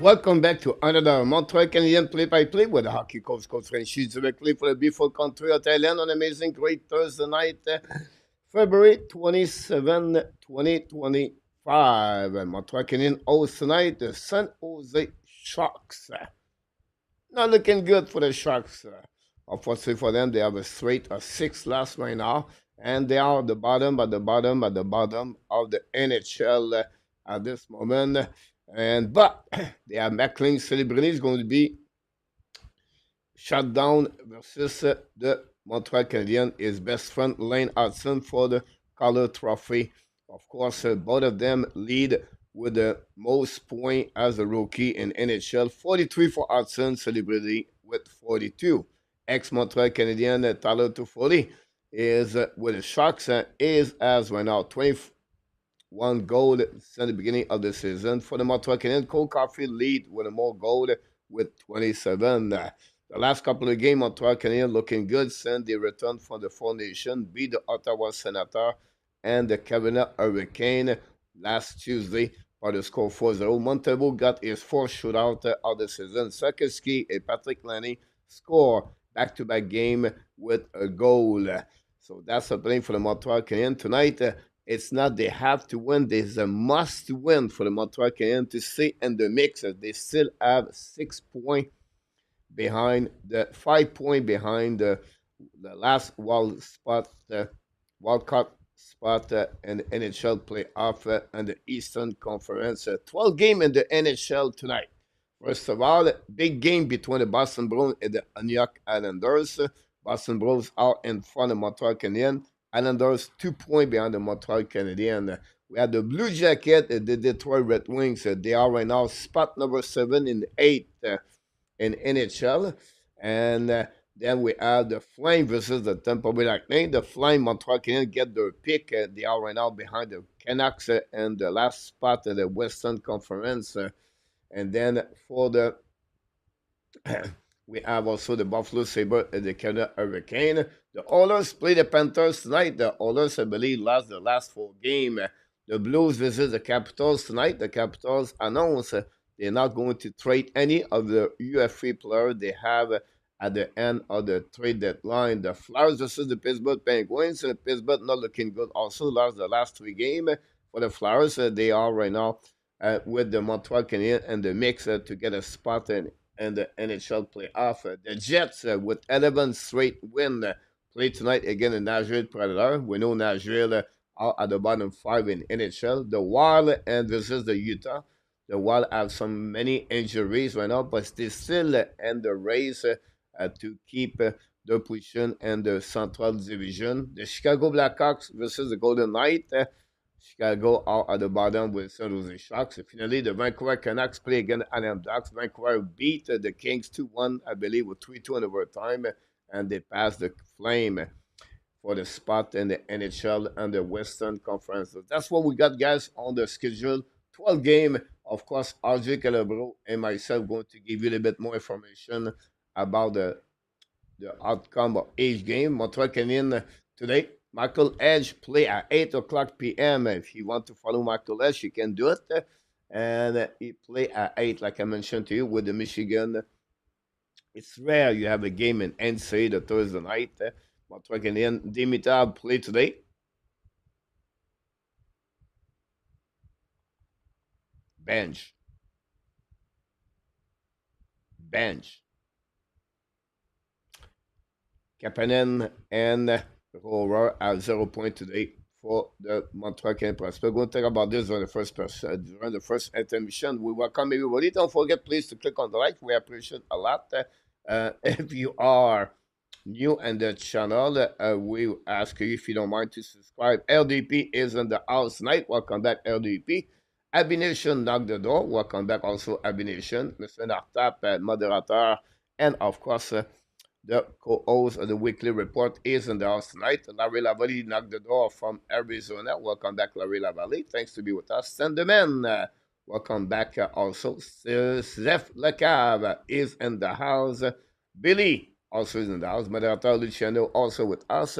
Welcome back to another Montreal Canadiens play-by-play with the hockey coach, Coach Francis, directly for the beautiful country of Thailand on an amazing, great Thursday night, February 27, 2025. Montreal Canadiens host tonight the San Jose Sharks. Not looking good for the Sharks. Unfortunately for them, they have a straight of 6 last right now, and they are at the bottom, of the NHL at this moment. But they have McLean celebrity is going to be shut down versus the Montreal Canadiens, his best friend Lane Hudson for the Calder Trophy. Of course, both of them lead with the most points as a rookie in NHL. 43 for Hudson, celebrity with 42. Ex-Montreal Canadien Tyler Toffoli is with the Sharks is as right now 21 goal since the beginning of the season. For the Montreal Canadiens, Cole Caulfield lead with a more goal with 27. The last couple of games, Montreal Canadiens looking good since they returned from the Four Nations, beat the Ottawa Senator and the Carolina Hurricane last Tuesday by the score 4-0. Montembeault got his fourth shootout of the season. Slafkovský and Patrick Laney score back-to-back game with a goal. So that's the plan for the Montreal Canadiens tonight. It's not they have to win. There's a must win for the Montreal Canadiens to stay in the mix. They still have 6 points behind, 5 points behind the last wild card spot in the NHL playoff and the Eastern Conference. 12 game in the NHL tonight. First of all, big game between the Boston Bruins and the New York Islanders. Boston Bruins are in front of Montreal Canadiens. Islanders 2 points behind the Montreal Canadiens. We have the Blue Jacket, the Detroit Red Wings. They are right now spot number 7 and 8 in NHL. And then we have the Flame versus the Tampa Bay Lightning. The Flame, Montreal Canadiens get their pick. They are right now behind the Canucks and the last spot of the Western Conference. And then for the we have also the Buffalo Sabres and the Carolina Hurricane. The Oilers play the Panthers tonight. The Oilers, I believe, lost the last 4 games. The Blues visit the Capitals tonight. The Capitals announce they're not going to trade any of the UFA players they have at the end of the trade deadline. The Flyers versus the Pittsburgh Penguins. Pittsburgh not looking good. Also lost the last 3 games. For the Flyers, they are right now with the Montreal Canadiens and the mix to get a spot in the NHL playoff. The Jets with 11 straight wins play tonight again in Nashville Predator. We know Nashville are at the bottom 5 in NHL. The Wild and versus the Utah. The Wild have many injuries right now, but they still in the race to keep their position in the Central Division. The Chicago Blackhawks versus the Golden Knights. Chicago are at the bottom with San Jose Sharks. Finally, the Vancouver Canucks play against the Anaheim Ducks. Vancouver beat the Kings 2-1, I believe, with 3-2 in overtime, and they passed the Flame for the spot in the NHL and the Western Conference. So that's what we got, guys, on the schedule. 12 game. Of course, RJ Calabro and myself going to give you a little bit more information about the outcome of each game. Montreal Canadiens today. Michael Edge play at 8 o'clock p.m. If you want to follow Michael Edge, you can do it. And he play at 8, like I mentioned to you, with the Michigan. It's rare you have a game in NCAA the Thursday night. Montreal Canadiens, Dimitar play today. Bench. Kapanen and Rover at 0 point today for the Montreal Canadiens prospect. We're going to talk about this during the first intermission. We welcome everybody. Don't forget, please, to click on the like. We appreciate a lot. If you are new in the channel, we ask you, if you don't mind, to subscribe. LDP is in the house tonight. Welcome back, LDP. Habs Nation knock the door. Welcome back, also, Habs Nation. Mr. Nartap, moderator, and of course, the co-host of the weekly report is in the house tonight. Larry Lavallee knocked the door from Arizona. Welcome back, Larry Lavallee. Thanks to be with us. Sendeman, welcome back also. Zef Lecave is in the house. Billy also is in the house. Moderator Luciano also with us.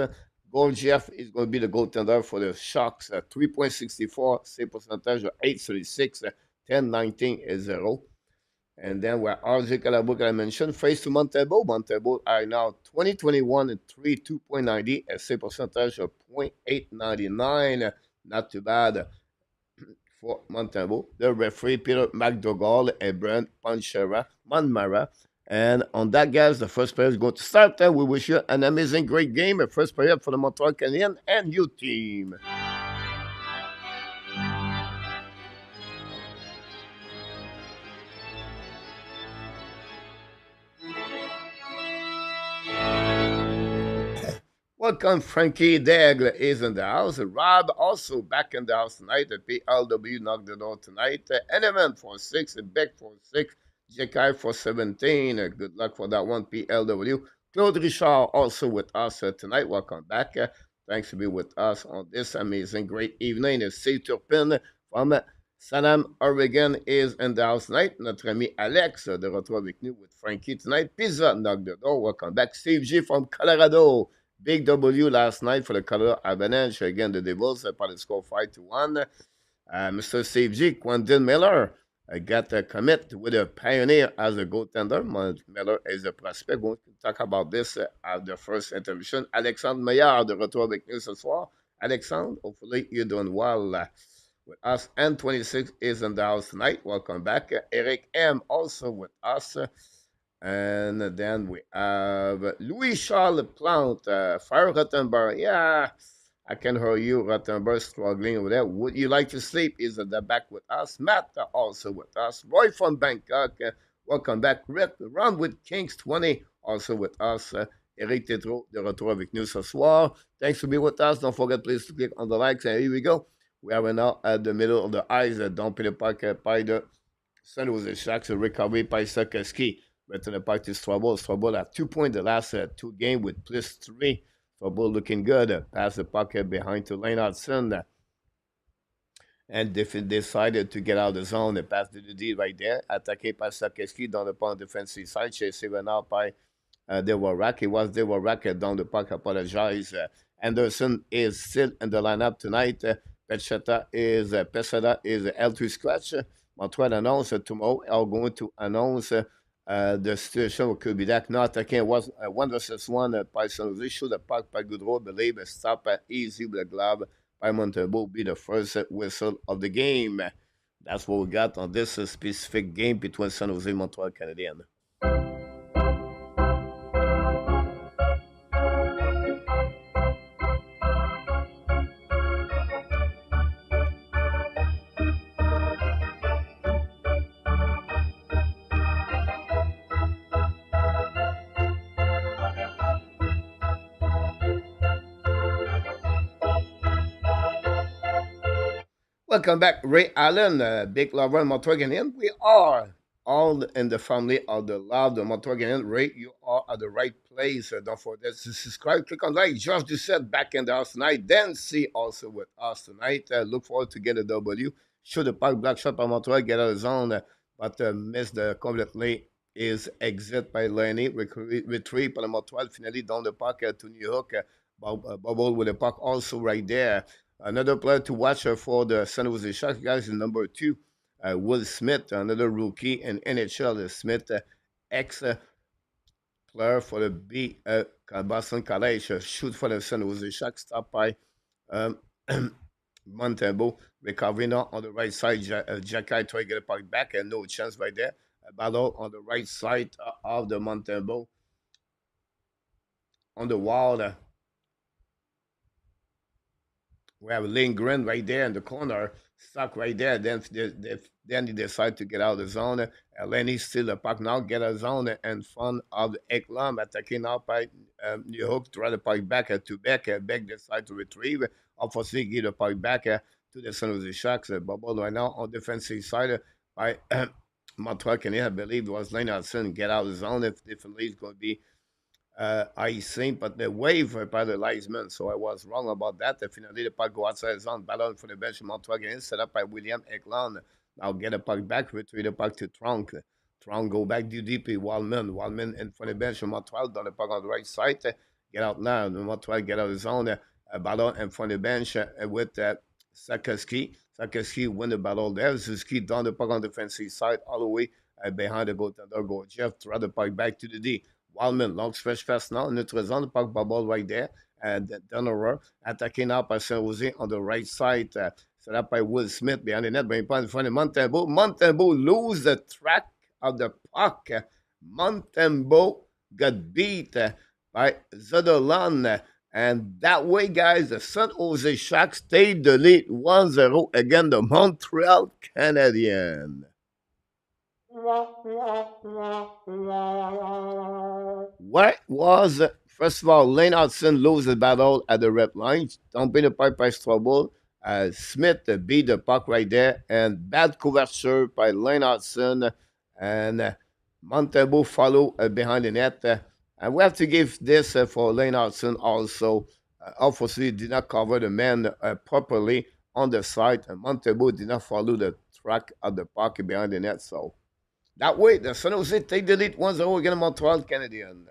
Gold Jeff is going to be the goaltender for the Sharks. 3.64, save percentage of 8.36, 10.19 is 0. And then we're RJ Calabo, I mentioned, face to Montembeault. Montembeault are now 2021 and 3, 2.90, a save percentage of 0.899. Not too bad for Montembeault. The referee, Peter McDougall and Brent Monmara. And on that, guys, the first player is going to start. We wish you an amazing, great game. The first player for the Montreal Canadiens and you team. Welcome, Frankie Daigle is in the house. Rob also back in the house tonight. The PLW knocked the door tonight. Element for 6, Beck for 6, Jekai for 17. Good luck for that one, PLW. Claude Richard also with us tonight. Welcome back. Thanks to be with us on this amazing, great evening. Steve Turpin from Salem, Oregon is in the house tonight. Notre ami Alex de retour avec nous with Frankie tonight. Pizza knocked the door. Welcome back. Steve G from Colorado. Big W last night for the Colorado Avalanche. Again, the Devils by the score 5-1. Mr. Steve G, Quentin Miller got a commit with a Pioneer as a goaltender. Miller is a prospect. We'll talk about this at the first intermission. Alexandre Maillard de retour avec nous ce soir. Alexandre, hopefully you're doing well with us. N26 is in the house tonight. Welcome back. Eric M also with us. And then we have Louis Charles Plante, Fire Rottenberg. Yeah, I can hear you, Rottenberg, struggling over there. Would you like to sleep? Is the back with us? Matt also with us. Roy from Bangkok, welcome back. Ron with Kings 20 also with us. Eric Tétrault de retour avec nous ce soir. Thanks for being with us. Don't forget, please, to click on the likes. And here we go. We are now at the middle of the ice. Don't pay the park by the San Jose Sharks. Recovery by Slafkovský. Return the park to Strobel. Strobel at 2 points the last 2 games with +3. Strobel looking good. Pass the puck behind to Lennartson. And decided to get out of the zone. They passed the D right there. Attaqué par Slafkovský dans le point defensive side. Chasé now by Devorak. It was Devorak down the puck. Apologize. Anderson is still in the lineup tonight. Pesada is L2 scratch. Montreal announced tomorrow are going to announce the situation could be that not attacking was 1 versus 1 by San Jose. Shoot the puck by Goodrow. Believe a stop easy with a glove by Montembeault be the first whistle of the game. That's what we got on this specific game between San Jose and Montreal Canadiens. Welcome back, Ray Allen, big lover of Montreal Canadiens. We are all in the family of the love of Montreal Canadiens. Ray, you are at the right place. Don't forget to subscribe, click on like. George Doucette back in the house tonight. Dan C also with us tonight. Look forward to get a W. Shoot the puck, black shot by Montreal, get out of the zone, but missed completely is exit by Lenny. Retrieve by the Montreal, finally down the puck to New York. Bubble with the puck also right there. Another player to watch for the San Jose Sharks, guys, is number 2, Will Smith, another rookie in NHL. Smith, ex-player for the Boston College, shoot for the San Jose Sharks, stopped by Montembeault, recovering on the right side. Jacky trying to get a puck back, and no chance right there. A battle on the right side of the Montembeault. On the wall, we have Lindgren right there in the corner, stuck right there. Then he decided to get out of the zone. Lenny still the puck now, get out of the zone in front of the Eklam, attacking now by New York, try the puck back to Beck. Beck decided to retrieve. Obviously, give the puck back to the San Jose Sharks. Bubble right now on defensive side by Montreal Canadiens. I believe it was Lennartson get out of the zone. If differently, it's going to be I think, but the wave by the linesman, so I was wrong about that. Finally, the puck go outside the zone, battle for the bench. Montreal again, set up by William Eklund. Now get a puck back, retrieve the puck to Tronk. Tronk go back to DP, Wallman in front of the bench. Montreal down the puck on the right side. Get out now. Montreal get out of the zone. Battle in front of the bench with Slafkovský. Slafkovský win the battle there. Zuski down the puck on the defensive side all the way behind the goaltender, go Jeff, throw the puck back to the D. Wildman, long stretch pass now, notre zone, the puck bubble right there. And turnover, attacking up by Saint Jose on the right side. Set up by Will Smith behind the net, bring point in front of Montembeault. Montembeault lose the track of the puck. Montembeault got beat by Zederland. And that way, guys, the San Jose Sharks stayed the lead 1-0 against the Montreal Canadiens. What was, first of all, Lane Hudson lose the battle at the red line, dumping the puck by Strobel. Smith beat the puck right there, and bad couverture by Lane Hudson, and Montembeault follow behind the net. And we have to give this for Lane Hudson also. Obviously, did not cover the man properly on the side, and Montembeault did not follow the track of the puck behind the net. So that way, the San Jose take the lead 1-0 against Montreal Canadiens.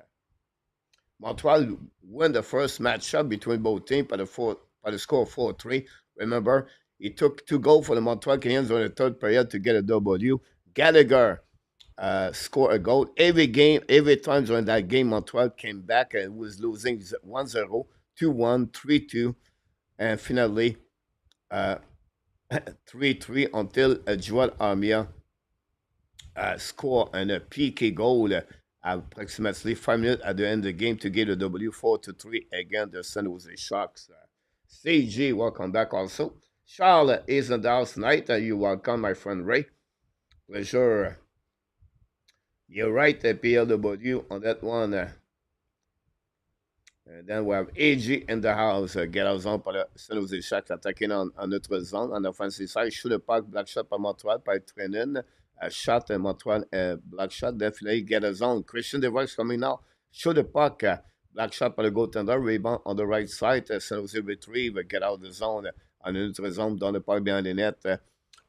Montreal won the first matchup between both teams by the score 4-3. Remember, it took 2 goals for the Montreal Canadiens in the third period to get a W. Gallagher scored a goal. Every time during that game, Montreal came back and was losing 1-0, 2-1, 3-2, and finally 3-3 until Joel Armia score and a PK goal approximately 5 minutes at the end of the game to get a W 4-3 against the San Jose Sharks. CG, welcome back also. Charles is in the house tonight. You welcome, my friend Ray. Pleasure. You're right, PLW on that one. And then we have AG in the house. Get our zone par le San Jose Sharks attacking on notre zone. On the offensive side, shoot a puck, black shot par Montreal, par Trenin. Shot Montreal, black shot. Definitely get a zone. Christian DeVos coming now. Shoot the puck, black shot par the goaltender. Rebound on the right side. San Jose retrieve, get out of the zone. On the notre zone, down the puck behind the net.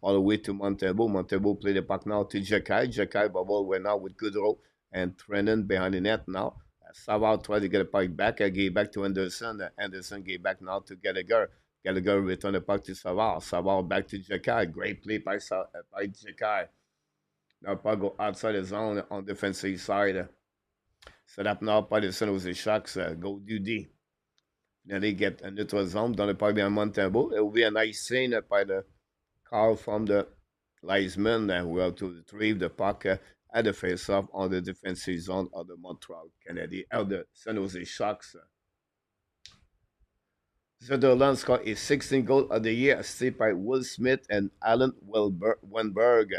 All the way to Montembeault. Montembeault play the puck now to Jekai. Jekai bubble went out with Goodrow and Trenin behind the net now. Savard tried to get a puck back. Gave back to Anderson. Anderson gave back now to Gallagher. Gallagher returned the puck to Savard. Savard back to Jekai. Great play by Jekai. Now puck go outside the zone on defensive side. Set up now by the San Jose Sharks. Go do D. Then they get a neutral zone dans le puck behind Montembeault. It will be a nice scene by the call from the linesman who have to retrieve the puck at the face-off on the defensive zone of the Montreal Canadiens, the San Jose Sharks. Zederland scored his 16th goal of the year, assisted by Will Smith and Alan Wenberg.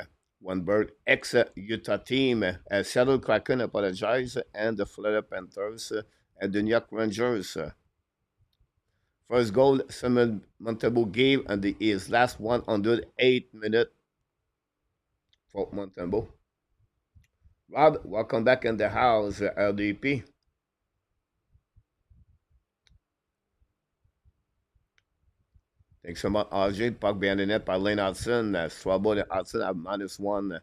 Wenberg, ex-Utah team. Seattle Kraken apologize, and the Florida Panthers and the New York Rangers. First goal, Simon Montembeault gave in his last 108 minutes for Montembeault. Rob, welcome back in the house, LDP. Thanks so much, RJ. Puck behind the net by Lane Hudson. Strobel and Hudson have -1.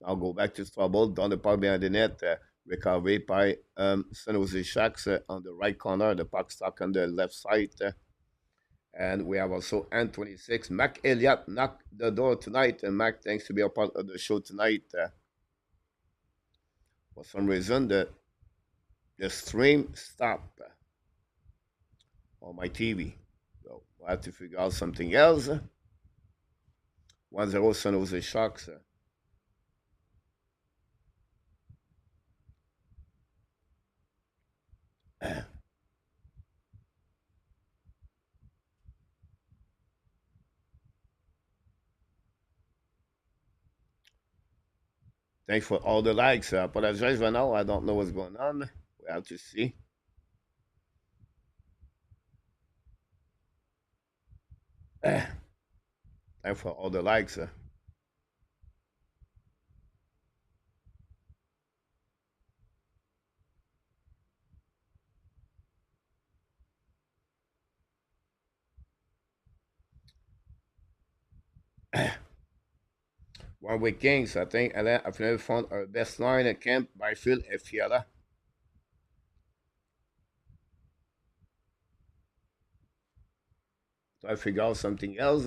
I'll go back to Strobel. Down the puck behind the net. Recovery by San Jose Sharks on the right corner. The puck stuck on the left side. And we have also N26. Mac Elliott knocked the door tonight. And Mac, thanks to be a part of the show tonight. For some reason, the stream stopped on my TV. So we'll have to figure out something else. 1-0 San Jose Sharks. Thanks for all the likes. I apologize right now. I don't know what's going on. We have to see. Thanks for all the likes. Warwick Kings, I think, Alain a finally found our best line at camp, Byfield and Fiala. So I figure out something else.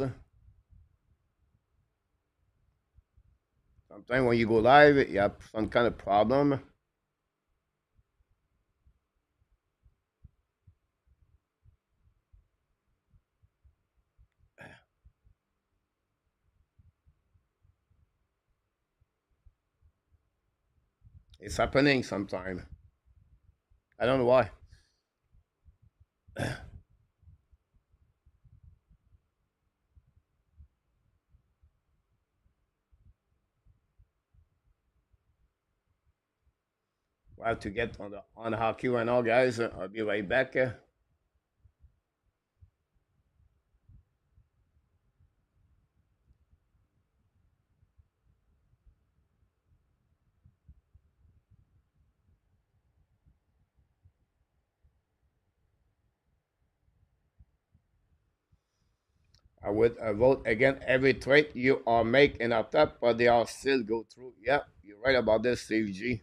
Sometimes when you go live, you have some kind of problem. It's happening sometimes. I don't know why. We have to get on hockey right now, guys. I'll be right back. I would vote again every trade you are making up top, but they are still go through. Yeah, you're right about this, Steve G.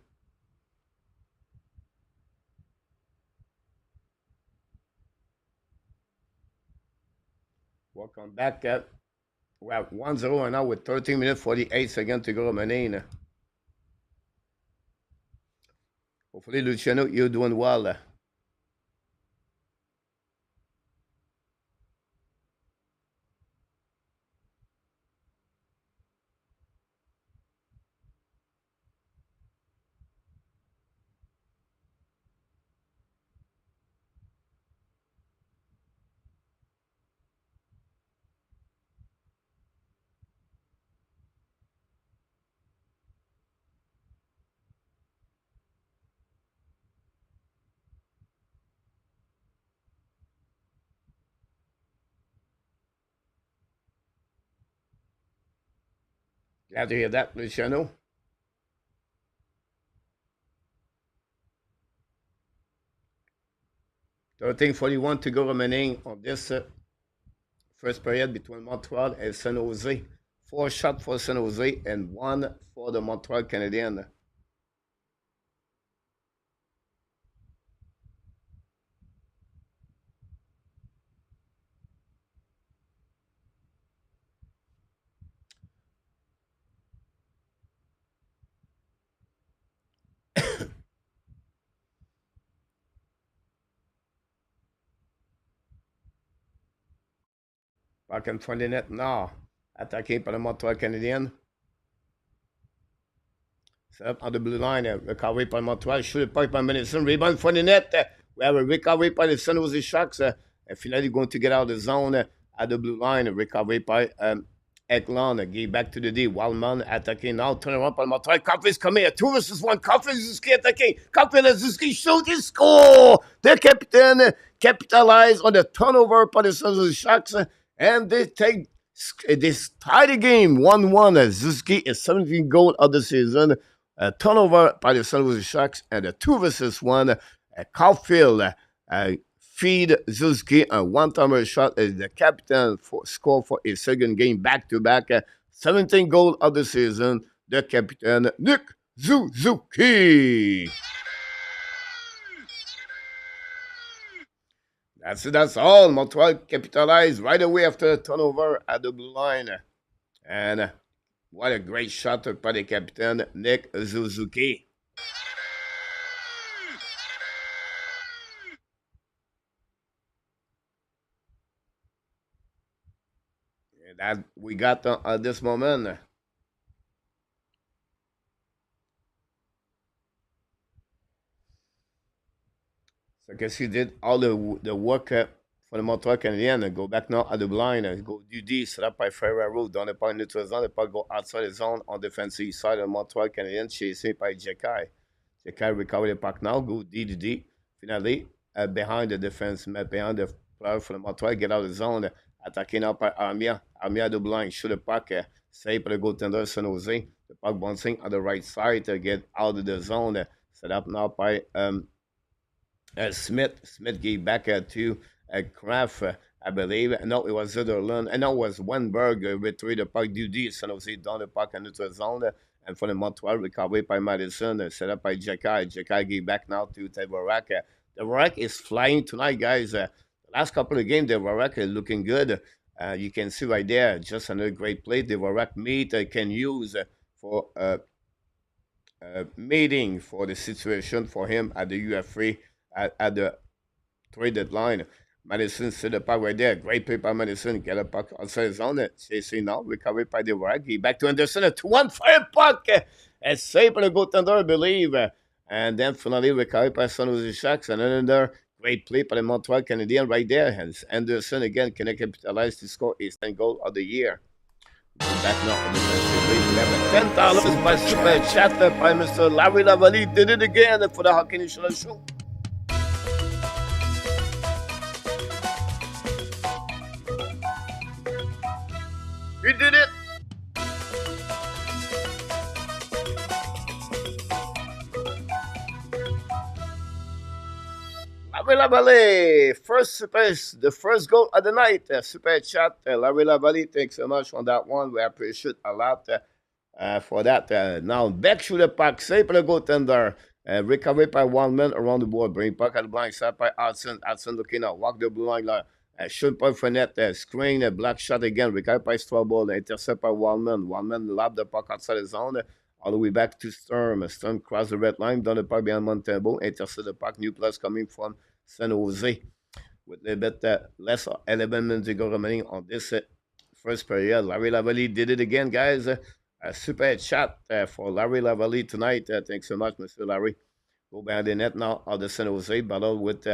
Welcome back. We have 1-0 right now with 13 minutes 48 seconds to go remaining. Hopefully, Luciano, you're doing well. Glad to hear that, Luciano. 13:41 to go remaining on this first period between Montreal and San Jose. 4 shots for San Jose and 1 for the Montreal Canadiens. Back in front of the net now. Attaqué par le Montreal Canadien. Set up on the blue line. Recovery by Montreal. Shoot by Minnesota. Rebound for the net. We have a recovery by the San Jose Sharks. Finally going to get out of the zone at the blue line. Recovery by Eklund. Give back to the D. Wildman attacking now. Turn around by Montreal. Coffey's coming here. 2 versus 1. Coffey Zuski attacking. Coffey Zuski shoot. He score. The captain capitalized on the turnover by the San Jose Sharks. And they take this tie the game 1-1. Zuski is 17th goal of the season. Turnover by the San Jose Sharks and a 2 versus 1. Caulfield feed Zuski a one-timer shot as the captain score for a second game back-to-back. 17th goal of the season. The captain Nick Suzuki. That's all. Montreal capitalized right away after the turnover at the blue line. And what a great shot by the captain, Nick Suzuki. That we got at this moment. So I guess he did all the work for the Montreal Canadiens. Go back now at the blind. Go do this, set up by Ferraro, down the point neutral zone. The puck go outside the zone on defensive side of the Montreal Canadiens, chasing by Jekai. Jekai recover the puck now, go D. Finally, behind the defense, behind the player for the Montreal, get out of the zone. Attacking up by Armia. Armia the blind, shoot the puck, save for the goaltender San Jose. The puck bouncing on the right side to get out of the zone. Set up now by Smith. Smith gave back to Kraft, I believe. No, it was Zederlund. And no, it was Wenberg retrieved the puck duty. San Jose down the puck into the zone. And for the Montreal, recovery by Madison. Set up by Jekai. Jekai gave back now to Tavarak. Tavarak is flying tonight, guys. The last couple of games, Tavarak is looking good. You can see right there, just another great play. Tavarak meet can use for a meeting for the situation for him at the UFA at the trade deadline. Madison sit the puck right there. Great play by Madison. Get a puck outside his zone. CC now. Recovered by the Raggy. Back to Anderson. A 2-1 fire puck. And save for the goaltender, I believe. And then finally recovered by San Jose Sharks. And another great play by the Montreal Canadiens right there. And Anderson again can capitalize to score his 10th goal of the year. Back now. We have $10 by Super Chat by Mr. Larry Lavalley. Did it again for the Hockey Nation Show. You did it! Larry Lavalley, the first goal of the night. Super chat. Larry Lavalley, thanks so much on that one. We appreciate a lot for that. Now, back to the puck. Save for the goaltender. Recovery by one man around the board. Bring puck at the blind side by Hudson. Hudson looking out. Walk the blue line. Shoot point for net, screen, black shot again, recovered by Strobel, intercept by one man lobbed the puck outside the zone, all the way back to Sturm. Sturm crossed the red line, down the puck behind Montembeault, intercept the puck, new plus coming from San Jose. With a bit less 11 minutes to go remaining on this first period. Larry Lavalley did it again, guys. A super chat for Larry Lavalley tonight. Thanks so much, Mr. Larry. Go behind the net now of the San Jose, battle with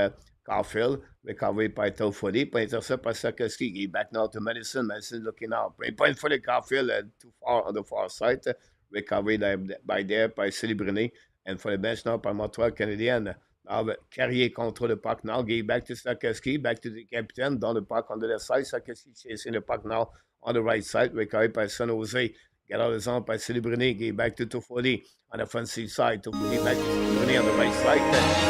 Caulfield, recovery by Toffoli, intercept by Slafkovský. Back now to Madison. Madison looking out. Brain point for the Caulfield, too far on the far side. Recovery by Celebrini. And for the bench now by Montreal Canadiens. Now Carrier control the puck now. Give back to Slafkovský, back to the captain. Down the puck on the left side. Slafkovský chasing the puck now on the right side. Recovery by San Jose. Get out of the zone by Celebrini. Give back to Toffoli on the offensive side. Toffoli back to Celebrini on the right side.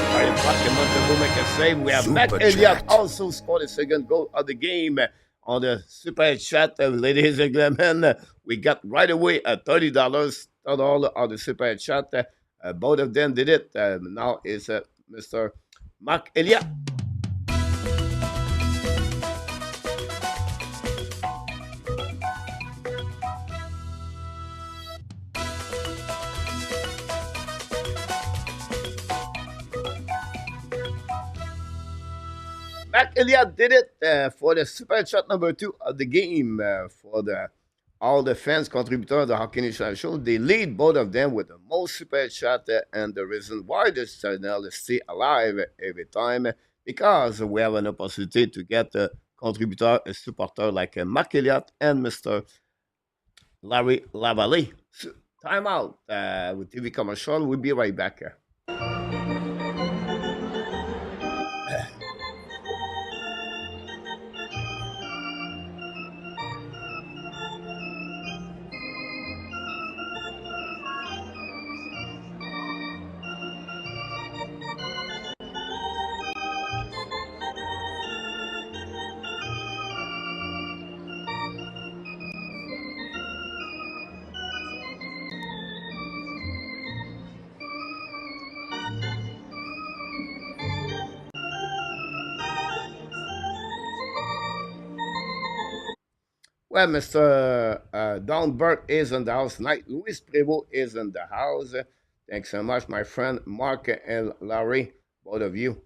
By the puck, and Montembeault make a save. We have Mac Elliott also scored the second goal of the game on the super chat. Ladies and gentlemen, we got right away $30 on the super chat. Both of them did it. Now is Mr. Mac Elliott. Mac Elliott did it for the super chat number 2 of the game for all the fans contributors of the Hockey Nation Show. They lead both of them with the most super chat and the reason why this channel is stay alive every time because we have an opportunity to get a contributor, a supporter like Mac Elliott and Mr. Larry Lavalley. So, time out with TV commercial. We'll be right back. Well, Mr. Don Burke is in the house tonight. Louis Prévost is in the house. Thanks so much, my friend Mark and Larry, both of you.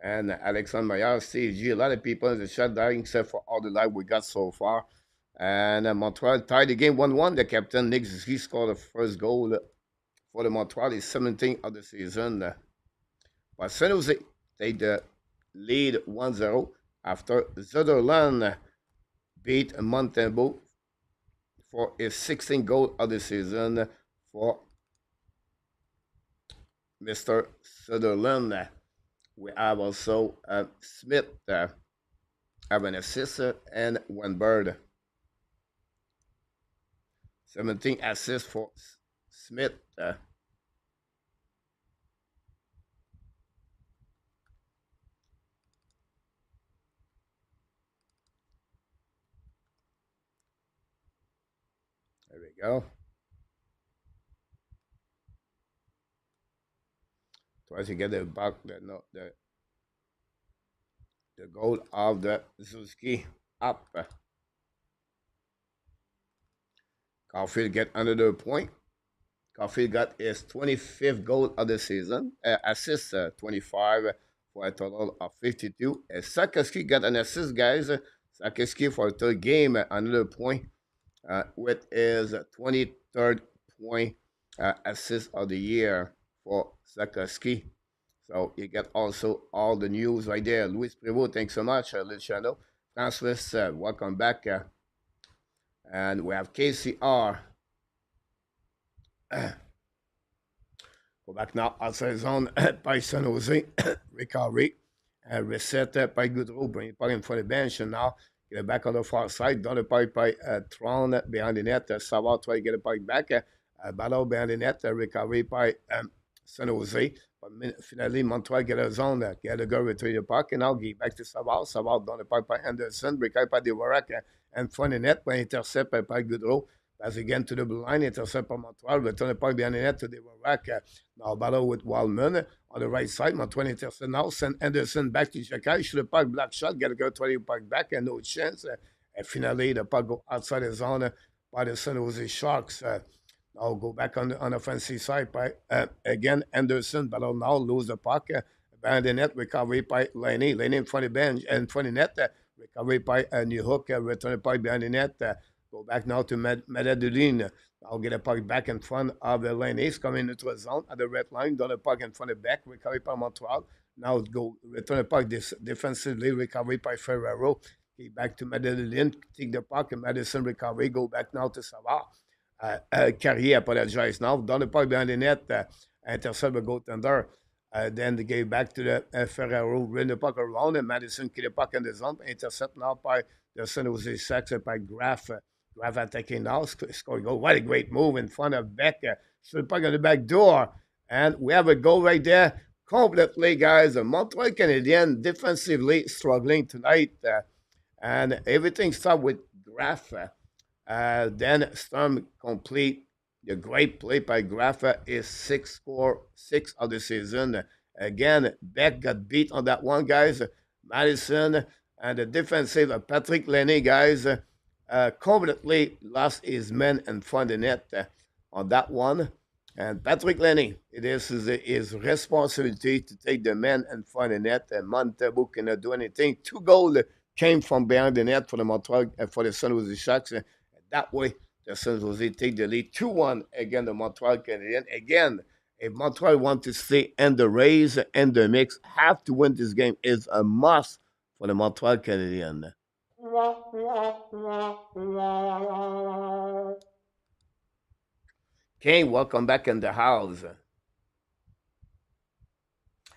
And Alexandre Maillard, Steve G. A lot of people in the chat dying, except for all the live we got so far. And Montreal tied the game 1-1. The captain, Nick Zisky, scored the first goal for the Montreal. His 17th of the season. But San Jose take the lead 1-0 after Zuiderland beat Montembeault for his 16th goal of the season for Mr. Sutherland. We have also Smith have an assist and one bird. 17 assists for Smith. There we go. Tries to get the back the goal of the Zisky up. Caulfield get under the point. Coffee got his 25th goal of the season, assist 25 for a total of 52. Slafkovský got an assist, guys. Slafkovský for a third game, another point with his 23rd point assist of the year for Slafkovský. So you get also all the news right there. Louis Prévost, thanks so much, Luciano. Francis, welcome back. And we have KCR. Go back now outside zone by San Jose. Recovery. Reset by Goudreau. Bring it back in front of the bench. And now get it back on the far side. Done it by Tron behind the net. Savard try to get it back. Battle behind the net. Recovery by San Jose. But finally, Montreal get a zone. Get a girl return the puck. And now get back to Savard. Savard done it by Anderson. Recovery by Dvorak. And front of the net. By intercept by Goudreau. Pass again to the blue line, intercept by Montreal, return the puck behind the net to Dvorak. Now battle with Wildman on the right side. Montreal intercept now, send Anderson back to Jakai. Shoot the puck, black shot, get a go 20 puck back, and no chance. And finally, the puck go outside the zone by the San Jose Sharks. Now go back on the offensive side by, again, Anderson, battle now, lose the puck. Behind the net, recovery by Laney. Laney in front of the bench, and in front of the net, recovery by New Hook, return the puck behind the net. Go back now to Medellin. I'll get a puck back in front of the lane. He's coming into a zone at the red line. Done a puck in front of back. Recovery by Montreal. Now go return the puck defensively. Recovery by Ferrero. Back to Medellin. Take the puck and Madison recovery. Go back now to Savard. Carrier apologize now. Done the puck behind the net. Intercept the goaltender. Then they gave back to the Ferrero. Ran the puck around and Madison kill the puck in the zone. Intercept now by the San Jose Sharks by Graf. Graf attacking now, scoring goal. What a great move in front of Becker. Shoot puck on the back door. And we have a goal right there. Completely, guys. The Montreal Canadiens defensively struggling tonight. And everything started with Graf. Then Storm complete. The great play by Graf is 6 of the season. Again, Beck got beat on that one, guys. Madison and the defensive Patrick Lenny, guys. Completely lost his men in front of the net on that one. And Patrick Lenny, it is his responsibility to take the men in front of the net. And Montembeault cannot do anything. 2 goals came from behind the net for the Montreal for the San Jose Sharks. And that way, the San Jose take the lead 2-1 against the Montreal Canadiens. Again, if Montreal want to stay in the race and the mix, have to win this game is a must for the Montreal Canadiens. Okay, welcome back in the house.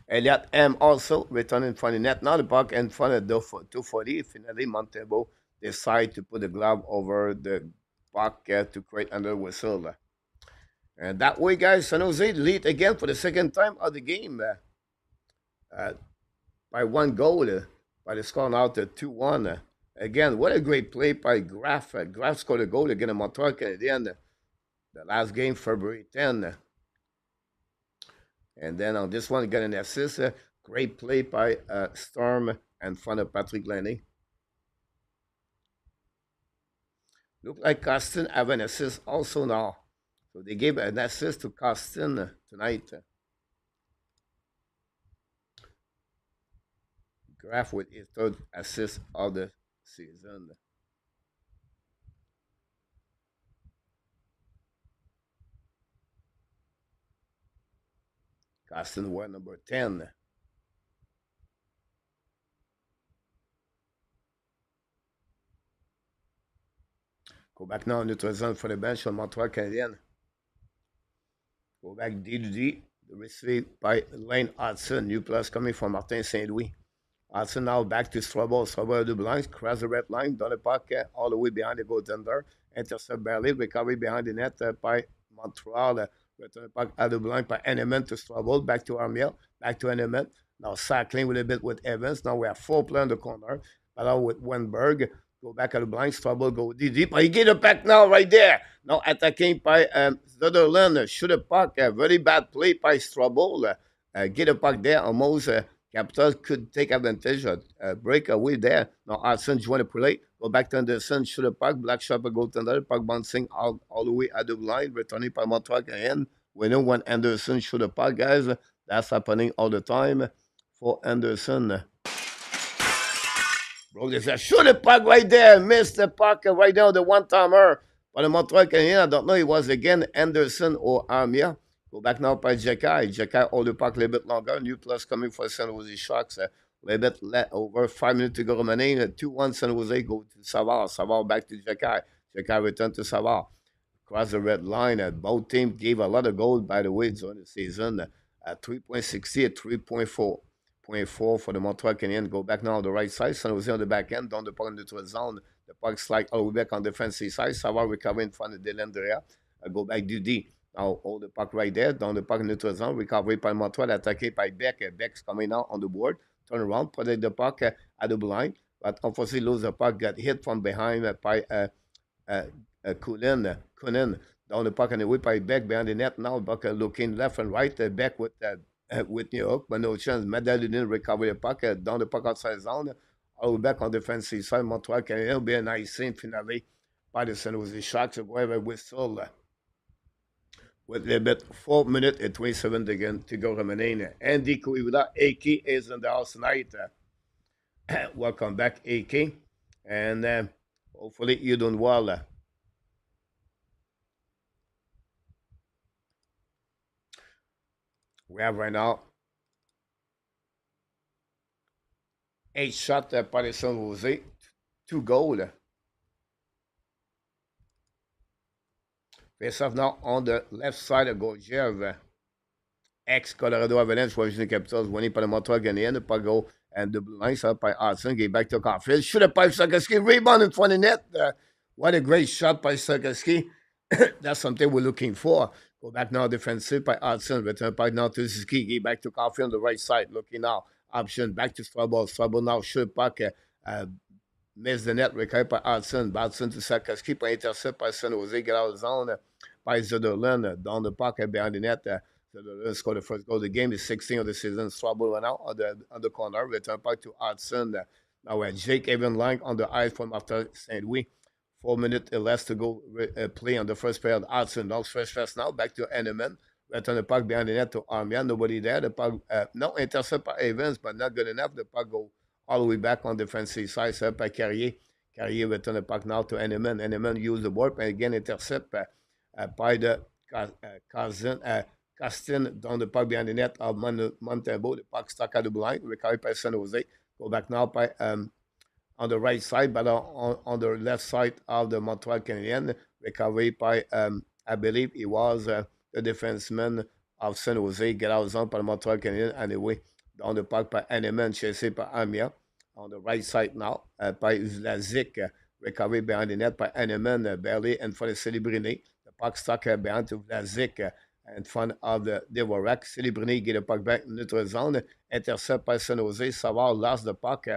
Elliot M also returning from the net. Now the puck in front of Toffoli. Finally, Montembeault decide to put the glove over the puck to create another whistle. And that way, guys, San Jose lead again for the second time of the game by 1 goal. By the score now to 2-1. Again, what a great play by Graf. Graf scored a goal against the Montreal Canadiens the last game, February 10. And then on this one, got an assist. Great play by Storm in front of Patrick Lenny. Look like Costin have an assist also now. So they gave an assist to Costin tonight. Graf with his 3rd assist of the season. Costin wore number 10. Go back now, neutral zone for the bench on Montreal Canadiens. Go back D2D. Received by Lane Hudson. New plus coming from Martin Saint-Louis. Hudson now back to Strabo. Strabo the blinds. Cross the red line. Done the puck all the way behind the goaltender. Intercept barely. Recovery behind the net by Montreal. Return the puck at the blind by Enement to Strabo. Back to Armiel. Back to Enement. Now cycling with a bit with Evans. Now we have 4 players in the corner. Now with Wenberg. Go back at the blind. Strabo go deep. But he get it back now right there. Now attacking by Sutherland. Shoot a puck. Very bad play by Strabo. Get a puck there. Almost Capitals could take advantage of a breakaway there. Now, Hudson joined the play. Go back to Anderson, shoot the puck. Black shot a goaltender. Puck bouncing all the way at the line. Returning by Montreal Canadiens. We know when Anderson shoot the puck, guys. That's happening all the time for Anderson. Bro, there's a shoot the puck right there. Missed the puck right now, the one-timer. For the Montreal Canadiens, I don't know, it was again Anderson or Armia. Go back now by Jekai. Jekai hold the puck a little bit longer. New plus coming for San Jose Sharks. A little bit over 5 minutes to go remaining. 2-1 San Jose go to Savard. Savard back to Jekai. Jekai return to Savard. Across the red line. Both teams gave a lot of goals, by the way, during the season. 3.60 at 3.4 for the Montreal Canadiens. Go back now on the right side. San Jose on the back end. Down the puck into the zone. The puck slide all the way back on the defensive side. Savard recover in front of Delendrea. Go back to D. Now hold the puck right there. Down the puck into the zone. Recovery by Montreal. Attacked by Beck. Beck's coming out on the board. Turn around. Protect the puck at the blind. But unfortunately lose the puck. Got hit from behind by Kunin. Down the puck and away by Beck behind the net. Now Buck looking left and right. Beck with New York, but no chance. Medal didn't recover the puck. Down the puck outside zone. All the way back on the defensive side. Montreal Canadiens will be a nice scene finale by the San Jose Sharks. Go have a whistle with a bit 4 minutes and 27 again to go remaining. Andy Kuivula, AK is in the house tonight. Welcome back, AK. And hopefully you're doing well. We have right now 8 shots by the San Jose, 2 goals. Face off now on the left side of Gorgiev. Ex-Colorado Avalanche, Washington Capitals, winning by the Montreal Canadiens. The puck go and the blue line up by Hudson. Get back to Caulfield. Shoot a pipe, Slafkovský. Rebound in front of the net. What a great shot by Slafkovský. That's something we're looking for. Go back now defensive by Hudson. Return back now to Suzuki. Get back to Caulfield on the right side. Looking now. Option back to Strubble. Strubble now shoot puck. Miss the net. Recovered by Hudson. Hudson to Slafkovský. By intercept by San Jose. Get out of the zone by Zetterlund. Down the puck behind the net. Zetterlund scored the first goal of the game. The 16th of the season. Strubble went out on the corner. Return back to Hudson. Now we have Jake Evan Lang on the ice from after St. Louis. 4 minutes less to go play on the first period. Hudson, long stretch pass now, back to Henneman. Return the puck behind the net to Armia. Nobody there. The puck, no intercept by Evans, but not good enough. The puck go all the way back on the defensive side, set by Carrier. Carrier return the puck now to Henneman. Henneman use the board, and again intercept by the Castin down the puck behind the net of Montembeault. The puck stuck at the blind. Recovered by San Jose. Go back now by on the right side, but on the left side of the Montreal Canadiens, recovery by, I believe it was the defenseman of San Jose, get out of zone by the Montreal Canadiens, anyway, down the puck by Henneman, chased by Armia, on the right side now, by Vlasic, recovery behind the net by Henneman, barely in front of Celebrini, the puck stuck behind to Vlasic, in front of the Dvorak, Celebrini get the puck back in neutral zone, intercept by San Jose, Savard lost the puck,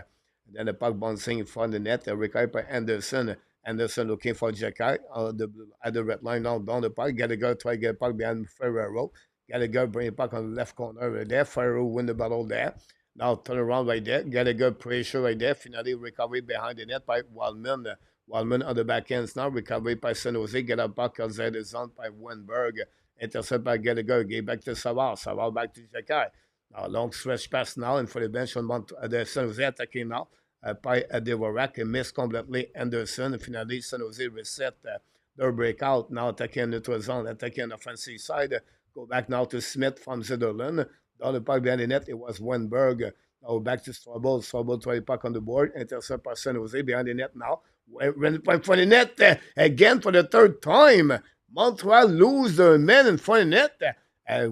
then the puck bouncing in front of the net, recovered by Anderson. Anderson looking for Jekai at the red line now down the puck. Gallagher try to get the puck behind Ferrero. Gallagher bring the puck on the left corner right there. Ferrero win the battle there. Now turn around right there. Gallagher pressure right there. Finally recovery behind the net by Waldman. Waldman on the back ends now. Recovery by San Jose. Get a puck outside the zone by Wenberg. Intercept by Gallagher. Get back to Savard. Savard back to Jekai. Now, long stretch pass now, and for the bench on the San Jose attacking now by Dvorak, missed completely Anderson. And finally, San Jose reset their breakout. Now attacking neutral zone, attacking the offensive side. Go back now to Smith from Zetterlund. Down the puck behind the net, it was Wenberg. Now back to Strubble. Strubble try to puck on the board. Intercept by San Jose behind the net now. Run the puck for the net again for the third time. Montreal lose their men in front of the net.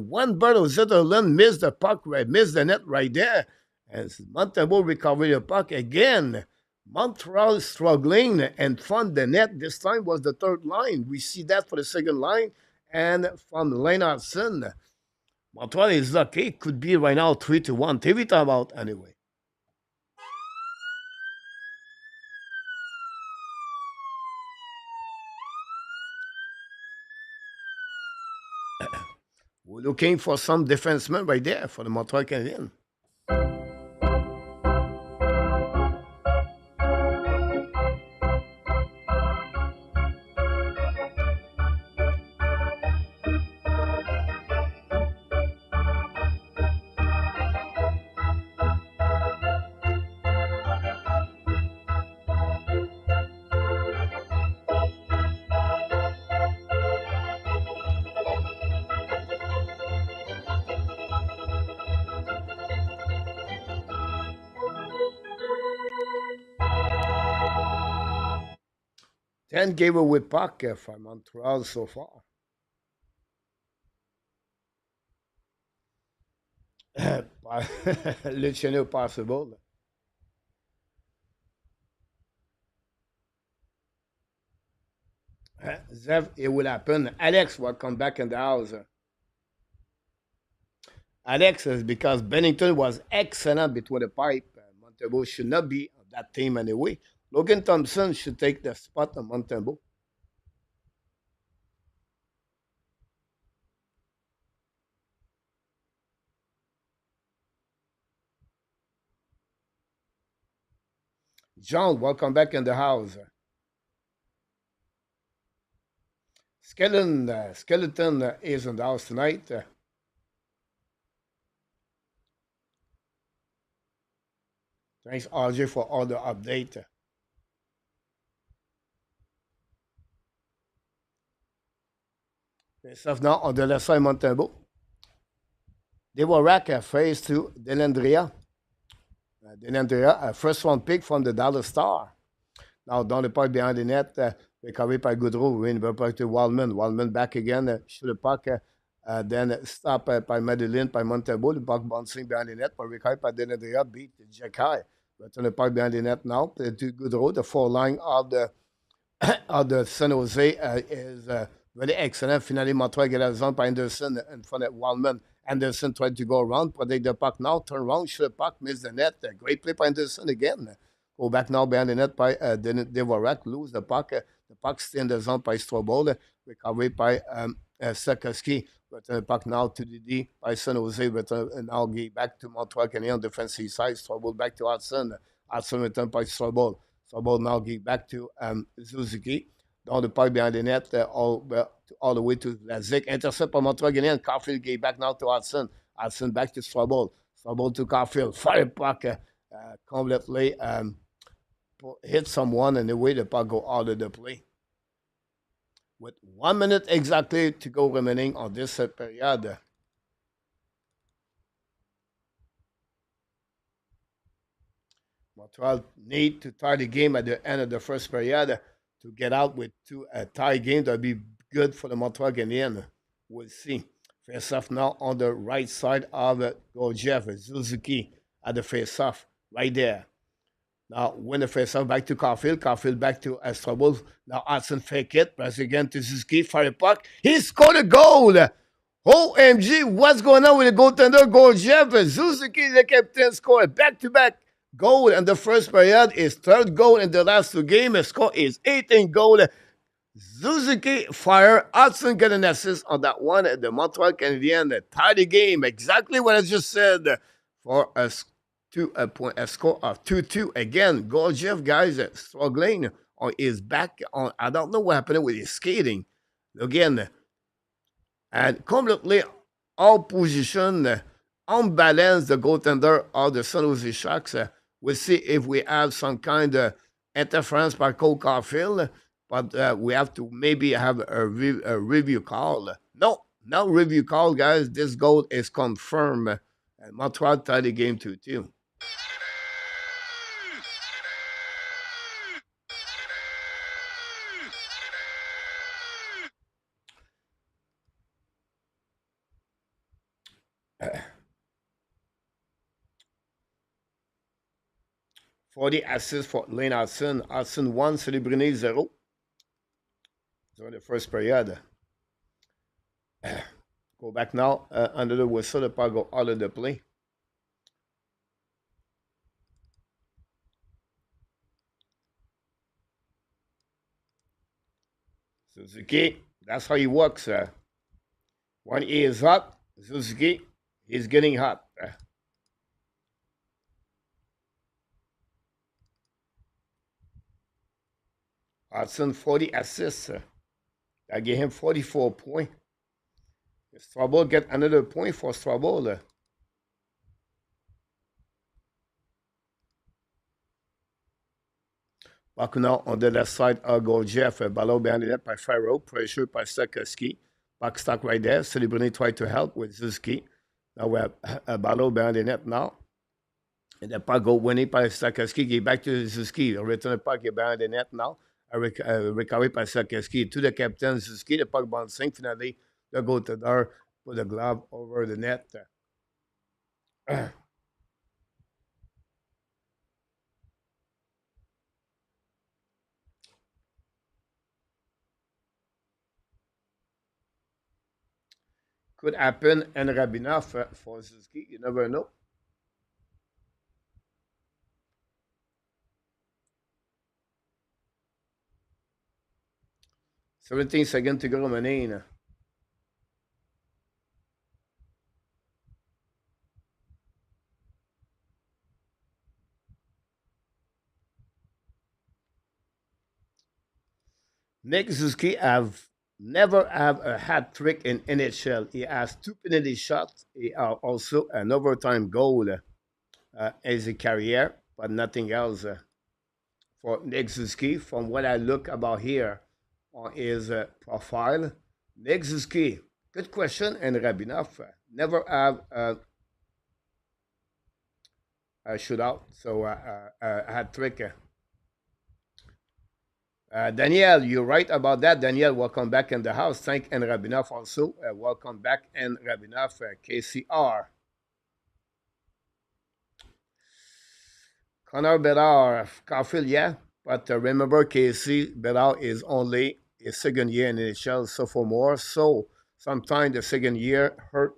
One bird of Zetterlund missed the puck, missed the net right there. And Montembeault recovered the puck again. Montreal struggling and found the net. This time was the third line. We see that for the second line. And from Lennartson, Montreal is lucky. It could be right now 3-1. TV timeout anyway. We're looking for some defensemen right there for the Montreal Canadiens. 10 giveaway puck for Montreal so far. Luciano possible. Zev, it will happen. Alex will come back in the house. Alex is because Bennington was excellent between the pipe. Montembeault should not be on that team anyway. Logan Thompson should take the spot of Montembeault. John, welcome back in the house. Skeleton is in the house tonight. Thanks, RJ, for all the update. Stuff now on the left side, Montembeault. Dvorak face to Dellandrea. Dellandrea, first round pick from the Dallas Star. Now, down the part behind the net, recovery by Goudreau, win back to Waldman. Waldman back again, shoot the puck, then stop by Medellin, by Montembeault. The puck bouncing behind the net, but recovered by Dellandrea, beat Jack High. Return the puck behind the net now to Goudreau. The four line of the San Jose is very excellent. Finally, Montreal get a zone by Anderson in front of Waldman. Anderson tried to go around, protect the puck now, turn around, shoot the puck, miss the net. Great play by Anderson again. Go back now behind the net by Dvorak, lose the puck. The puck stay in the zone by Strobel. Recovery by Slafkovský. Return the puck now to the D by San Jose. Return now back to Montreal Canadiens on defensive side. Strobel back to Hudson. Hudson return by Strobel. Strobel now back to Suzuki. Down the puck behind the net, all the way to Lazic. Intercept by Montreal Canadiens. Caulfield gave back now to Hudson. Hudson back to Strobel. Strobel to Caulfield. Fire puck completely hit someone, and the way the puck go out of the play. With 1 minute exactly to go remaining on this period. Montreal need to tie the game at the end of the first period to get out with two tie games. That would be good for the Montreal Canadiens. We'll see. Face-off now on the right side of Gorgiev. Suzuki at the face-off right there. Now, win the face-off back to Caulfield. Caulfield back to Strobel. Now, Hudson fake it. Press again to Suzuki. Fire puck. He scored a goal. OMG, what's going on with the goaltender Gorgiev? Suzuki, the captain, scored back-to-back goal in the first period. His third goal in the last two games. His score is 18 goal. Suzuki fire. Hudson get an assist on that one. The Montreal Canadiens tie the game. Exactly what I just said for a score of 2-2. Again, Gorgiev, guys, struggling on his back. I don't know what happened with his skating. Again, and completely out position, unbalanced the goaltender of the San Jose Sharks. We'll see if we have some kind of interference by Cole Caulfield, but we have to maybe have a review call. No review call, guys. This goal is confirmed. And Montreal tied the game 2-2. For the assist for Lane Hudson. Hudson 1, Celebrini 0. So the first period. Go back now under the whistle. The puck go out of the play. Suzuki, that's how he works. When he is hot, Suzuki is getting hot. Hudson 40 assists. I gave him 44 points. Strobel get another point for Strobel. Back now on the left side of Gorgiev. Ballon behind the net by Farrow. Pressure by Slafkovský. Puck stuck right there. Celebrini tried to help with Suzuki. Now we have a ballon behind the net now. And the puck go winning by Slafkovský. Get back to Suzuki. Return the puck behind the net now. Recovering par Slafkovský to the captain. Suzuki, the puck bouncing. Finally, the goaltender put the glove over the net. Could happen and Rabinov for Suzuki. You never know. 17 seconds to go remaining. Nick Suzuki have never have a hat trick in NHL. He has 2 penalty shots. He has also an overtime goal as a career, but nothing else for Nick Suzuki. From what I look about here on his profile, Nick Suzuki, good question, and Rabinov never have a shootout, so a hat trick. Daniel, you're right about that. Daniel, welcome back in the house. Thank and Rabinov also. Welcome back and Rabinov, KCR. Connor Bedard, Caulfield, yeah. But remember, KC Bedard is only his second year in the NHL, sophomore. So sometimes the second year hurt.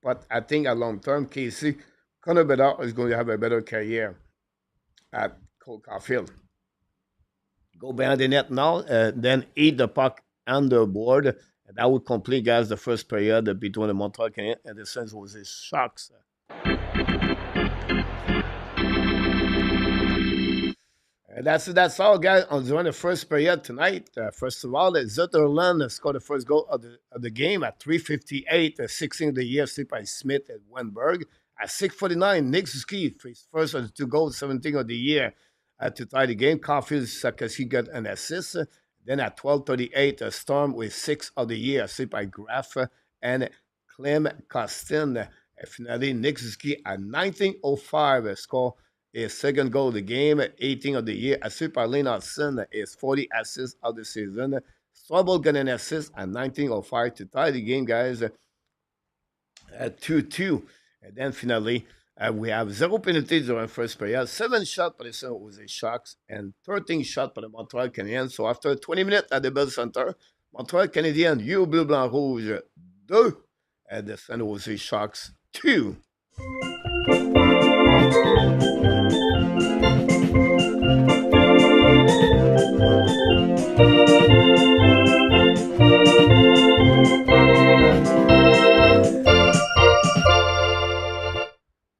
But I think at long term, KC, Connor Bedard is going to have a better career at Cole Caulfield. Go behind the net now, then eat the puck on the board. And that would complete, guys, the first period between the Montreal Canadiens and the San Jose Sharks. That's all, guys, on during the first period tonight. First of all, Zetterlund scored the first goal of the game at 3:58, 16 of the year, saved by Smith at Wenberg. At 6:49, Nick Suzuki faced first of the 2 goals, 17 of the year to tie the game. Caulfield Slafkovský got an assist. Then at 12:38, Storm with 6 of the year, saved by Graf and Clem Costin. Finally, Nick Suzuki at 19:05 scored his second goal of the game, 18 of the year. Assist by Lennartson, his 40 assists of the season. Strobel got an assist at 19:05 to tie the game, guys, at 2-2. And then finally, we have 0 penalties during the first period, 7 shots for the San Jose Sharks, and 13 shots for the Montreal Canadiens. So after 20 minutes at the Bell Center, Montreal Canadiens, you bleu, blanc, rouge, 2, and the San Jose Sharks, 2.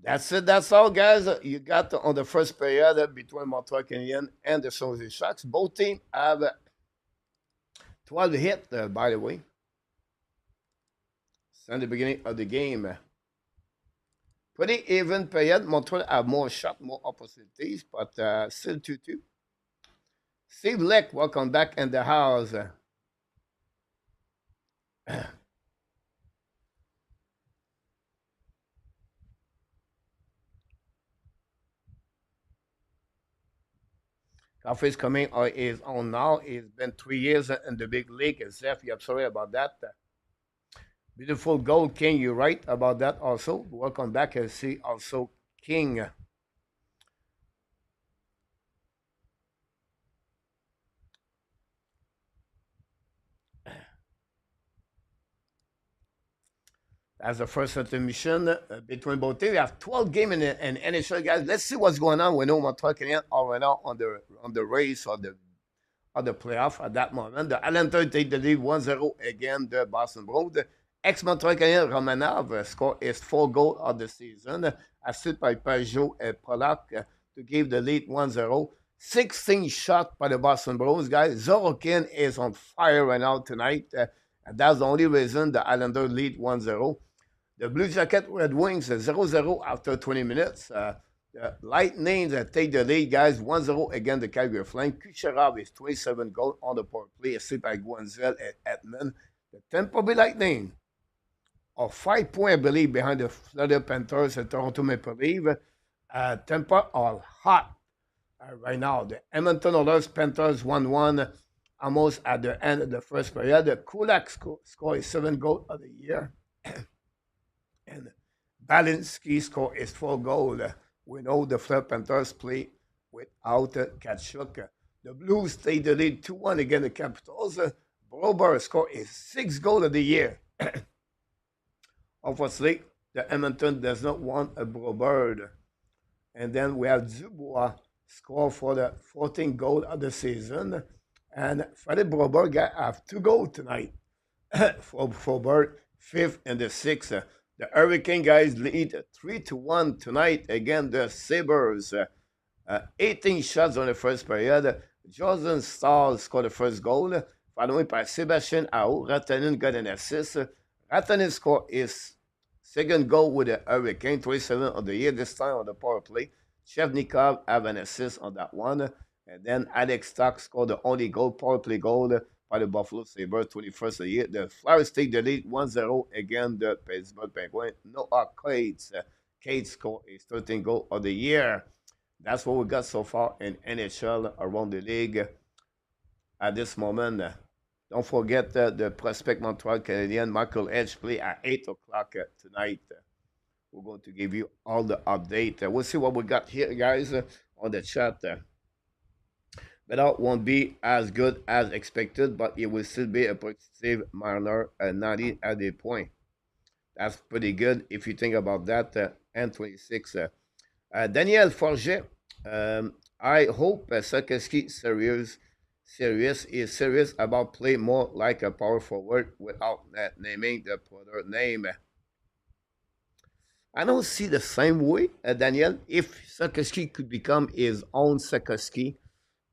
That's it. That's all, guys. You got on the first period between Montreal Canadiens and the San Jose Sharks. Both teams have 12 hits, by the way, since the beginning of the game. Pretty even period. Montreal have more shots, more opportunities, but still 2-2. Steve Leck, welcome back in the house. Coffee's coming on his own now. It's been 3 years in the big league. Zeph, you're sorry about that. Beautiful goal, King. You're right about that also. Welcome back. I see also King. As the first intermission between both teams. We have 12 games in NHL, guys. Let's see what's going on. We know Montreal Canadiens are right now on the race or the playoff at that moment. The Islanders take the lead 1-0 again, the Boston Bruins. The ex-Montreal Canadiens Romanov scored his 4th goal of the season, assisted by Pajot and Polak to give the lead 1-0. 16 shots by the Boston Bruins, guys. Zorokin is on fire right now tonight. And that's the only reason the Islanders lead 1-0. The Blue Jacket Red Wings 0-0 after 20 minutes. The Lightning take the lead, guys, 1-0 against the Calgary Flames. Kucherov is 27 goals on the power play, assisted by Guenzel and Edmond. The Tampa Bay Lightning are 5 points, I believe, behind the Florida Panthers and Toronto Maple Leafs. Tampa are hot. right now. The Edmonton Oilers Panthers 1-1 almost at the end of the first period. The Kulak score is 7 goals of the year. And Balinski score is 4 goals. We know the Fleur Panthers play without Kachuk. The Blues take the lead 2-1 against the Capitals. Brober score is 6 goals of the year. Obviously, the Edmonton does not want a Brober. And then we have Dubois score for the 14th goal of the season. And Freddie Brober have 2 goals tonight for Bird, 5th and the 6th. The Hurricane guys lead 3-1 tonight against the Sabres. 18 shots on the first period. Jordan Stahl scored the first goal, followed by Sebastian Aho. Rantanen got an assist. Rantanen scored his second goal with the Hurricane, 27 of the year, this time on the power play. Shevnikov have an assist on that one. And then Alex Stock scored the only goal, power play goal by the Buffalo Sabres, 21st of the year. The Flyers take the lead 1-0 against the Pittsburgh Penguins. Noah Cates. Cates scored his 13th goal of the year. That's what we got so far in NHL around the league at this moment. Don't forget the prospect Montreal Canadiens, Michael Edge, play at 8 o'clock tonight. We're going to give you all the update. We'll see what we got here, guys, on the chat. But that won't be as good as expected, but it will still be a positive minor 90 at the point. That's pretty good if you think about that. And 26. Daniel Forget. I hope Slafkovský is serious about play more like a power forward without naming the product name. I don't see the same way, Daniel. If Slafkovský could become his own Slafkovský,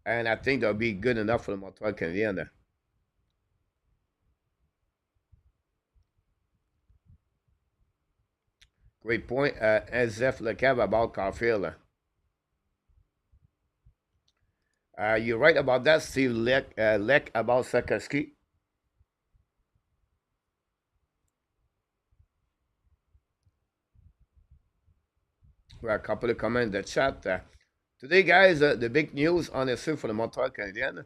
and I think that would be good enough for the Montreal Canadiens. Great point, Zef Lecab about Caulfield. You're right about that, Steve Leck about Slafkovský. We have a couple of comments in the chat. Today, guys, the big news, honestly, for the Montreal Canadiens.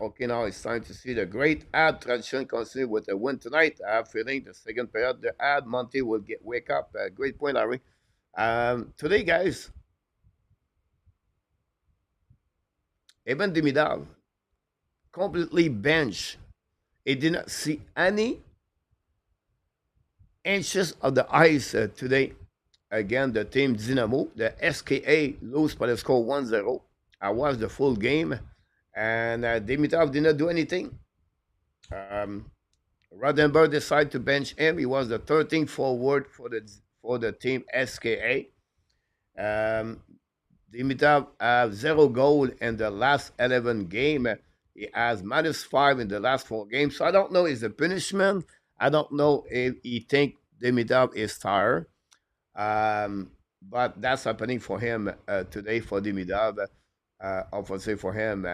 Okay, now it's time to see the great ad tradition continue with a win tonight. I have a feeling the second period, the ad Monty will wake up. Great point, Larry. Today, guys, Evan Demidov completely benched. He did not see any inches of the ice today. Again, the team Dynamo, the SKA lose by the score 1-0. I watched the full game, and Dimitrov did not do anything. Rodenberg decided to bench him. He was the 13th forward for the team SKA. Dimitrov has 0 goal in the last 11 games. He has -5 in the last 4 games. So I don't know if it's a punishment. I don't know if he think Dimitrov is tired. But that's happening for him today for Dimitrov. Obviously for him.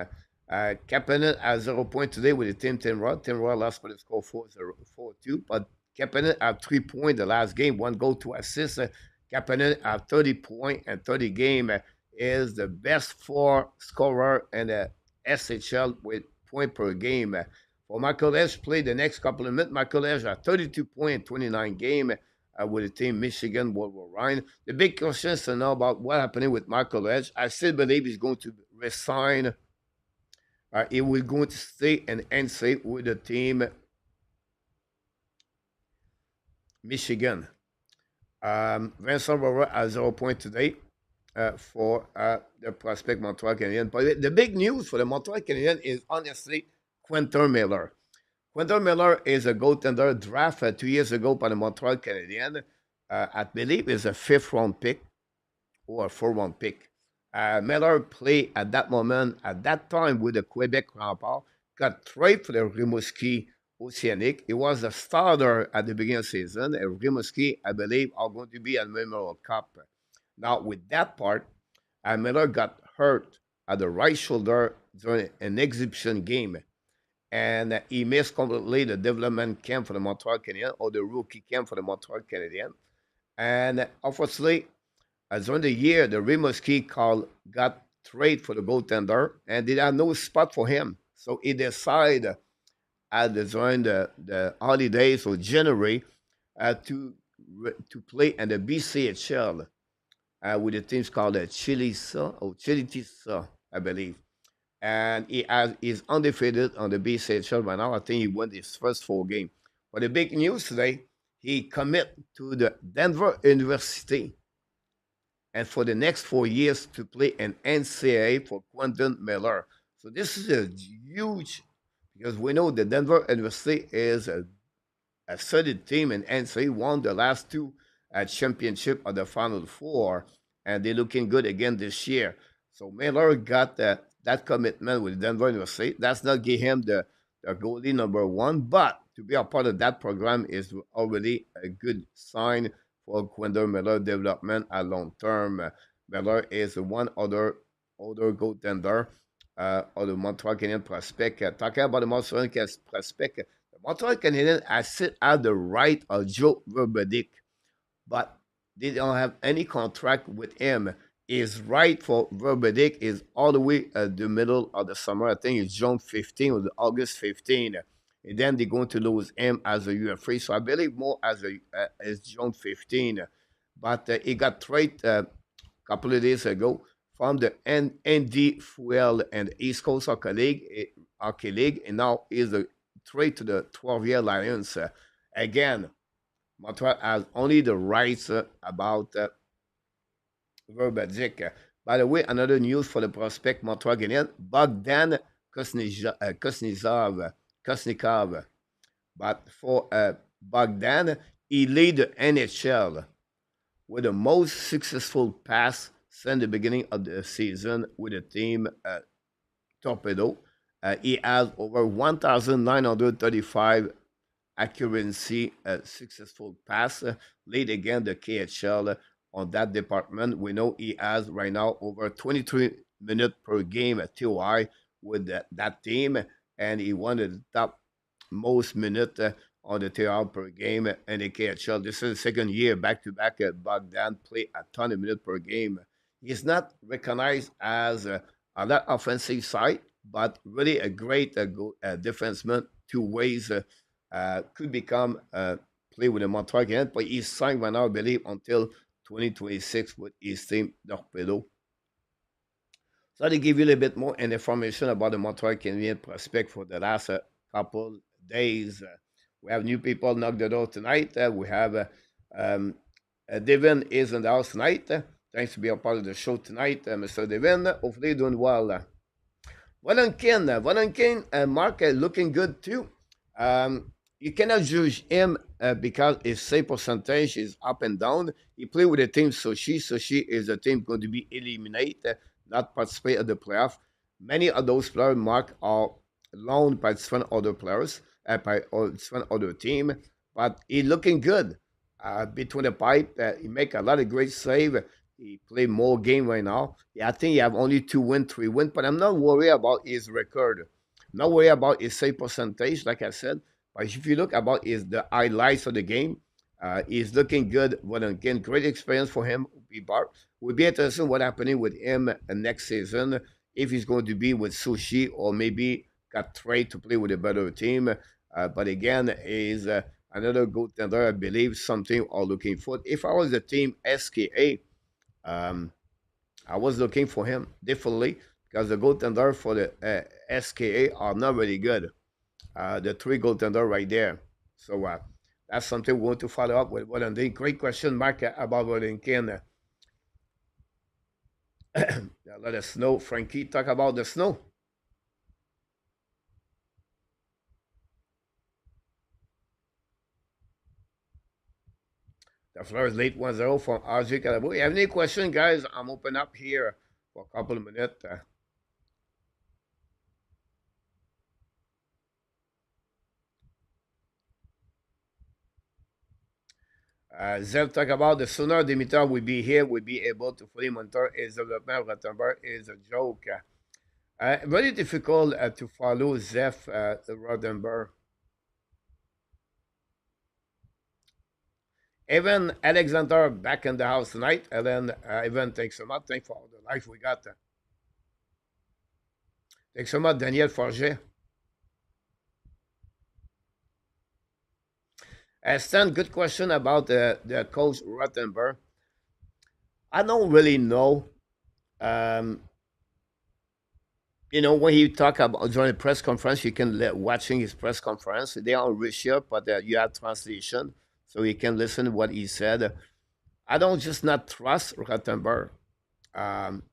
Kapanen has 0 points today with the team Tim Rod. Tim Rod lost by the score 4-2. But Kapanen have 3 points the last game, 1 goal, 2 assists. Kapanen have 30 points and 30 games. Is the best 4 scorer in the SHL with point per game. For Michael Edge, play the next couple of minutes. Michael Edge has 32 points, 29 games with the team Michigan Wolverine. The big question is to know about what happening with Michael Edge. I still believe he's going to resign. He will going to stay in NC with the team Michigan. Vincent Barra has 0 points today. For the prospect Montreal Canadiens. But the big news for the Montreal Canadiens is honestly Quentin Miller. Quentin Miller is a goaltender drafted 2 years ago by the Montreal Canadiens. I believe is a 5th round pick or a 4th round pick. Miller played at that moment, at that time with the Quebec Remparts, got traded for the Rimouski Oceanic. He was a starter at the beginning of the season. Rimouski, I believe, are going to be at the Memorial Cup. Now, with that part, Miller got hurt at the right shoulder during an exhibition game. And he missed completely the development camp for the Montreal Canadiens or the rookie camp for the Montreal Canadiens. And obviously, during the year, the Rimouski got trade for the goaltender, and they had no spot for him. So he decided during the holidays or January to play in the BCHL with the teams called Chilisa or Chilitisa, I believe. And he's undefeated on the BCHL right now. I think he won his first 4 games. But the big news today, he commit to the Denver University and for the next 4 years to play an NCAA for Quentin Miller. So this is a huge, because we know the Denver University is a solid team, and NCAA won the last 2 championship of the Final Four, and they're looking good again this year. So Miller got that commitment with Denver University. That's not give him the goalie number 1, but to be a part of that program is already a good sign for Quentin Miller development at long term. Miller is one other goaltender or the Montreal Canadiens prospect. Talking about the Montreal Canadiens prospect, the Montreal Canadiens sit at the right of Joe Verbeek, but they don't have any contract with him. His right for Verbeek is all the way at the middle of the summer. I think it's June 15 or August 15. And then they're going to lose him as a UFA. So I believe more as June 15. But he got traded a couple of days ago from the ND Fuel and East Coast Hockey League, and now is a trade to the 12-year Lions. Again, Montreal has only the rights about Verbeek. By the way, another news for the prospect Montreal Canadiens, Bogdan Kosnikov. But for Bogdan, he led the NHL with the most successful pass since the beginning of the season with the team Torpedo. He has over 1,935 accuracy successful pass. Lead again the KHL on that department. We know he has right now over 23 minutes per game at TOI with that team, and he won the top most minutes on the TOI per game in the KHL. This is the second year back-to-back Bogdan play a ton of minutes per game. He's not recognized as on that offensive side, but really a great defenseman, 2 ways, could become play with the Montreal Canadiens, but he's signed right now, I believe, until 2026 with his team Torpedo. So to give you a little bit more information about the Montreal Canadiens prospect for the last couple days. We have new people knock the door tonight. We have Devin is in the house tonight. Thanks to be a part of the show tonight, Mr. Devin. Hopefully you're doing well. Valenkin, Mark, looking good too. You cannot judge him because his save percentage is up and down. He played with the team Sochi. Sochi is a team going to be eliminated, not participate in the playoff. Many of those players, Mark, are loaned by different other players, by different other team. But he's looking good between the pipe. He make a lot of great save. He play more game right now. Yeah, I think he have only 2 wins, 3 wins, but I'm not worried about his record. I'm not worried about his save percentage, like I said. But if you look about the highlights of the game, he's looking good. Well, again, great experience for him. Would be interesting what happening with him next season, if he's going to be with Sushi or maybe got traded to play with a better team. But again, is another goaltender, I believe, something I'm looking for. If I was the team SKA, I was looking for him, definitely, because the goaltender for the SKA are not really good. The 3 goaltender right there. So that's something we want to follow up with. Great question, Mark, about Valentin. Let us know. Frankie, talk about the snow. The floor is late 1-0 from RJ Calabo. You have any question, guys? I'm open up here for a couple of minutes. Zev talk about the sooner Dimitar will be here, will be able to fully monitor his development. Rottenberg is a joke. Very difficult to follow Zef Rottenberg. Evan Alexander back in the house tonight. And then Evan, thanks so much. Thanks for all the life we got. Thanks so much, Daniel Forget. Stan, good question about the coach Rottenberg. I don't really know. Um, when he talk about during the press conference, you can watching his press conference. They are on Russia, but you have translation, so you can listen to what he said. I don't just not trust Rottenberg. Um,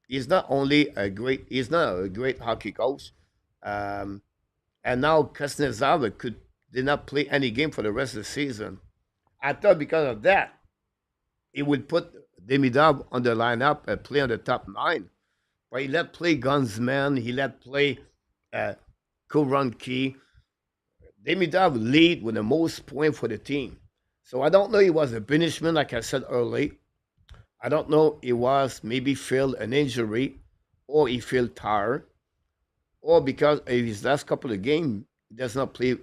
he's not a great hockey coach. Um, and now Kuznetsov did not play any game for the rest of the season. I thought because of that, he would put Demidov on the lineup and play on the top nine. But he let play Gunsman, he let play uh, Key. Demidov lead with the most points for the team. So I don't know it was a punishment, like I said earlier. I don't know it was maybe feel an injury or he feel tired or because of his last couple of games, he does not play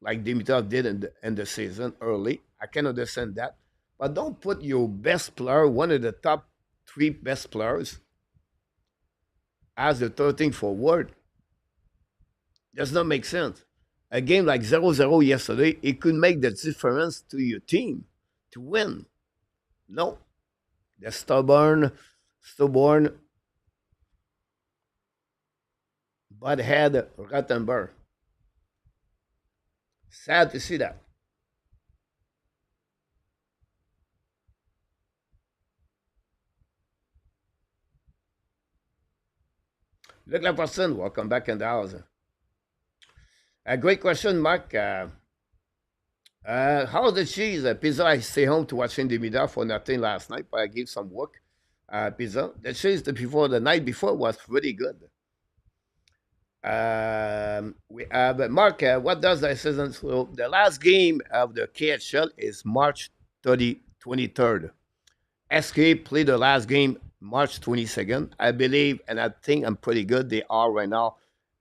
like Dimitrov did in the season early. I can understand that. But don't put your best player, one of the top three best players, as the 13th forward. Does not make sense. A game like 0-0 yesterday, it could make the difference to your team to win. No. The stubborn, butthead Rottenberg. Sad to see that. Look like person, welcome back in the house. A great question, Mark. How's the cheese? Pizza, I stay home to watching the media for nothing last night, but I gave some work. Pizza. The cheese the night before was pretty good. We have Mark. What does the season? So the last game of the KHL is March 23rd. SK played the last game March 22nd. I believe, and I think I'm pretty good. They are right now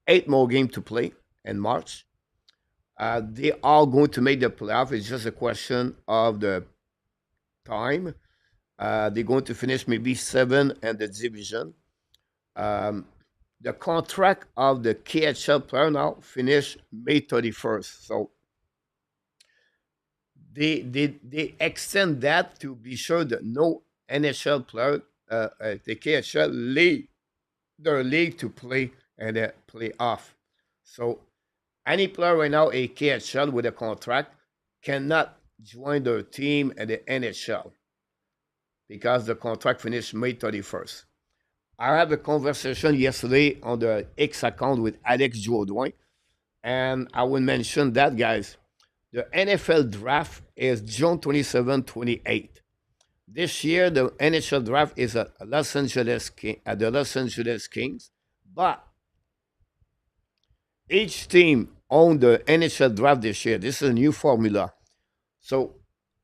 8 more games to play in March. They are going to make the playoff. It's just a question of the time. They're going to finish maybe 7 in the division. The contract of the KHL player now finished May 31st. So they extend that to be sure that no NHL player, the KHL leave their league to play and play off. So any player right now, a KHL with a contract, cannot join their team at the NHL because the contract finished May 31st. I had a conversation yesterday on the X account with Alex Jourdouin, and I will mention that, guys. The NFL draft is June 27, 28. This year, the NHL draft is at the Los Angeles Kings, but each team owned the NHL draft this year. This is a new formula. So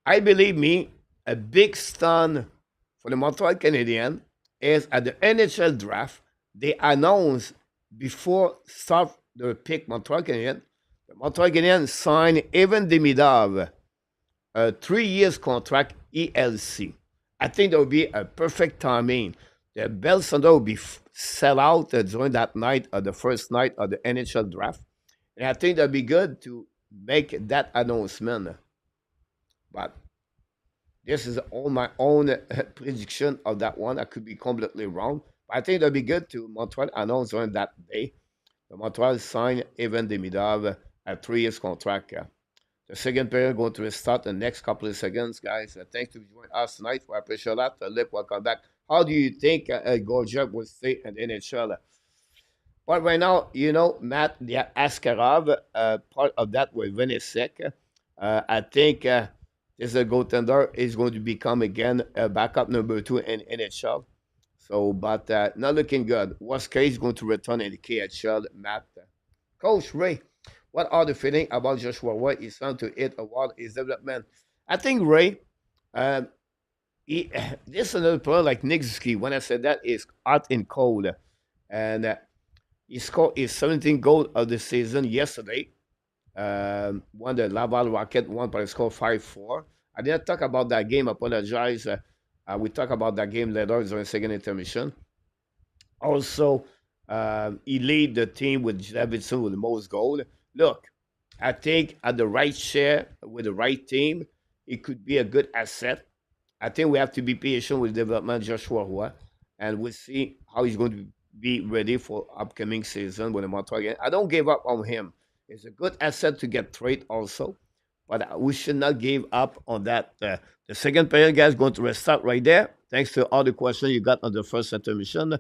I believe me, a big stun for the Montreal Canadiens is at the NHL draft, they announced before start the pick Montreal Canadiens, the Montreal Canadiens signed Evan Demidov a 3 years contract ELC. I think that would be a perfect timing. The Bell Center will be sell out during that night or the first night of the NHL draft. And I think that'd be good to make that announcement. But this is all my own prediction of that one. I could be completely wrong. But I think that'd be good to Montreal announce on that day. The Montreal signed Evan Demidov a 3 years contract. The second period going to start the next couple of seconds, guys. Thanks for joining us tonight. I appreciate that. Lip, welcome back. How do you think Gorjak will stay in the NHL? But right now, Matt, the Askarov, part of that with Venesek. I think this goaltender is going to become again a backup number 2 in NHL. So, but not looking good. Worst case going to return in the KHL, Matt. Coach Ray, what are the feeling about Joshua White? He's trying to hit a wall, his development. I think Ray, this is another player like Nixky. When I said that, is hot and cold. And he scored his 17th goal of the season yesterday. Won the Laval Rocket, won by a score 5-4. I didn't talk about that game. I apologize. We talk about that game later during the second intermission. Also, He lead the team with Davidson with the most goals. Look, I think at the right share with the right team, it could be a good asset. I think we have to be patient with development Joshua Roy, and we'll see how he's going to be ready for upcoming season with the Montreal again. I don't give up on him. It's a good asset to get trade also, but we should not give up on that. The second period, guys, going to restart right there. Thanks to all the questions you got on the first intermission.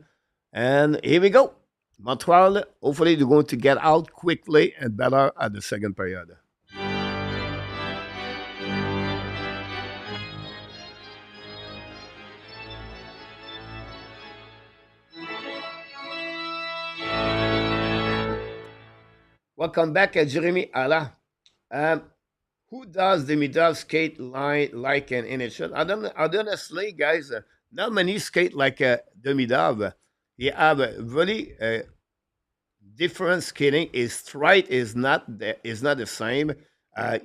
And here we go. Montreal, hopefully they're going to get out quickly and better at the second period. Welcome back, Jeremy Alla. Um, who does the middle skate line like an NHL? Honestly, guys, not many skate like the middle. He have a really different skating. His stride is not the same.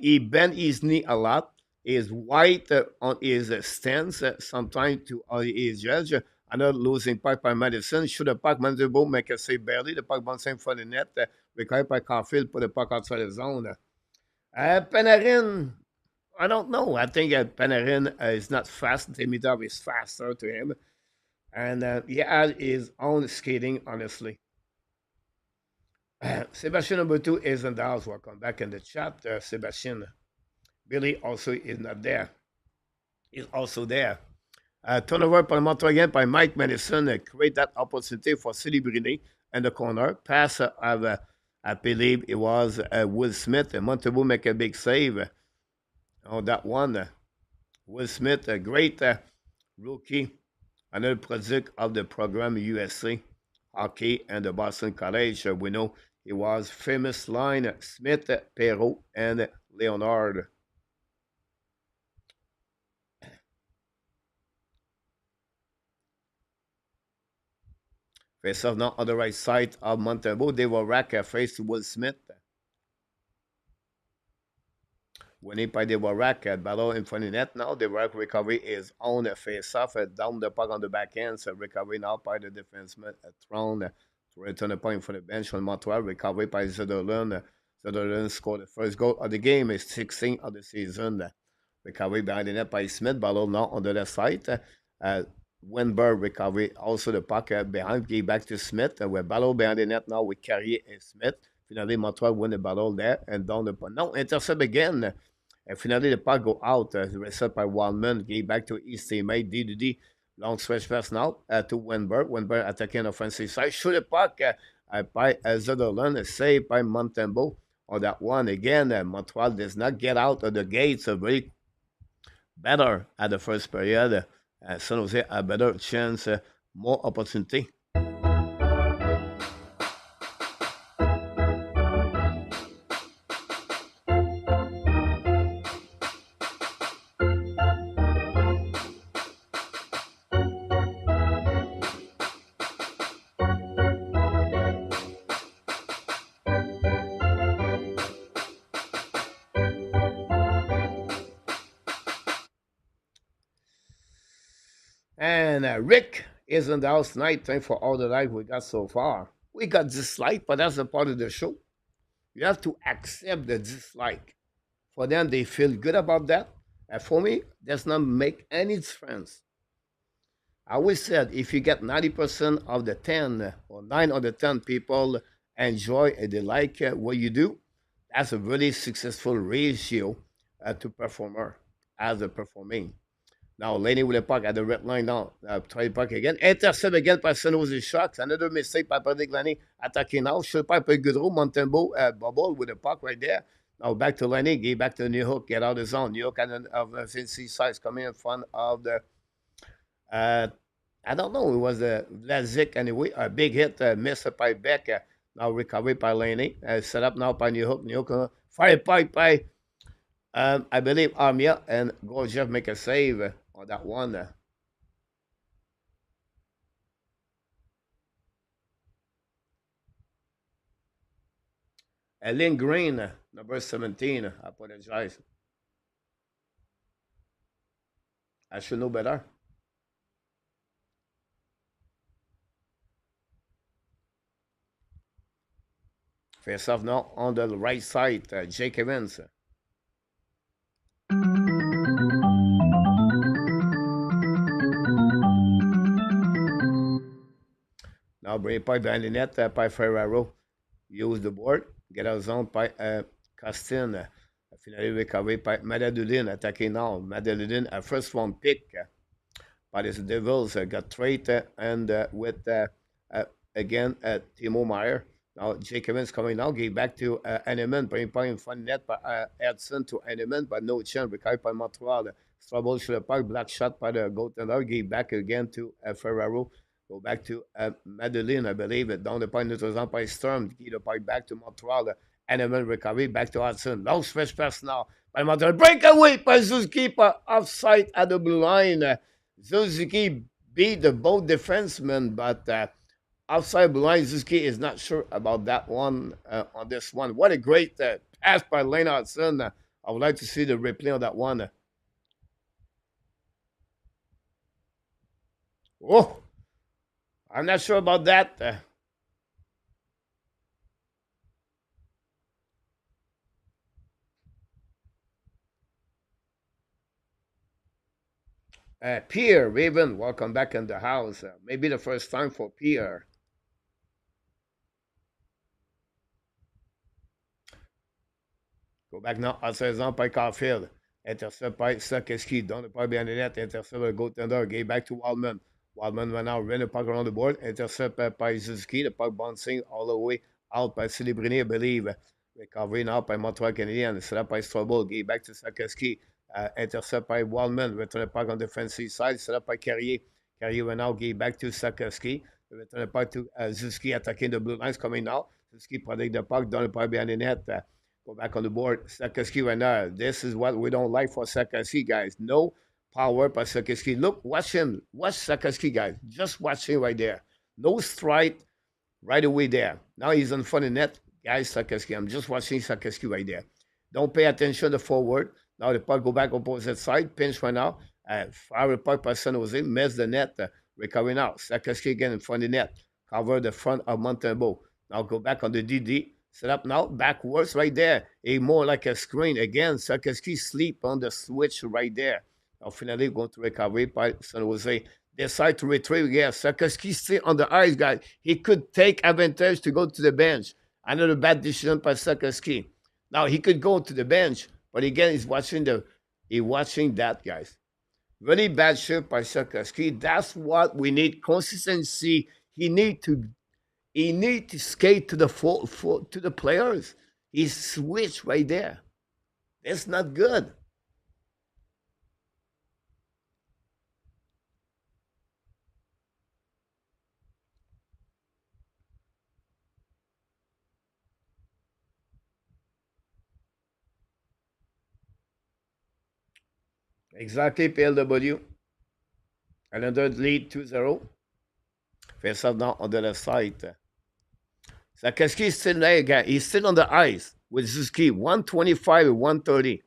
He bend his knee a lot. He is white on his stance sometimes to his judge. Another losing puck by Madison. Should the puck Montembeault make a save barely? The puck bouncing in front of the net. Required by Caulfield put the puck outside the zone. Panarin, I don't know. I think Panarin is not fast. Dimitrov is faster to him. And he has his own skating, honestly. Sebastian number two is in the house. Welcome back in the chat, Sebastian. Billy also is not there. He's also there. Turnover by Montreal again by Mike Madison. Create that opportunity for Silly Bruni in the corner. Pass of, I believe it was Will Smith. Montembeault make a big save on that one. Will Smith, a great rookie. Another product of the program USA Hockey and the Boston College. We know it was famous line Smith, Perrault, and Leonard. Face off now on the right side of Montembeault. They will rack a face to Will Smith. When he played the rack at battle in front of the net now, the rack recovery is on a face off down the puck on the back end. So recovery now by the defenseman thrown to return the point for the bench on Montreal. Recovery by Zetterlund. Zetterlund scored the first goal of the game. Is 16 of the season. Recovery behind the net by Smith. Battle now on the left side. Winberg recovery. Also the puck behind. Gave back to Smith. We're battle behind the net now with Carrier and Smith. Finally, Montreal win the battle there and down the puck. Now intercept again. And finally, the puck go out. Reset by Wildman. Gave back to his teammate, D. Long stretch pass now to Winberg. Winberg attacking offensive side. Shoot the puck by Zetterlund. Saved by Montembeault on that one. Again, Montreal does not get out of the gates. Very better at the first period. San Jose a better chance, more opportunity. And Rick is in the house tonight. Thanks for all the life we got so far. We got dislike, but that's a part of the show. You have to accept the dislike. For them, they feel good about that. And for me, does not make any difference. I always said if you get 90% of the 10 or 9 of the 10 people enjoy and they like what you do, that's a really successful ratio to performer as a performing. Now, Laney with the puck at the red line now. Try the puck again. Intercept again by San Jose Sharks. Another mistake by Patrick Laney. Attacking now. Should pipe by Goudreau. Montembeault bubble with the puck right there. Now back to Laney. Give back to New Hook. Get out of the zone. New Hook and Vinci size coming in front of the. I don't know. It was Vlasic anyway. A big hit. Missed by Beck. Now recovered by Laney. Set up now by New Hook. New Hook. Fire pipe by. I believe Armia and Gorgiev make a save on that one. Lynn Green, number 17. I apologize. I should know better. Face off now on the right side, Jake Evans. Now bring it by behind the net by Ferraro. Use the board. Get out zone by Costin. Finally recovery by Madaludin. Attacking now. Madaludin, a first round pick by the Devils. Got traded and with again Timo Meyer. Now Jake Evans coming now. Give back to Heineman. Bring point in front net by Edson to Heineman, but no chance. Recovered by Montreal. Trouble to the park. Black shot by the goaltender. Give back again to Ferraro. Go back to Madeline, I believe it. Down the point, Notre by Storm. Give the point back to Montreal. Animal recovery back to Hudson. Long stretch pass now by Montreal. Breakaway by Suzuki. Offside at the blue line. Suzuki beat the both defensemen, but outside blue line, Suzuki is not sure about that one on this one. What a great pass by Lane Hudson. I would like to see the replay on that one. Oh! I'm not sure about that. Pierre Raven, welcome back in the house. Maybe the first time for Pierre. Go back now, outside zone by Caulfield. Intercept by Slafkovský. Down the part behind the net. Intercept by goaltender. Gave back to Waldman. Wildman went out, ran the puck around the board, intercepted by Suzuki, the puck bouncing all the way out by Celebrini, I believe. Recovery now by Montreal Canadiens, set up by Strobel, gave back to Slafkovský, intercept by Wildman, return the puck on the defensive side, set up by Carrier. Carrier went out, gave back to Slafkovský, return the puck to Suzuki, attacking the blue lines, coming now. Suzuki protect the puck, down the puck behind the net. Go back on the board. Slafkovský right now. This is what we don't like for Slafkovský, guys. No power by Slafkovský. Look, watch him. Watch Slafkovský, guys. Just watch him right there. No strike right away there. Now he's on front of the net. Guys, Slafkovský. I'm just watching Slafkovský right there. Don't pay attention to forward. Now the puck go back opposite side. Pinch right now. Fire puck by San Jose. Miss the net. Recovery now. Slafkovský again in front of the net. Cover the front of Montembeault. Now go back on the DD. Set up now. Backwards right there. A more like a screen. Again, Slafkovský sleep on the switch right there. Now finally going to recovery by San Jose. Decide to retrieve. Yeah, Slafkovský still on the ice, guys. He could take advantage to go to the bench. Another bad decision by Slafkovský. Now he could go to the bench, but again he's watching that, guys. Really bad shift by Slafkovský. That's what we need. Consistency. He need to skate to the players. He switched right there. That's not good. Exactly, PLW. Another lead 2-0. Face off now on the left side. Slafkovský is still there again. He's still on the ice with Suzuki. 125 and 130.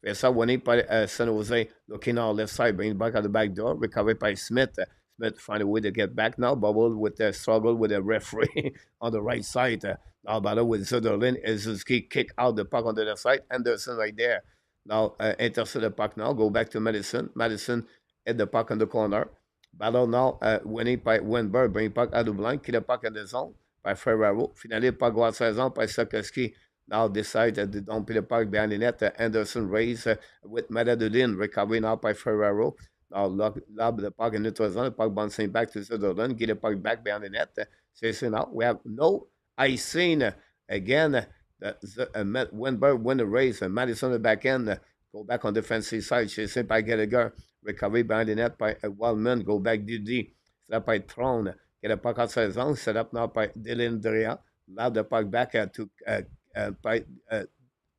Face off winning by San Jose. Looking on left side, bringing back at the back door. Recovered by Smith. Smith find a way to get back now. Bubble with the struggle with the referee on the right side. Now battle with Zuderlin. Suzuki kick out the puck on the left side. Anderson right there. Now intercept the puck now. Go back to Madison. Madison hit the puck on the corner. Battle now winning by Wenberg. Bring puck out of the line. Kill the puck in the zone by Ferraro. Finally, puck go outside zone by Slafkovský. Now decide that they don't put the puck behind the net. Anderson raise with Madadudin. Recovery now by Ferraro. Now lob the puck in neutral zone. The puck bouncing back to Zuderlin. Get the puck back behind the net. So now we have no icing again. Wenberg win the race. Madison the back end. Go back on defensive side. Chasing by Gallagher. Recovery behind the net by Wildman. Go back DD. Set up by Throne. Get a puck outside zone. Set up now by Dylan Drea. Lob the puck back to by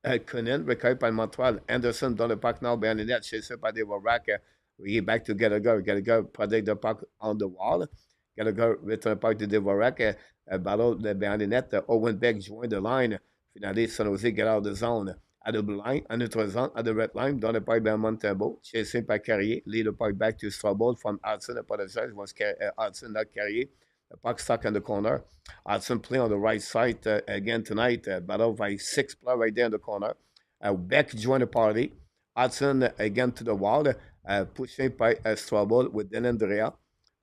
Kunin. Recovered by Montreal. Anderson down the puck now behind the net. Chasing by Devorak. We get back to Gallagher. Gallagher protect the puck on the wall. Gallagher return the puck to Devorak. Battle behind the net. Owen Beck joined the line. Finally, San Jose get out of the zone. At the blue line, at the zone, at the red line, down the pipe by Montembeault, chasing by Carrier, lead the puck back to Strobel from Hudson. Apologize, was Hudson, not Carrier. The puck stuck in the corner. Hudson playing on the right side again tonight. Battle by 6 players right there in the corner. Beck joined the party. Hudson again to the wall. Pushing by Strobel with Delendrea.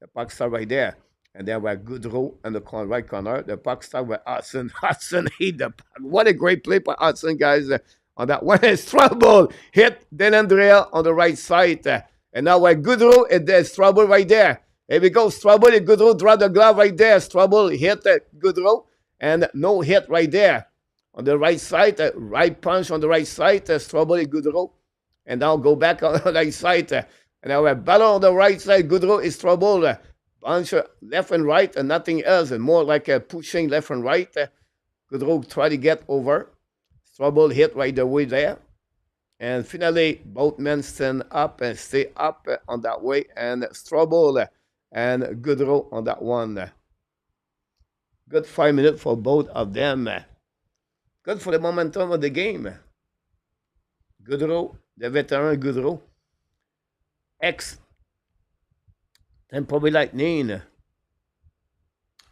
The puck stuck right there. And then we have Goodrow in the right corner. The puck stuck with Hudson. Hudson hit the puck. What a great play by Hudson, guys. On that one, Strobel hit Delendrea on the right side. And now we're Goodrow and there's Strobel right there. Here we go, Strobel and Goodrow draw the glove right there. Strobel hit Goodrow and no hit right there. On the right side, right punch on the right side, Strobel and Goodrow. And now go back on the right side. And now we have battle on the right side. Goodrow is Strobel. Bunch left and right and nothing else. And more like pushing left and right. Goodrow try to get over. Strobel hit right away there. And finally, both men stand up and stay up on that way. And Strobel and Goodrow on that one. Good 5 minutes for both of them. Good for the momentum of the game. Goodrow, the veteran Goodrow. Tampa Bay Lightning.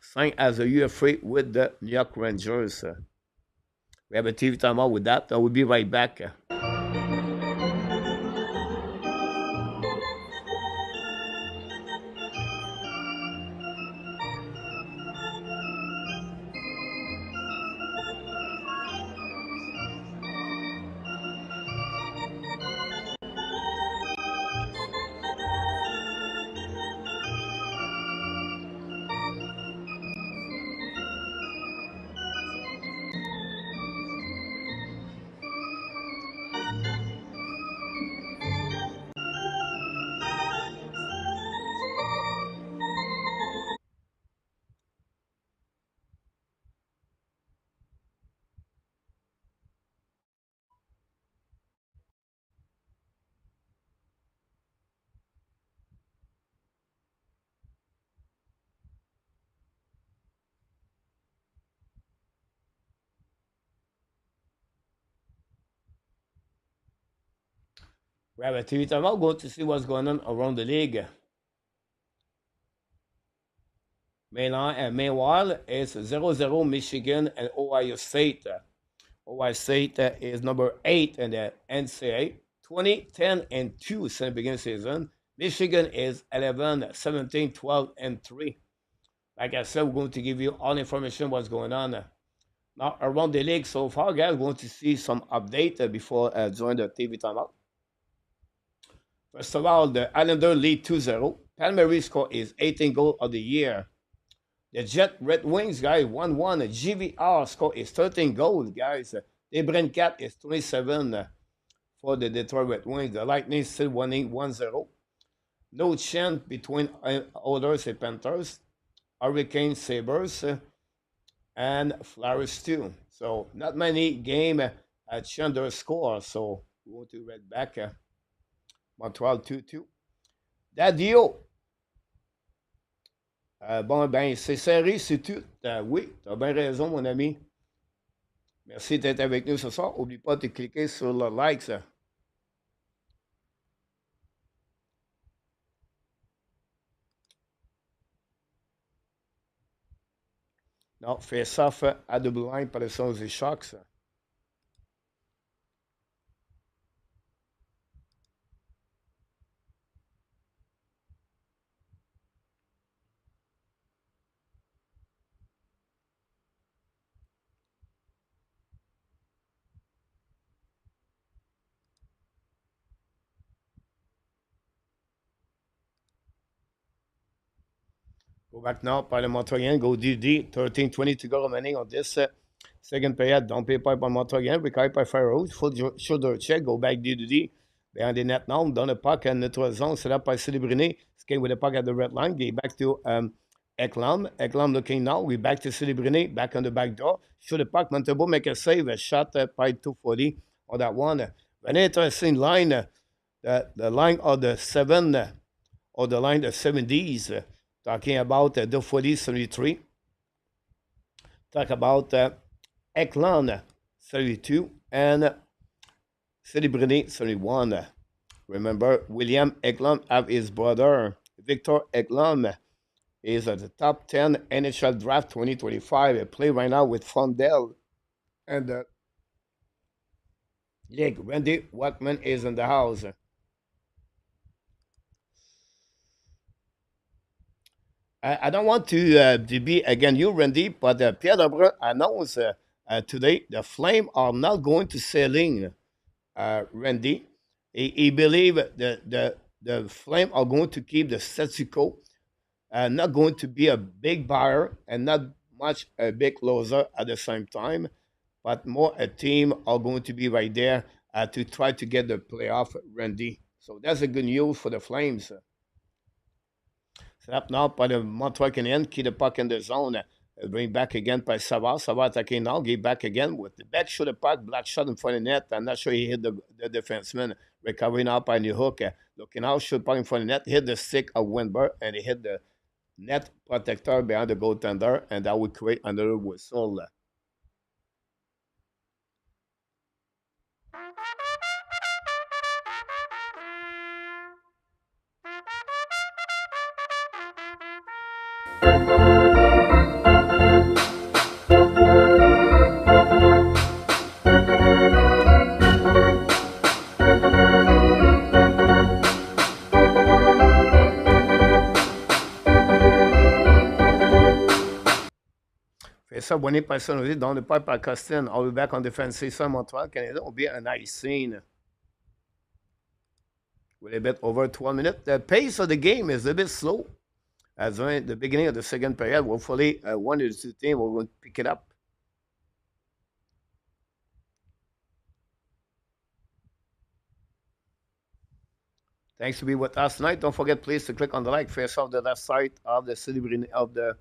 Signed as a UFA with the New York Rangers. We have a TV timeout with that. I will be right back. We have a TV timeout. Going to see what's going on around the league. Meanwhile, it's 0-0 Michigan and Ohio State. Ohio State is number 8 in the NCAA. 20-10-2 since the beginning of the season. Michigan is 11-17-12-3. Like I said, we're going to give you all information what's going on. Now, around the league so far, guys, we're going to see some update before joining the TV timeout. First of all, the Islanders lead 2-0. Palmieri's score is 18 goal of the year. The Jet Red Wings, guys, 1-1. GVR score is 13 goals, guys. The Brincat is 27 for the Detroit Red Wings. The Lightning still winning 1-0. No chance between Oilers and Panthers. Hurricanes, Sabres, and Flyers too. So not many games at Chandler score. So we want to read back. Montreal 2-2. Dadio. Bon, ben, c'est serré, c'est tout. Oui, tu as bien raison, mon ami. Merci d'être avec nous ce soir. N'oublie pas de cliquer sur le like. Ça. Non, face-off à double line par les Sons et Sharks. Go back now by the Montreal. Go DD. 13-20 to go remaining on this second period. Don't pay pipe on Montreal. Recovered by Farrows. Full shoulder check. Go back DD. Behind the net now. Down the puck in neutral zone. Set up by Celebrine. Skating with the puck at the red line. Get back to Eklam. Eklam looking now. We back to Celebrine. Back on the back door. Shoot the puck. Montembeault make a save. A shot by Toffoli on that one. An interesting line. The line of the 7 or the line of 70s. Talking about Toffoli 73. Talk about Ekland 32 and Celebrine 71. Remember, William Ekland have his brother Victor Ekland is at the top 10 NHL Draft 2025. I play right now with Fondell and the league. Randy Wackman is in the house. I don't want to be again you, Randy, but Pierre Lebrun announced today the Flame are not going to selling Randy. He believe the Flame are going to keep the statu quo, not going to be a big buyer and not much a big loser at the same time, but more a team are going to be right there to try to get the playoff, Randy. So that's a good news for the Flames. Set up now by the Montreal Canadiens, keep the puck in the zone. Bring back again by Savard. Savard attacking now, get back again with the back shoot the puck, black shot in front of the net. I'm not sure he hit the defenseman. Recovering up by New Hook. Looking out, shoot puck in front of the net, hit the stick of Winberg, and he hit the net protector behind the goaltender, and that would create another whistle. Ça, winning by Saint-Louis, dans le pipe by Costin. I'll be back on defensive side. Montreal Canadiens will be a nice scene. With a bit over 12 minutes. The pace of the game is a bit slow. As in the beginning of the second period, hopefully one of the two teams will pick it up. Thanks to be with us tonight. Don't forget, please, to click on the like face off the left side of the celebrity of the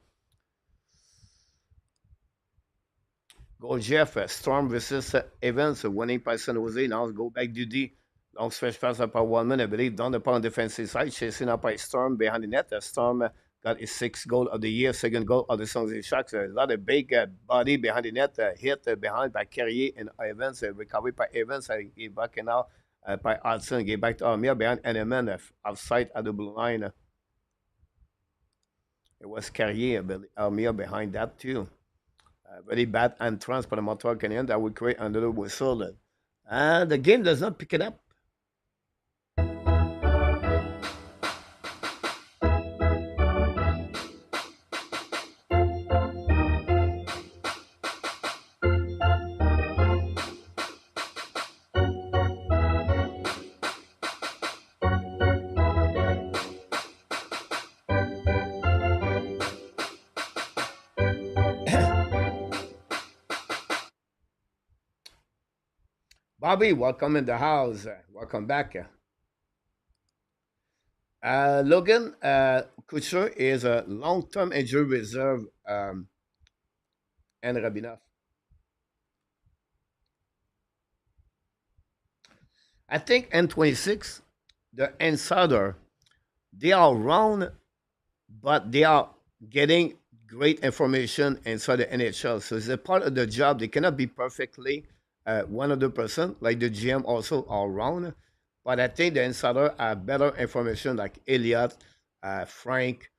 Goal Jeff, Storm versus Evans, winning by San Jose. Now go back duty. Long stretch pass up by 1 minute, I believe, down the pound defensive side, chasing up by Storm behind the net. Storm got his sixth goal of the year, second goal of the San Jose Sharks. A lot of big body behind the net, hit behind by Carrier and Evans, recovery by Evans. Gave back now by Hudson, gave back to Armia behind Eneman, offside at the blue line. It was Carrier, Armia behind that too. Very bad entrance for the Montreal Canadiens that would create another whistle. And the game does not pick it up. Bobby, welcome in the house. Welcome back. Logan Kutcher is a long-term injury reserve and Rabinov. I think N26, the insider, they are wrong, but they are getting great information inside the NHL. So it's a part of the job. They cannot be perfectly 100%, like the GM also are wrong. But I think the insider have better information, like Elliott, Frank,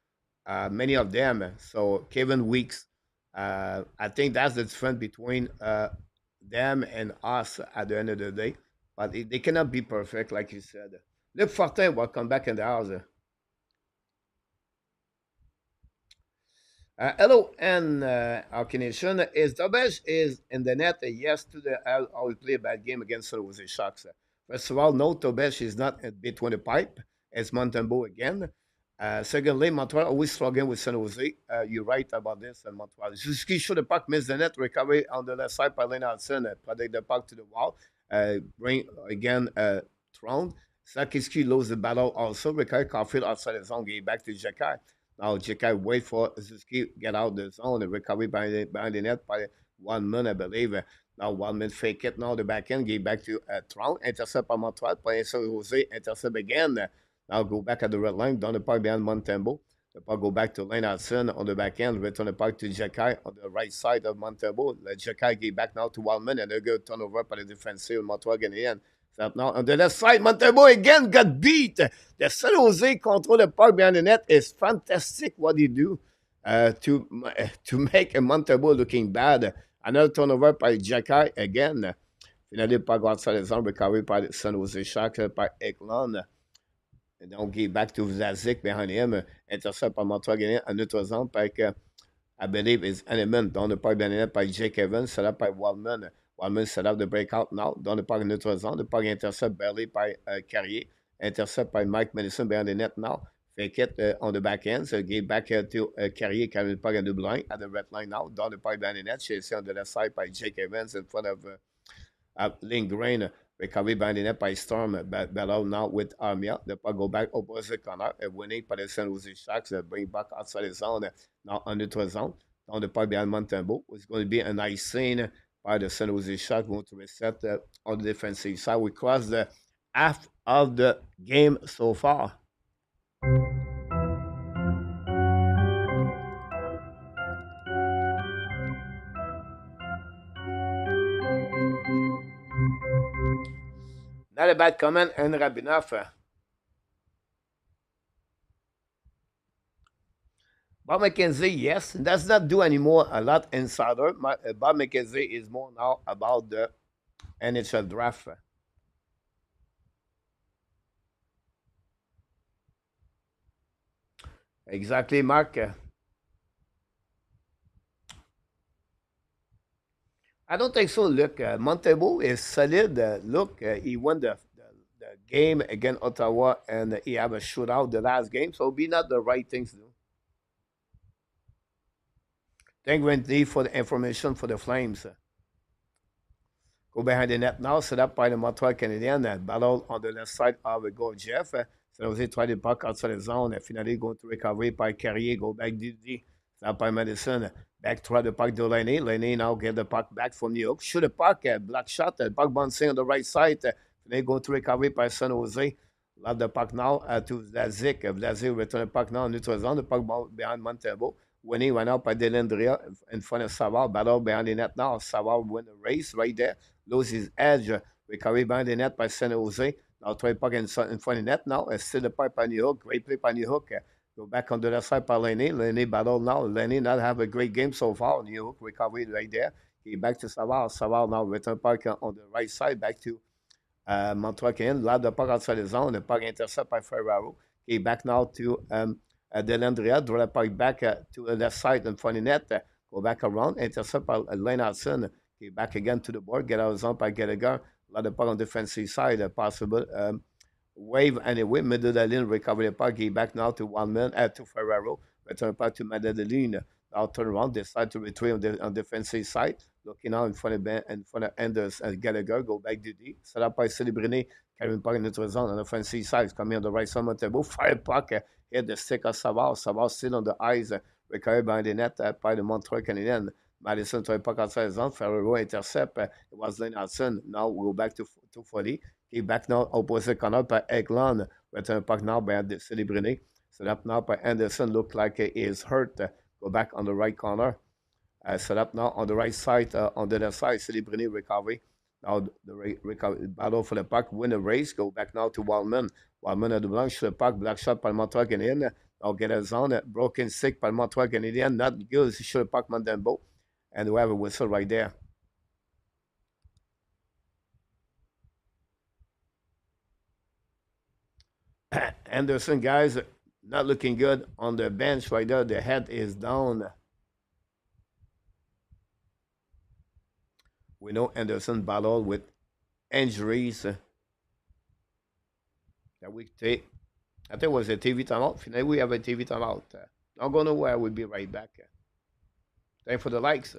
many of them. So Kevin Weeks. I think that's the difference between them and us at the end of the day. But they cannot be perfect, like you said. Luc Fortin, welcome back in the house. Hello, and Hockey Nation. Is Dobesh is in the net? Yes to the how we play a bad game against San Jose Sharks. First of all, no, Tobesh is not between the pipe. It's Montembeault again. Secondly, Montreal always struggling with San Jose. You're right about this, and Montreal. Suzuki should the puck, miss the net, recovery on the left side by Lane Hudson, protect the puck to the wall. Bring again Throne. Slafkovský loses the battle also. Recovery Caulfield outside the zone, get back to Jakai. Now Jakai wait for Suzuki get out the zone and recovery behind the net by 1 minute, I believe. Now 1 minute fake it. Now the back end get back to Throne. Intercept by Montreal. By San Jose. Intercept again. Now go back at the red line. Down the park behind Montembeault. The puck go back to Lane Hudson on the back end. Return the puck to Jakai on the right side of Montembeault. Let Jakai get back now to 1 minute. They go turnover by the defensive Montreal Canadiens. Up now on the left side, Montembeault again got beat. The San Jose control the puck behind the net is fantastic. What he do to make a Montembeault looking bad. Another turnover by Jacky again. Finalement, pas outside the zone, recovery by the San Jose Sharks by Eklund. And donc, il back to Zazik behind him. Intercept par Montreal Canadiens à notre zone par I believe is Element dans le parc behind the net by Jake Evans, set up by Waldman. Waldman set up the breakout now dans le parc notre zone. The parc intercept barely by Carrier. Intercept by Mike Madison behind the net now. Fake it on the back end. So give back to Carrier carrying the puck at the line at the red line now. Down the park behind the net. Chasing on the left side by Jake Evans in front of Lindgren. Recovery behind the net by Storm. Battle now with Armia. The puck go back opposite corner. Winning by the San Jose Sharks. Bring back outside the zone. Now under the zone. Down the park behind Montembeault. It's going to be a nice scene by the San Jose Sharks. Going to reset on the defensive side. We crossed the half of the game so far. Not a bad comment, and Rabinoff. Bob McKenzie, yes, does not do anymore a lot insider. Bob McKenzie is more now about the NHL draft. Exactly, Mark. I don't think so. Look, Montembeault is solid. Look, he won the game against Ottawa, and he have a shootout the last game, so be not the right things to do. Thank Wendy for the information for the Flames. Go behind the net now, set up by the Montreal Canadiens. Battle on the left side of the goal, Jeff. So Jose try the puck outside the zone. Finally, going to recovery by Carrier. Go back DD. Set up by Madison. Back try the puck to Laney. Laney now get the puck back from New York. Shoot the puck. Black shot. Puck bouncing on the right side. They go to recovery by San Jose. Love the puck now to Vlasic. Vlasic return the puck now on neutral zone. The puck behind Montembeault. Winning went out by Delandria in front of Savard. Battle behind the net now. Savard win the race right there. Lose his edge. Recovery behind the net by San Jose. Now try puck in front of the net now. Still the puck by New York. Great play by New York. Go back on the left side by Lenny. Lenny battle now. Lenny not have a great game so far. New York recovery right there. He back to Savard. Savard now return puck on the right side. Back to Montreal Canadiens. Loud the puck outside the zone. The puck intercept by Ferraro. He back now to Delandria. Draw the puck back to the left side in front of the net. Go back around. Intercept by Lennartson. He back again to the board. Get out of zone by Gallagher. Loud the puck on the defensive side. Possible. Wave anyway, middle of the lane, recover the puck, he back now to one man, to Ferraro, return back to Madeline. Now turn around, decide to retreat on the defensive side, looking out in front of Anders and Gallagher, go back to D, set up by Celebrini, carrying puck in the zone on the offensive side, coming on the right side, Montembeault, fire puck, hit the stick of Savard, Savard still on the eyes, recovered by the net by the Montreal Canadiens. Madison try puck outside the zone, Ferraro intercept, it was Lennartson. Now we'll go back to Toffoli. He back now opposite corner by Eklund. Return puck now by the Celebrini. Set up now by Anderson. Look like he is hurt. Go back on the right corner. Set up now on the right side. On the left side, Celebrini recovery. Now the recovery battle for the puck. Win the race. Go back now to Waldman. Waldman at the blank. Shoot the puck. Black shot by Montreal Canadiens. Now get a zone. Broken stick by Montreal Canadiens. Not good. Shoot the puck Montembeault. And we have a whistle right there. Anderson, guys, not looking good on the bench right there. The head is down. We know Anderson battled with injuries that we take. I think it was a TV timeout. Finally, we have a TV timeout. Not going nowhere. We'll be right back. Thanks for the likes.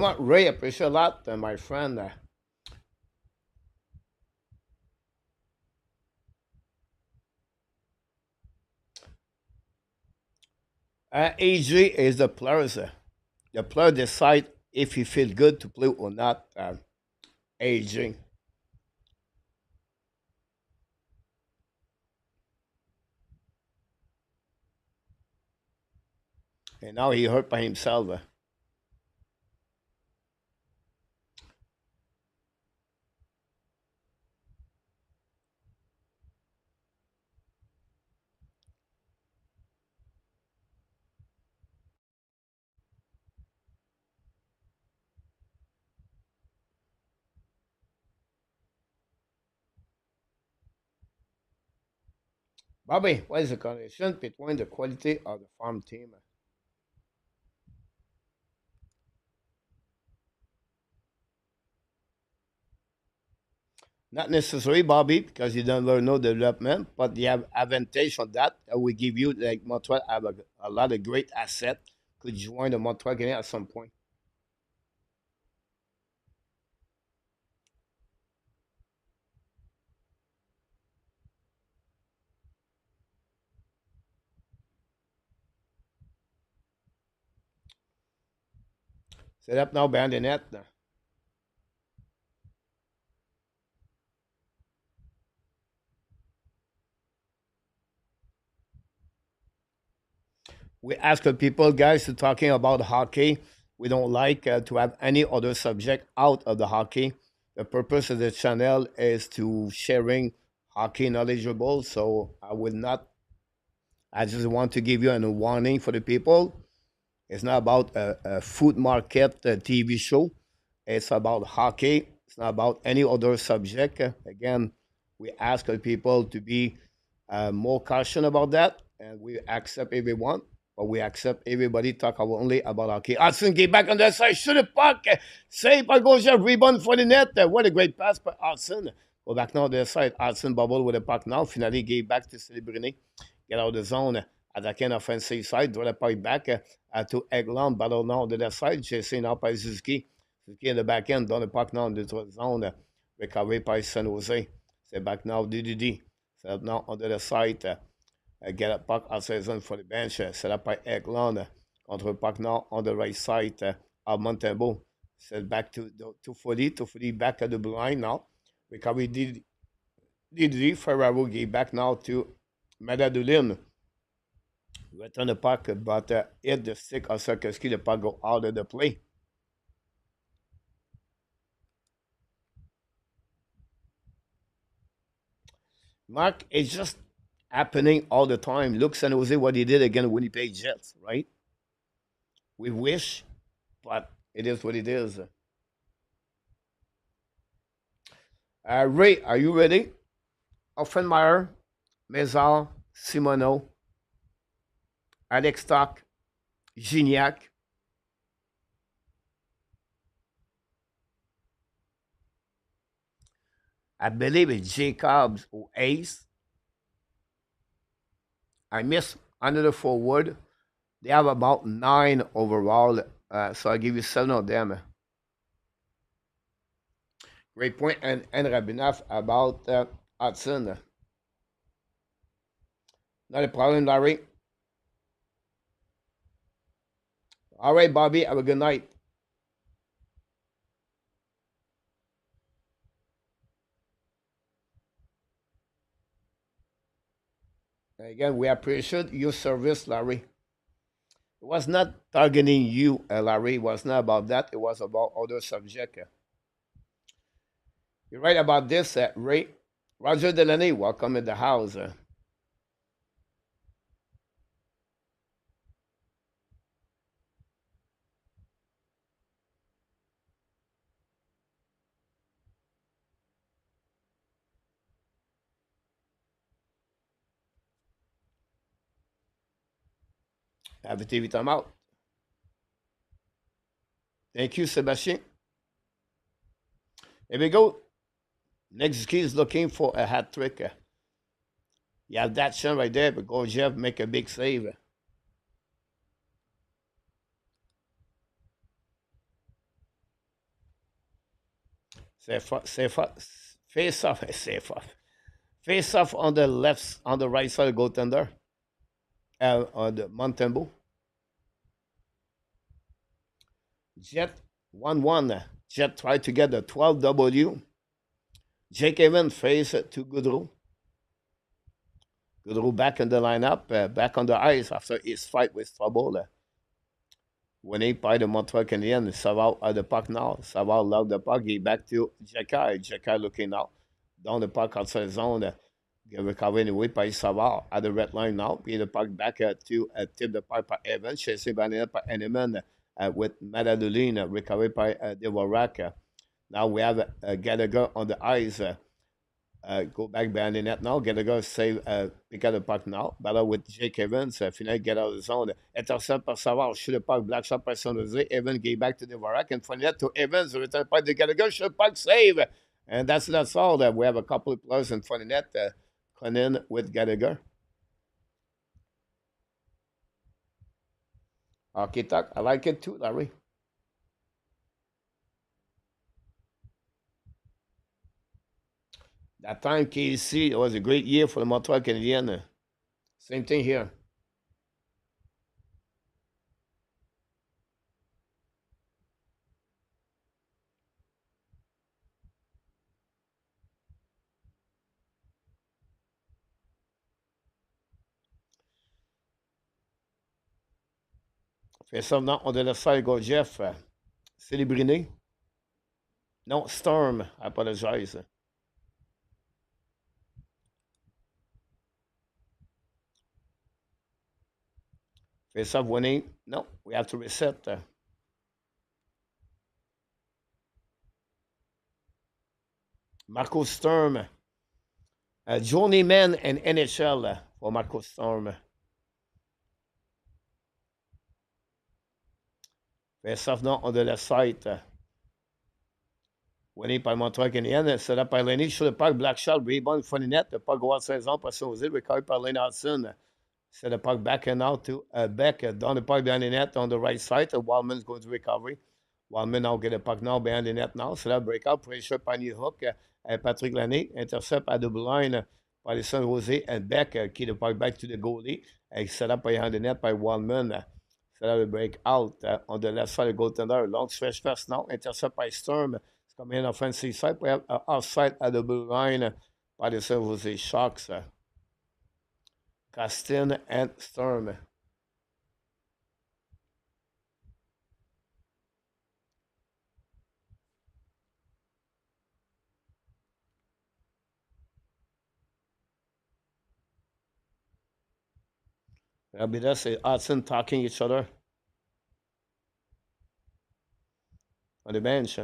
much, Ray. Appreciate a lot, my friend. AG is the players. The player decide if he feel good to play or not. AG. And now he hurt by himself. Bobby, what is the connection between the quality of the farm team? Not necessarily, Bobby, because you don't learn no development, but the advantage on that will give you, like Montreal have a lot of great asset, could join the Montreal Canadiens at some point. Set up now behind the net. We ask the people, guys, to talking about hockey. We don't like to have any other subject out of the hockey. The purpose of the channel is to sharing hockey knowledgeable. So I will not. I just want to give you a warning for the people. It's not about a food market TV show. It's about hockey. It's not about any other subject. Again, we ask the people to be more caution about that, and we accept everyone, but we accept everybody talk only about hockey. Hudson get back on that side, shoot the puck, save by Gaucher, rebound for the net. What a great pass by Hudson. Go back now on the side. Hudson bubble with the puck now. Finally, gave back to Celebrini. Get out of the zone. Attaquant offensive side, draw the puck back to Eglon. Battle now on the left side. Chasing now by Suzuki. Suzuki in the back end. Down the puck now in the zone. Recovery by San Jose. C'est back now, DDD. Set up now on the left side. Get a puck outside zone for the bench. Set up by Eglon. Contre le puck now on the right side of Montembeault. Set back to Toffoli. Toffoli back at the blue line now. Recovery DDD. Ferraro gave back now to Madadulin. Return the puck, but hit the stick of Slafkovský. The puck go out of the play. Mark, it's just happening all the time. Look, San Jose, what he did against Winnipeg Jets, right? We wish, but it is what it is. Ray, are you ready? Offenmeyer, Mezar, Simoneau, Alex Stock, Gignac. I believe it's Jacobs or Ace. I miss under the forward. They have about 9 overall, so I'll give you 7 of them. Great point, and Rabinov about Hudson. Not a problem, Larry. All right, Bobby, have a good night. Again, we appreciate your service, Larry. It was not targeting you, Larry. It was not about that. It was about other subject. You're right about this, Ray. Roger Delaney, welcome in the house. Have a TV time out. Thank you, Sebastian. Here we go. Next key is looking for a hat trick. You have that shot right there, but go Jeff, make a big save. Face off. Face off on the left, on the right side of goaltender. On the Montembeault. Jet 1-1. Jet tried to get the 12W. Jake Evans face to Goudreau. Goudreau back in the lineup, back on the ice after his fight with Trouble. Winning by the Montreal Canadiens. Savard at the puck now. Savard lost the puck. He back to Jekai. Jekai looking now. Down the puck outside zone. Recovered anyway by Savard at the red line now. Puis the puck back to tip the puck by Evans. Chasing by the Henneman with Madalulin. Recovered by Dvorak. Now we have Gallagher on the ice. Go back behind the net now. Gallagher save, pick up the puck now. Battle with Jake Evans. Final get out of the zone. Intercept par Savard. Shoot the puck. Black shot by San Jose. Evans gave back to Dvorak. And from net to Evans. Return by the Gallagher. Shoot the puck. Save. And that's all. We have a couple of players in front of net. Conan with Gallagher. Hockey talk. I like it too, Larry. That time, KC, it was a great year for the Montreal Canadiens. Same thing here. Fait ça maintenant, on de la side go Jeff. Célébriné. Non, Storm. I apologize. Face off winning. No, we have to reset. Marco Sturm. Journeyman and NHL for Marco Sturm. Face off now on the left side. Winning by Montreal Canadiens. Set up by Lenny. Shoot the puck. Black shot. Rebound. Funny net. The puck go out 16 par San Jose. Recovered by Lane Hudson. Set the puck back and out to Beck. Down the puck behind the net on the right side. Wildman's going to recovery. Wildman now get the puck now behind the net now. Set up breakout. Pressure by New Hook. Patrick Laney. Intercept at the blue line by the San Jose. And Beck keep the puck back to the goalie. Set up behind the net by Wildman. Set up the breakout on the left side of goaltender. Long stretch pass now. Intercept by Sturm. It's coming in offensive side. We have outside at the blue line by the San Jose Sharks. Castin and Sturm. Rabidas and Hudson talking each other on the bench.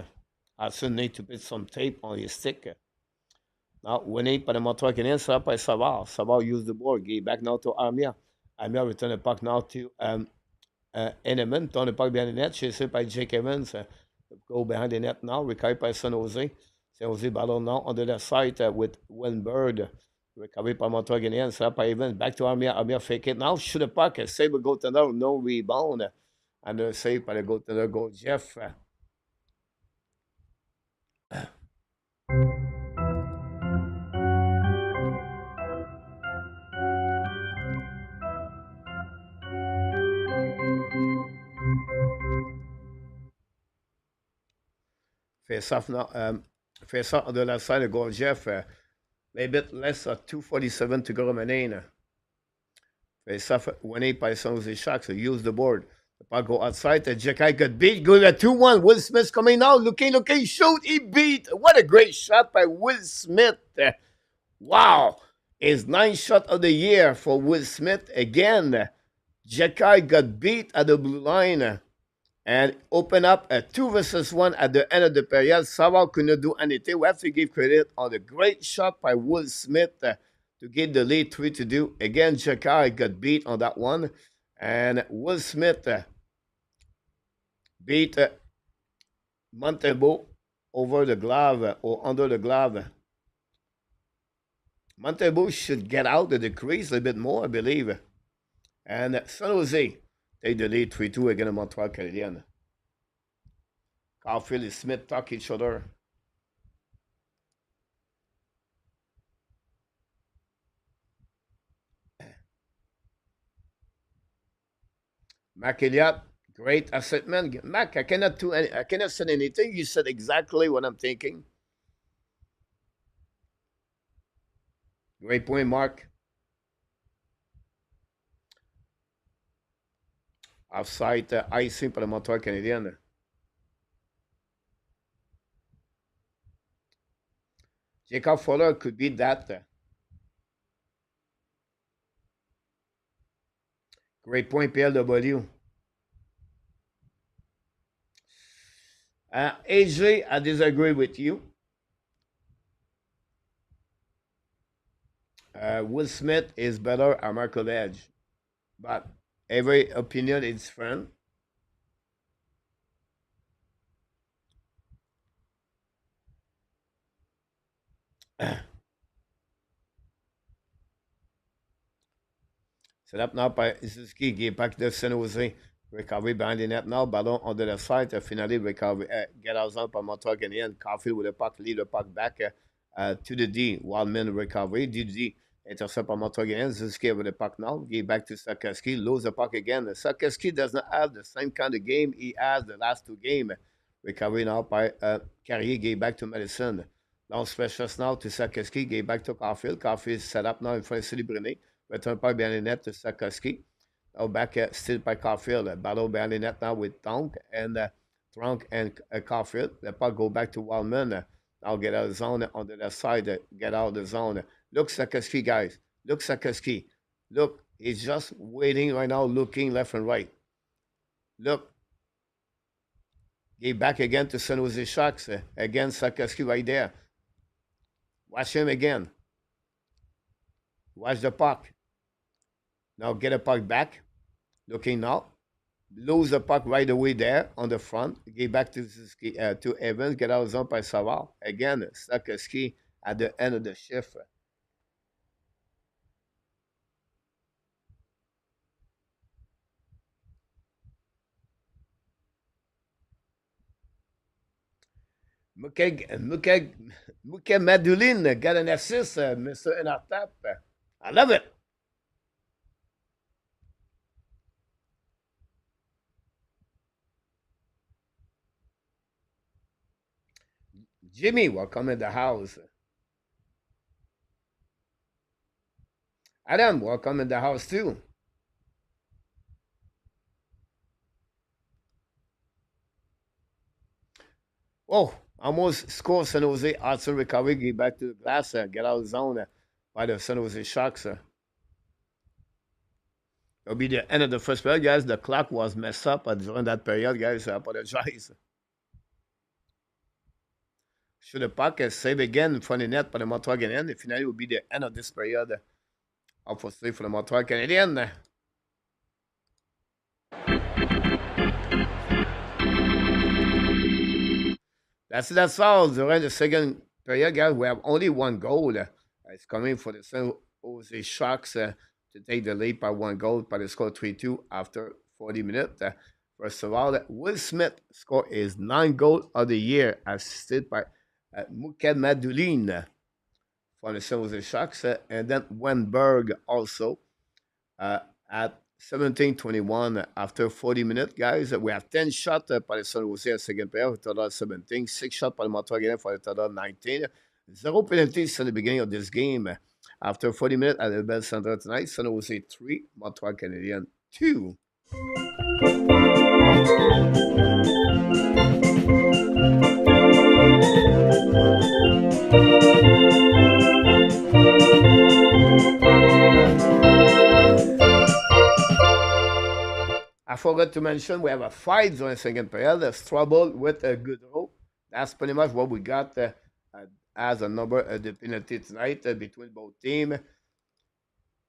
Hudson need to put some tape on his stick. Now, winning by the Montreal Canadiens, set up by Savard. Savard used the board. Gave back now to Armia. Armia return the puck now to Henneman. Turn the puck behind the net. Chased by Jake Evans. Go behind the net now. Recovered by San Jose. San Jose battle now on the left side with Winberg. Recovered by Montreal Canadiens. Set up by Evans. Back to Armia. Armia fake it now. Shoot the puck. Save a goaltender. No rebound. And the save by the goaltender go Jeff. Face off now. Face off on the left side of goal Jeff. Maybe a bit less of 2:47 to go remaining. Face off winning by San Jose Sharks. So use the board. The puck go outside. Jekai got beat. Good at 2-1. Will Smith coming now. Looking. Shoot. He beat. What a great shot by Will Smith. Wow. His 9th shot of the year for Will Smith. Again, Jekai got beat at the blue line. And open up a 2-1 at the end of the period. Savard couldn't do anything. We have to give credit on the great shot by Will Smith to get the lead 3-2. Again, Jekai got beat on that one. And Will Smith beat Montembeault over the glove or under the glove. Montembeault should get out of the crease a bit more, I believe. And San Jose take the lead 3-2 against the Montreal Canadiens. Caulfield and Smith talk each other. Mac Elliott, great assessment. Mac, I cannot say anything. You said exactly what I'm thinking. Great point, Mark. Offside icing pour le Montreal Canadiens. Jacob Fuller could be that. Great point, PLW. AJ, I disagree with you. Will Smith is better at Michael Edge. But every opinion is different. Set up now by Suzuki qui est back de San Jose. Recovery behind the net now. Ballon on the side. Finally, recovery. Get out par Montreal Canadiens. Caulfield with the puck. Lead the puck back to the D. Wildman recovery. D. Intercept par Montreal Canadiens. Suzuki with the puck now. Get back to Slafkovský. Lose the puck again. Slafkovský does not have the same kind of game he has the last two games. Recovery now by Carrier. Get back to Madison. Long specials now to Slafkovský. Get back to Caulfield. Caulfield set up now in front of Celebrity. Return puck behind the net to Slafkovský. Now back still by Caulfield. Battle behind the net now with Tonk and Caulfield. The puck go back to Wildman. Now get out of the zone on the left side. Get out of the zone. Look Slafkovský, guys. Look Slafkovský. Look, he's just waiting right now, looking left and right. Look. Get back again to San Jose Sharks. Again, Slafkovský right there. Watch him again. Watch the puck. Now get a puck back. Looking now. Lose the puck right away there on the front. Get back to Evans. Get out of zone by Savard. Again, Slafkovský at the end of the shift. Madulin got an assist, Mr. Enartap. I love it. Jimmy, welcome in the house. Adam, welcome in the house too. Oh, almost score San Jose. Hudson recovery, get back to the glass, get out of the zone by the San Jose Sharks. It'll be the end of the first period, guys. The clock was messed up during that period, guys. I apologize. Should the puck save again from the net by the Montreal Canadiens? The finale will be the end of this period. Obviously for the Montreal Canadiens. That's all. During the second period, guys, we have only one goal. It's coming for the San Jose Sharks to take the lead by one goal, by the score 3-2 after 40 minutes. First of all, Will Smith score his 9th goal of the year, assisted by Madulin from the San Jose Sharks, and then Wenberg also at 17-21 after 40 minutes, guys. We have 10 shots by the San Jose at second period for total 17, 6 shots by the Montreal Canadiens for the total 19. 0 penalties at the beginning of this game. After 40 minutes at the Bell Center tonight, San Jose 3, Montreal Canadiens 2. I forgot to mention we have a fight during the second period. There's trouble with a good rope. That's pretty much what we got as a number of the penalty tonight between both teams.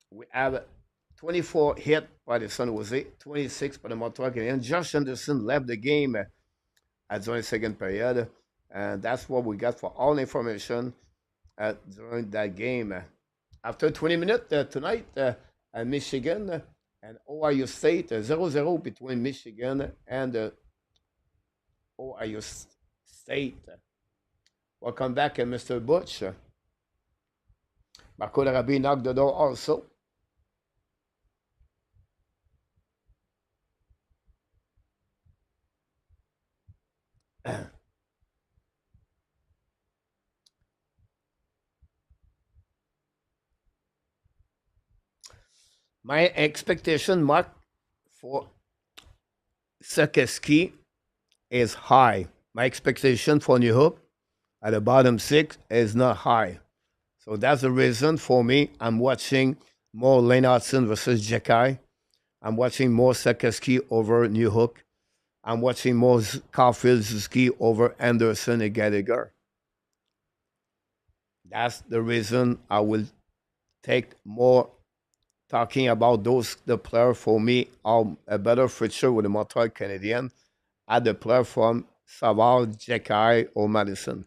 We have 24 hit by the San Jose, 26 by the Montreal Canadiens. Josh Anderson left the game during the second period. And that's what we got for all information during that game. After 20 minutes tonight, Michigan and Ohio State, 0-0 between Michigan and Ohio State. Welcome back, Mr. Butch. Marco Larabie knocked the door also. My expectation mark for Slafkovský is high. My expectation for New Hope at the bottom six is not high. So that's the reason for me. I'm watching more Lane Hudson versus Jekai. I'm watching more Slafkovský over New Hook. I'm watching more Caulfield Suzuki over Anderson and Gallagher. That's the reason I will take more talking about those the player for me are a better future with the Montreal Canadiens at the player from Savard, Jekai, or Madison.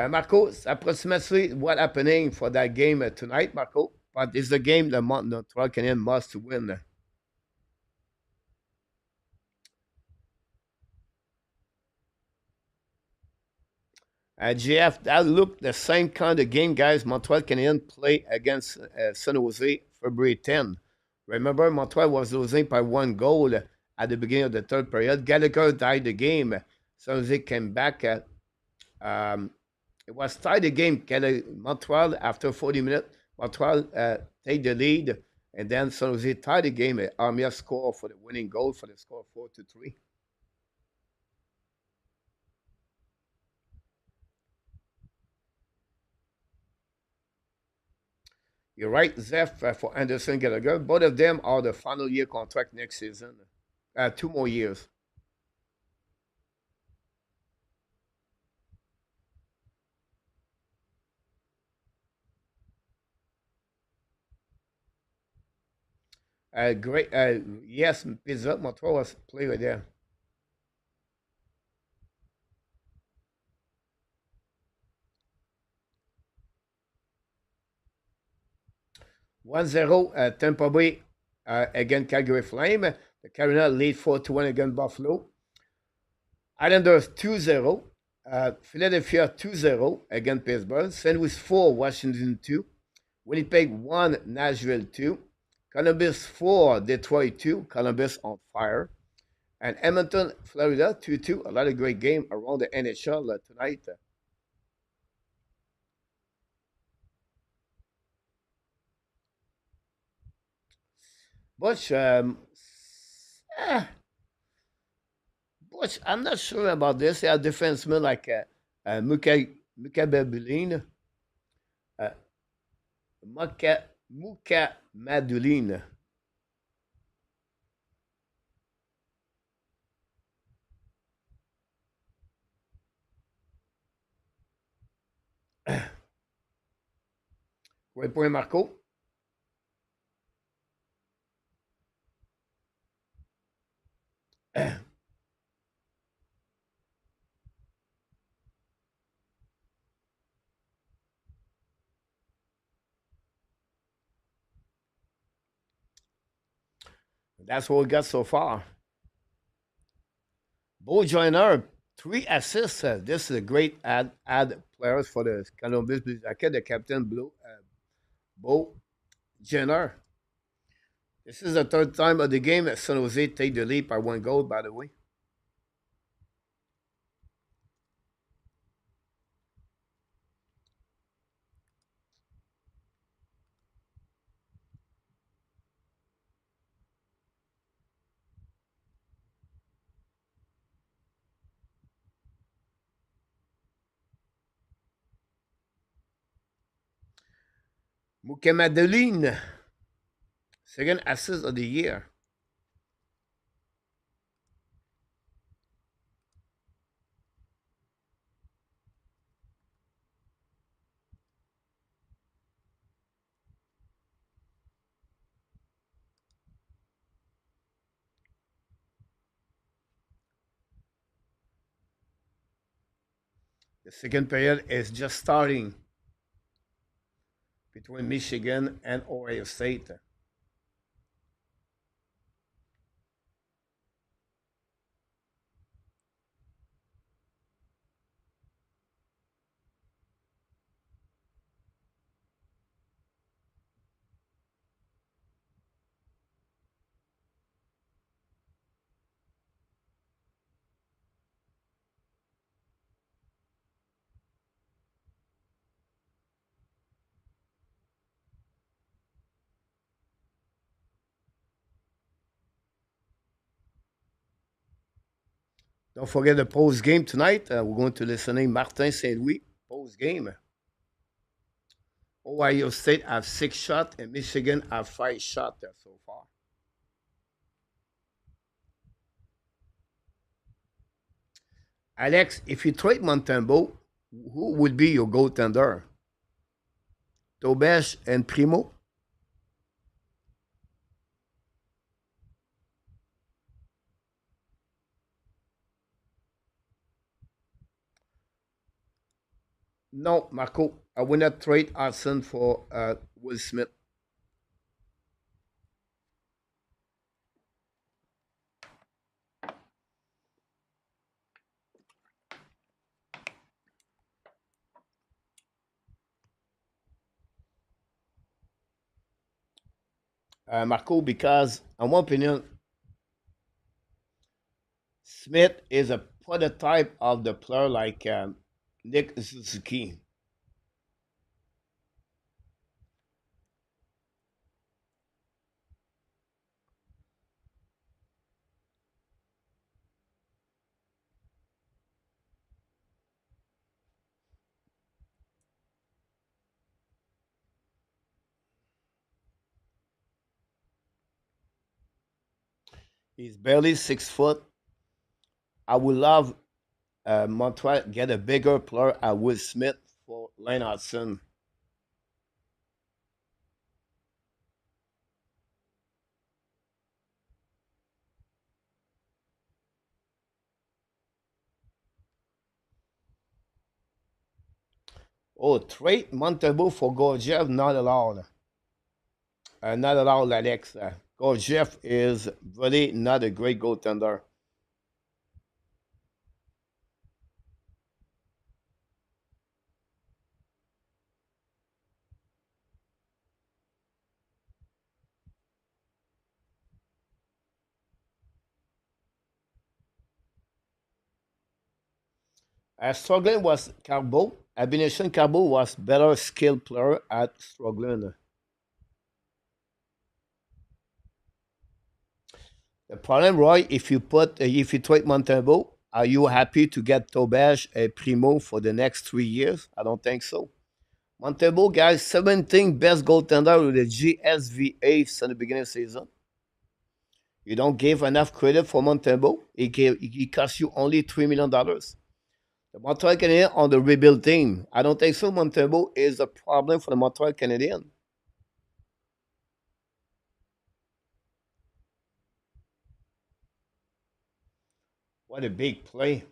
Marco, it's approximately what happening for that game tonight, Marco. But it's the game the Montreal Canadiens must win. GF, that looked the same kind of game, guys. Montreal Canadiens play against San Jose February 10. Remember, Montreal was losing by 1 goal at the beginning of the third period. Gallagher died the game. San Jose came back. Um, it was tied the game. Montreal, after 40 minutes, Montreal take the lead. And then San Jose tied the game. Armia scored for the winning goal for the score 4-3. You're right, Zeph, for Anderson Gallagher. Both of them are the final year contract next season. 2 more years. Great. Yes, Pizza Montreal was player there. 1-0 Tampa Bay against Calgary Flame. The Carolina lead 4-1 against Buffalo. Islanders 2-0. Philadelphia 2-0 against Pittsburgh. St. Louis 4, Washington 2. Winnipeg 1, Nashville 2. Columbus 4, Detroit 2. Columbus on fire. And Edmonton, Florida 2-2. A lot of great game around the NHL tonight. Butch, eh, Butch, I'm not sure about this. They have defensemen like Muka Babulin, uh, Muka Madulin. Quel point, Marco? That's what we got so far. Bo Joyner, 3 assists. This is a great add players for the Columbus Blue Jacket, the captain Blue Bo Jenner. This is the third time of the game that San Jose take the lead by 1 goal, by the way. Muke Madeline, second assist of the year. The second period is just starting between Michigan and Ohio State. Don't forget the post game tonight. We're going to listen to Martin St. Louis post game. Ohio State have 6 shots and Michigan have 5 shots so far. Alex, if you trade Montembeault, who would be your goaltender? Tobesh and Primo? No, Marco. I will not trade Hudson for Will Smith. Marco, because in my opinion, Smith is a prototype of the player like Nick Suzuki. He's barely 6 foot. I would love Montreal get a bigger player at Will Smith for Lane Hudson. Oh, trade Montembeault for Gorgiev, not allowed. Not allowed, Alex. Gorgiev is really not a great goaltender. Struggling was Carbo. Abination Carbo was better skilled player at struggling. The problem, Roy, if you trade Montembeault, are you happy to get Tobash and Primo for the next 3 years? I don't think so. Montembeault, guys, 17 best goaltender with the GSVA since the beginning of the season. You don't give enough credit for Montembeault. He cost you only $3 million. The Montreal Canadiens on the rebuild team. I don't think so. Montembeault is a problem for the Montreal Canadiens. What a big play.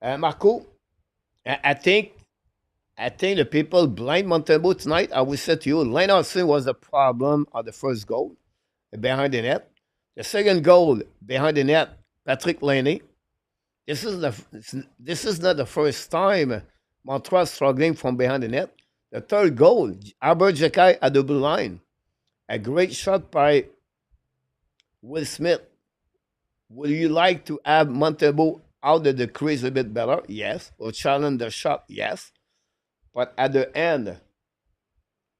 Marco, I think the people blind Montembeault tonight. I will say to you, Lane Austin was the problem of the first goal behind the net. The second goal behind the net, Patrick Laney. This is not the first time Montreal struggling from behind the net. The third goal, Albert Jekai at the blue line. A great shot by Will Smith. Would you like to have Montembeault out of the crease a bit better? Yes. Or challenge the shot? Yes. But at the end,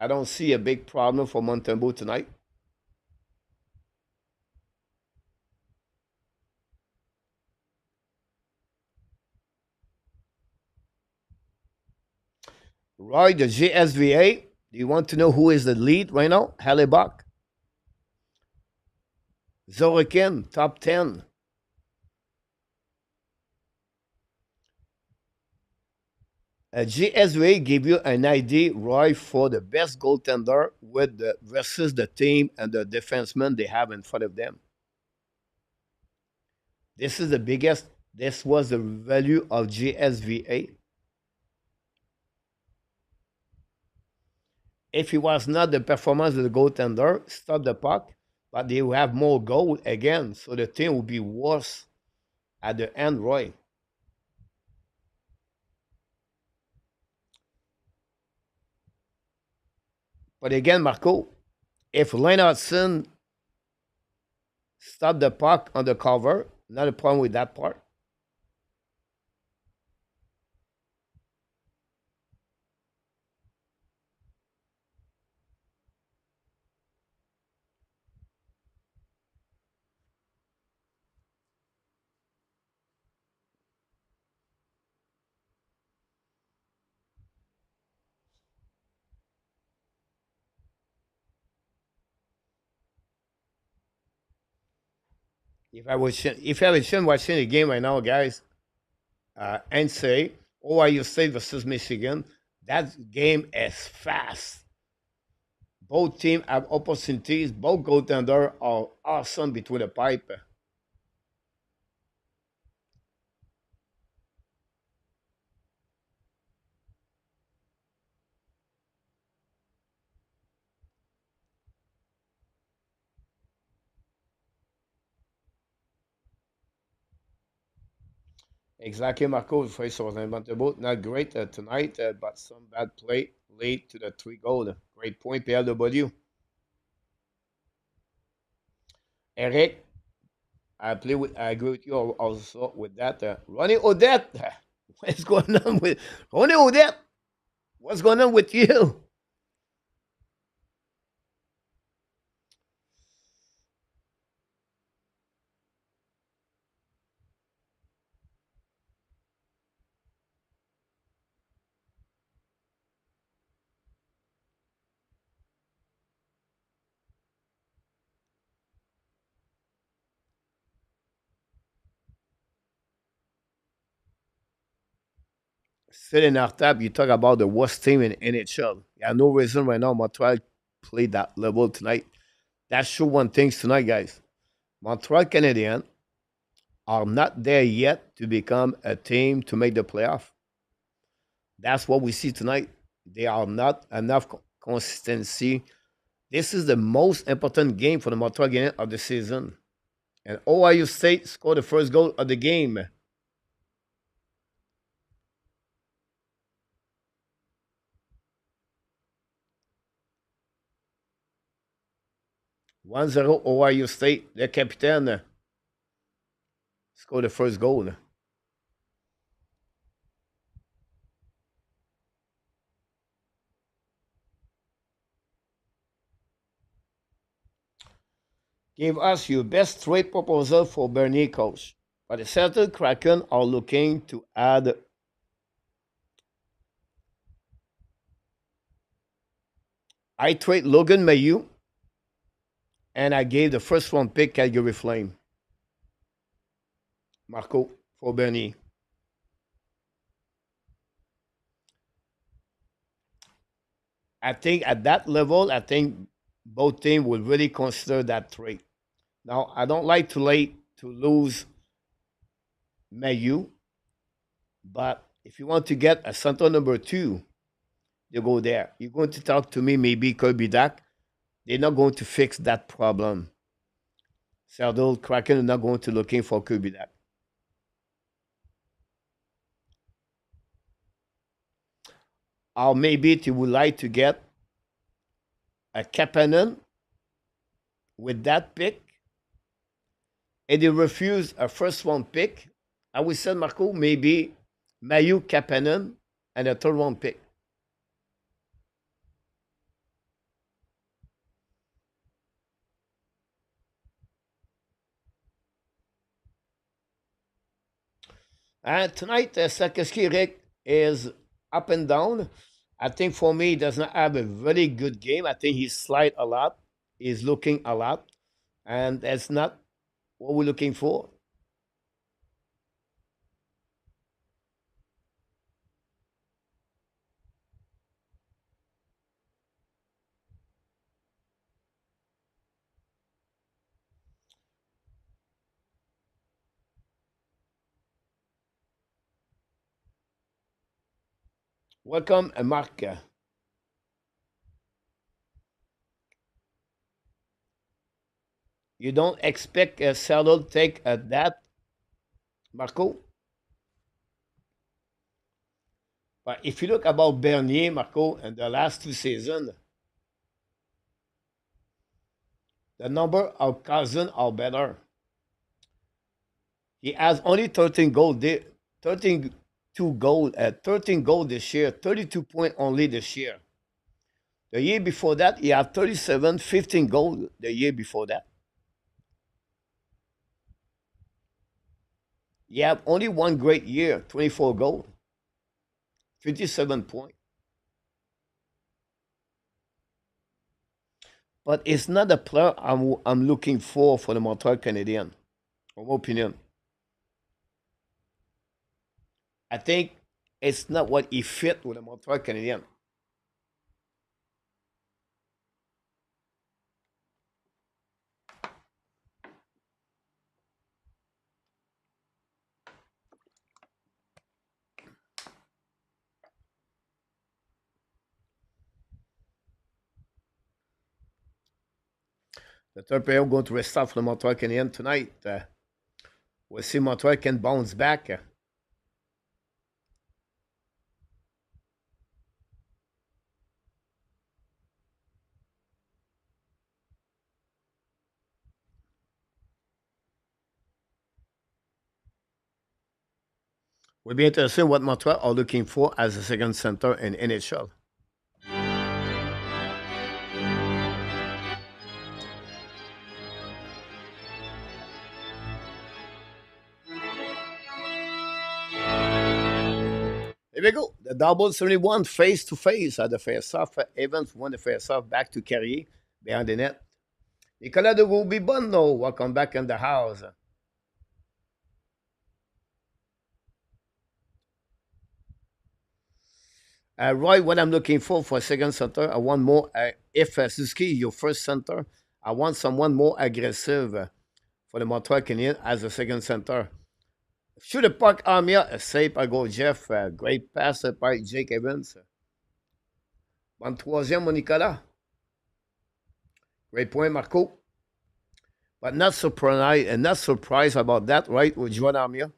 I don't see a big problem for Montembeault tonight. Roy, the GSVA, do you want to know who is the lead right now? Hellebuck. Zorokin, top 10. GSVA give you an idea, Roy, for the best goaltender versus the team and the defensemen they have in front of them. This is the biggest. This was the value of GSVA. If it was not the performance of the goaltender, stop the puck, but they will have more goal again, so the team will be worse at the end, Roy. But again, Marco, if Lennartson stop the puck on the cover, not a problem with that part. If I was watching the game right now, guys, and say Ohio State versus Michigan, that game is fast. Both teams have opportunities. Both goaltenders are awesome between the pipe. Exactly, Marco. Face was in Montembeault. Not great tonight, but some bad play late to the 3 goal. Great point, PLW. Eric, I agree with you also with that. Ronnie Odette, what's going on with Ronnie Odette? What's going on with you? Still in our tab, you talk about the worst team in NHL. Yeah, no reason right now Montreal played that level tonight. That show one thing tonight, guys. Montreal Canadiens are not there yet to become a team to make the playoff. That's what we see tonight. They are not enough consistency. This is the most important game for the Montreal Canadiens of the season. And Ohio State scored the first goal of the game. 1-0 Ohio State. Le capitaine scored the first goal. Give us your best trade proposal for Bernier coach. But the Seattle Kraken are looking to add. I trade Logan Mailloux, and I gave the first round pick Calgary Flame. Marco for Bernier. I think at that level, I think both teams will really consider that trade. Now, I don't like to lose Mayu, but if you want to get a center number 2, you go there. You're going to talk to me, maybe Kirby Dak. They're not going to fix that problem. Seattle Kraken are not going to looking for Kirby Dak. Or maybe you would like to get a Kapanen with that pick, and they refuse a first round pick. I would say, Marco, maybe Mayu Kapanen and a third round pick. Tonight, Slafkovský Rick is up and down. I think for me, he does not have a very good game. I think he slide a lot. He's looking a lot. And that's not what we're looking for. Welcome, Mark. You don't expect Saddle to take that, Marco? But if you look about Bernier, Marco, in the last 2 seasons, the number of cousins are better. He has only 13 goals, 13 2 goal, 13 goals this year, 32 points only this year. The year before that, he had 37, 15 goals the year before that. He had only one great year, 24 goals, 57 points. But it's not the player I'm looking for the Montreal Canadiens. in my opinion. I think it's not what he fit with the Montreal Canadiens. The third player going to restart for the Montreal Canadiens tonight. We'll see Montreal can bounce back. We'll be interested in what Montreal are looking for as a second center in NHL. Here we go. The double 71 face to face at the face-off. Evans won the face-off back to Carrier behind the net. Nicolas de Gauby-Bonneau, welcome back in the house. Roy, what I'm looking for a second center, I want more. If Suzuki is your first center, I want someone more aggressive for the Montreal Canadiens as a second center. Shoot the puck, Armia, a save by go Jeff. Great pass by Jake Evans. Bon troisième, mon Nicolas. Great point, Marco. But not surprised about that, right, with Joan Armia?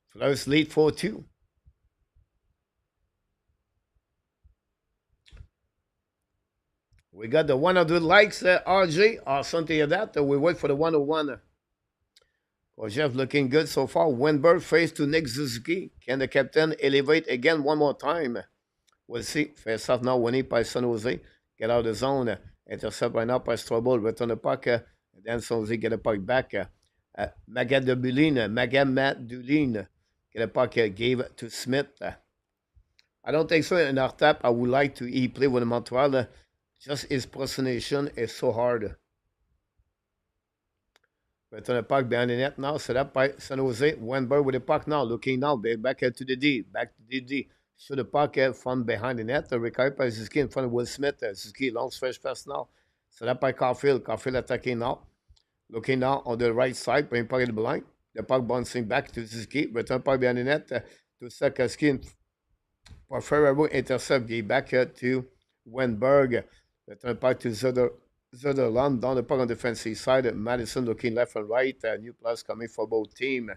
Flyers lead 4-2. We got the 100 likes, RJ. Awesome to hear that. We wait for the 101. Jeff looking good so far. Wenberg face to Nick Suzuki. Can the captain elevate again one more time? We'll see. Face off now winning by San Jose. Get out of the zone. Intercept right now by Strobel. Return the puck. And then San Jose get the puck back. Matt Dulin. Get the puck gave to Smith. I don't think so. In our tap, I would like to play with Montreal. Just his pronunciation is so hard. Return the puck behind the net now. Set up by San Jose. Wenberg with the puck now. Looking now. Back to the D. Back to the D. Shoot the puck from behind the net. Recovered by Suzuki in front of Will Smith. Suzuki long stretch pass now. Set up by Caulfield. Caulfield attacking now. Looking now on the right side. Bring puck in the blind. The puck bouncing back to Suzuki. Return puck behind the net to Slafkovský. For Ferraro intercept. Get back to Wenberg. Return puck to Zederland. Down the puck on the defensive side. Madison looking left and right. New plus coming for both teams.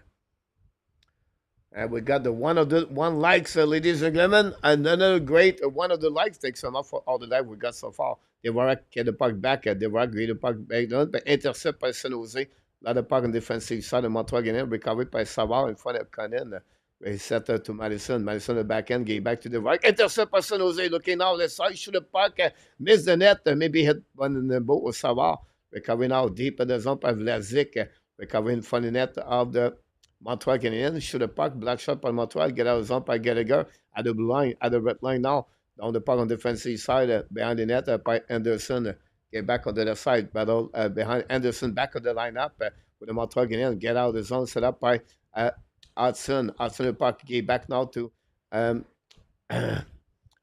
And we got the one likes, ladies and gentlemen. And another great one of the likes. Thanks so much for all the likes we got so far. Devorak get the puck back. Devorak get the puck back down. But intercept by San Jose. Lot of puck on the defensive side of Montreal Canadiens. Recovered by Savard in front of Conan. He set to Madison. Madison the back end. Gave back to the right. Intercept by San Jose. Looking now. The side. Shoot the puck. Miss the net. Maybe hit one in the boat with Savard. Recovering now deep in the zone by Vlasic. Recovering in front of the net of the Montreal Canadiens. Shoot the puck. Black shot by Montreal. Get out of the zone by Gallagher. At the blue line. At the red line now. Down the puck on the defensive side. Behind the net by Anderson. Get back on the other side. Battle behind Anderson. Back of the lineup with the Montreal Canadiens. Get out of the zone. Set up by Hudson. Hudson the puck. Get back now to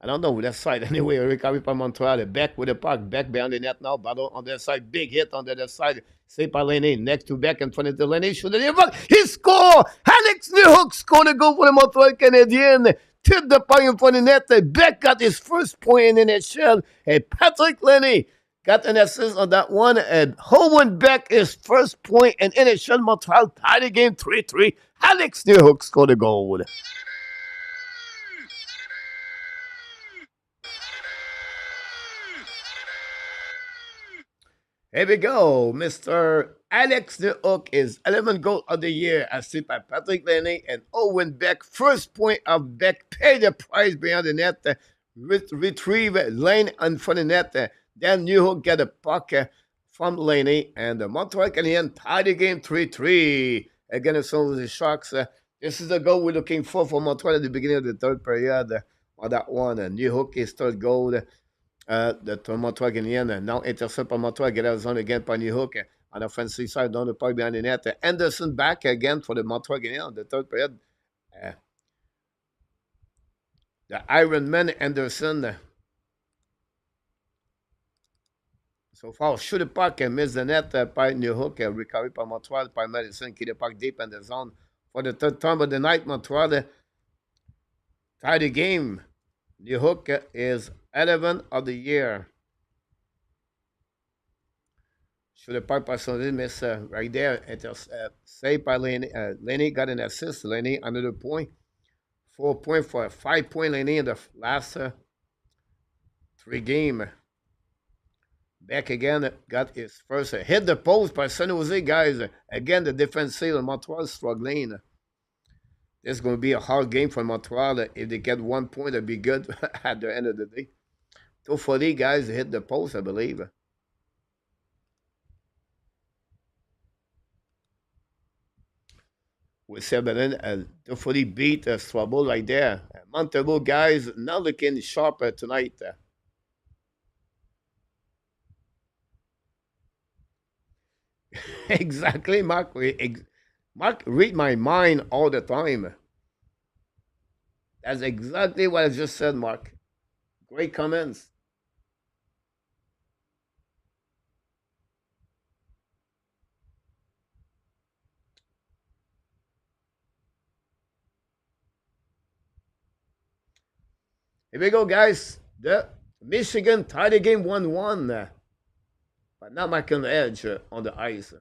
I don't know, left side. Anyway, recovery by Montreal. Beck with the puck. Beck behind the net now. Battle on the side. Big hit on the other side. Saved by Lenny. Next to Beck in front of the Lenny. Shoot the puck. He score! Alex Newhook scored a goal for the Montreal Canadiens. Tip the puck in front of the net. Beck got his first point in the NHL. And Patrick Lenny got an assist on that one. And Howan Beck his first point in NHL. Montreal tied the game 3-3. Alex Newhook scored a goal. Here we go. Mr. Alex Newhook is 11th goal of the year, assisted by Patrick Lenny and Owen Beck. First point of Beck. Pay the price behind the net. Retrieve Lane in front of the net. Then Newhook get a puck from Laney. And the Montreal Canadiens tie the game 3-3 against some of the Sharks. This is the goal we're looking for Montreal at the beginning of the third period. On that one, Newhook is third goal. de Montreal Canadiens. Now intercept par Montreal, get out of zone again by New Hook on offensive side, down the park behind the net. Anderson back again for the Montreal Canadiens on the third period. The Iron Man Anderson. So far, shoot the puck and miss the net by New Hook. Recovery by Montreal, by Madison. Keep the puck deep in the zone. For the third time of the night, Montreal tied the game. New Hook is 11 of the year. Shoot the puck by Sunday, miss right there. Saved by Laney. Laney got an assist. Laney, another point. 4 points for a 5-point Laney in the last 3 games. Back again, got his first hit the post by San Jose, guys. Again, the defense seal of Montreal struggling. This is going to be a hard game for Montreal. If they get 1 point, it'd be good at the end of the day. Toffoli, guys, hit the post, I believe. We said, but then Toffoli beat Swabble right there. Montembeault, guys, not looking sharp tonight. Exactly, Mark. Mark, read my mind all the time. That's exactly what I just said, Mark. Great comments. Here we go, guys. The Michigan tied the game 1-1. But not back on the edge on the ice.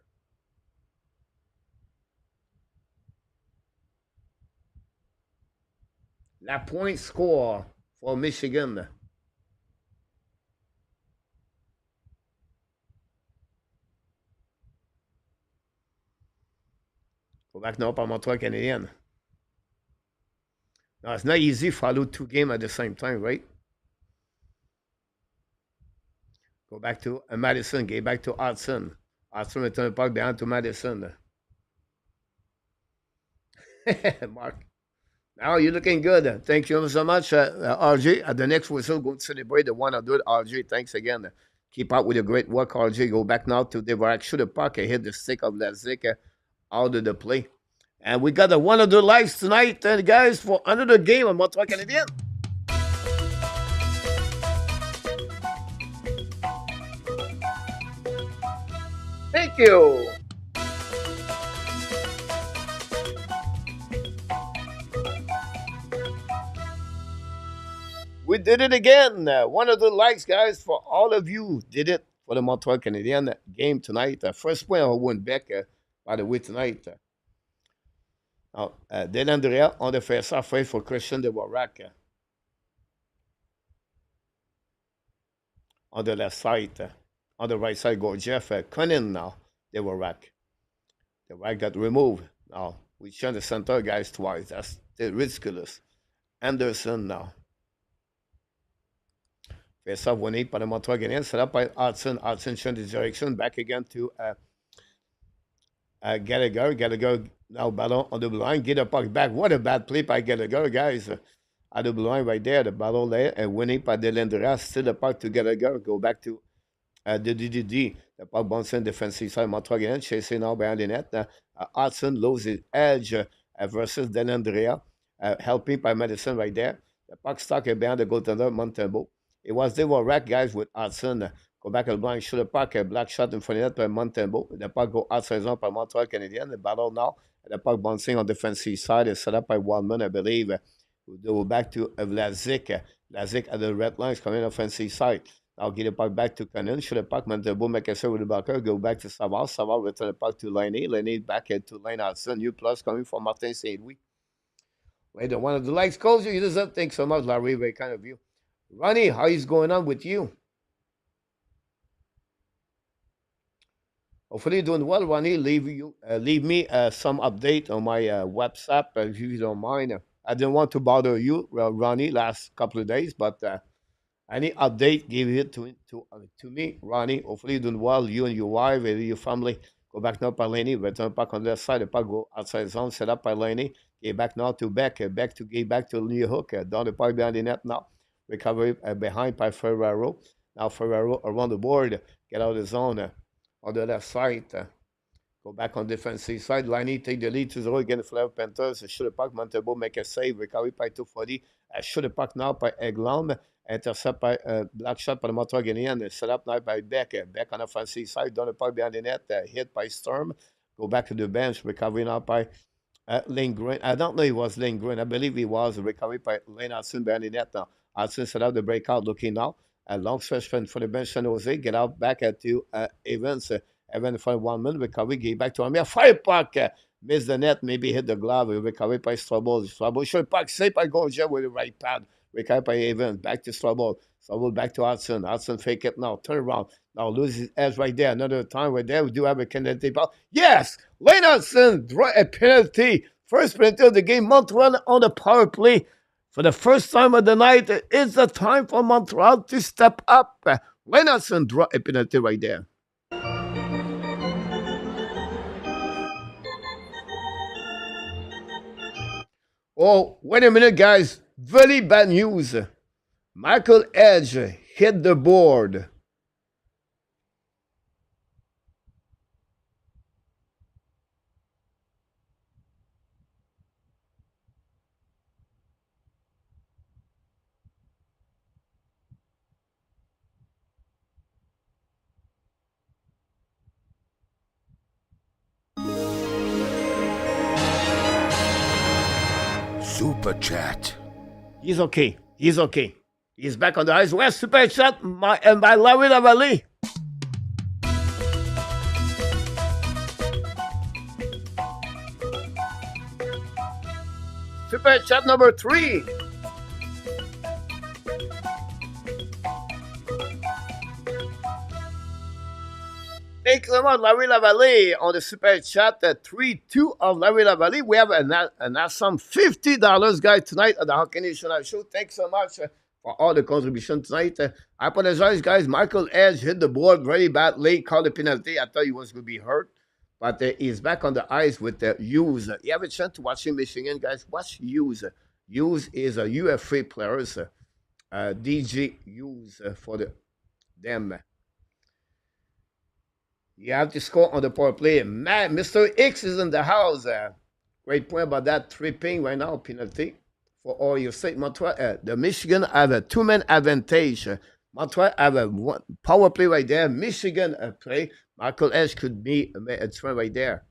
La point score for Michigan. Go back now par Montreal Canadiens. Now, it's not easy to follow 2 games at the same time, right? Go back to Madison. Get back to Hudson. Hudson return the puck behind to Madison. Mark. Now you're looking good. Thank you so much, RJ. At the next whistle, go celebrate the 100. RJ, thanks again. Keep up with the great work, RJ. Go back now to Devorak. Shoot the puck and hit the stick of Lazik out of the play. And we got the 100 likes tonight, guys, for another game on Montreal Canadiens. Thank you. We did it again. 100 likes, guys, for all of you. Did it for the Montreal Canadiens game tonight. First point I won back, by the way, tonight. Now, Delandrea on the face-off fight for Christian Devorak. On the left side. On the right side, go Jeff Cunnin now. Devorak. Devorak got removed. Now, we change the center guys twice. That's ridiculous. Anderson now. Face-off winning by the Montreal Canadiens. Set up by Hudson. Hudson change the direction. Back again to Gallagher. Gallagher now battle on the blue line. Get the puck back. What a bad play by Gallagher, guys. At the blue line right there. The battle there. And winning by Delandrea. Still the puck to Gallagher. Go back to the DDD. The puck bouncing defensive side. Montreal Canadiens chasing now behind the net. Hudson loses edge versus Delandrea. Helping by Madison right there. The puck stuck behind the goaltender, Montembeault. It was Devorak, guys, with Hudson. Go back at the blind, shoot the puck, a black shot in front of that by Montembeault. The puck go outside zone by Montreal Canadiens. The battle now. The puck bouncing on defensive side is set up by Wildman, I believe. We'll go back to Vlasic. Vlasic at the red lines coming offensive side. Now get the puck back to Cannon. Shoot the puck. Montembeault make a save with the blocker. Go back to Savard. Savard return the puck to Laney. Laney back to Lane Hudson. New plus coming from Martin St. Louis. Wait, one of the likes calls you. You deserve. Thanks so much, Larry. Very kind of you. Ronnie, how is going on with you? Hopefully you're doing well, Ronnie. Leave me some update on my WhatsApp if you don't mind. I didn't want to bother you, Ronnie, last couple of days, but any update, give it to me, Ronnie. Hopefully you're doing well, you and your wife and your family. Go back now by Laney, return back on the left side. The puck go outside zone, set up by Laney. Get back now to Beck, back to New Hook, down the puck behind the net now. Recovery behind by Ferraro. Now Ferraro around the board, get out of the zone on the left side. Go back on defensive side. Liney take the lead 2-0 against the Fleur Panthers. Shoot the puck. Montembeault make a save. Recovery by Toffoli. Shoot the puck now by Eglon. Intercept by black shot by the Montreal Canadiens. Set up now by Beck. Beck on the offensive side. Down the puck behind the net. Hit by Storm. Go back to the bench. Recovery now by Lindgren. I don't know if it was Lindgren. I believe he was. Recovery by Lane Hudson behind the net now. Hudson set up the breakout looking now. A long stretch for the bench. San Jose. Get out back to Evans. Evans for 1 minute. Recovery. Get back to Amir. Fire puck. Miss the net. Maybe hit the glove. Recovery by Strobel. Strobel. Short puck. Safe by Gorgia with the right pad. Recovery by Evans. Back to Strobel. Strobel back to Hudson. Hudson fake it now. Turn around. Now loses his edge right there. Another time right there. We do have a penalty. Yes! Lane Hudson draw a penalty. First penalty of the game. Montreal on the power play. For the first time of the night, it's the time for Montreal to step up. Lane Hudson draw a penalty right there. Oh, wait a minute, guys. Very bad news. Michael Edge hit the board. Super Chat. He's okay. He's okay. He's back on the ice. Where's Super Chat? By Larry Lavalley. Super Chat number 3. Thank you so much, Larry Lavalley, on the Super Chat. 3-2 of Larry Lavalley. We have an awesome $50, guys, tonight at the Hockey Nation Show. Thanks so much for all the contribution tonight. I apologize, guys. Michael Edge hit the board very badly, called a penalty. I thought he was going to be hurt. But he's back on the ice with Hughes. You have a chance to watch him, Michigan, guys? Watch Hughes. Hughes is a UFA player. DG Hughes for them. You have to score on the power play. Man, Mr. X is in the house. Great point about that tripping right now, penalty for all your state. Montreal, the Michigan have a 2-man advantage. Montreal have a power play right there. Michigan play. Michael Edge could be a trend right there.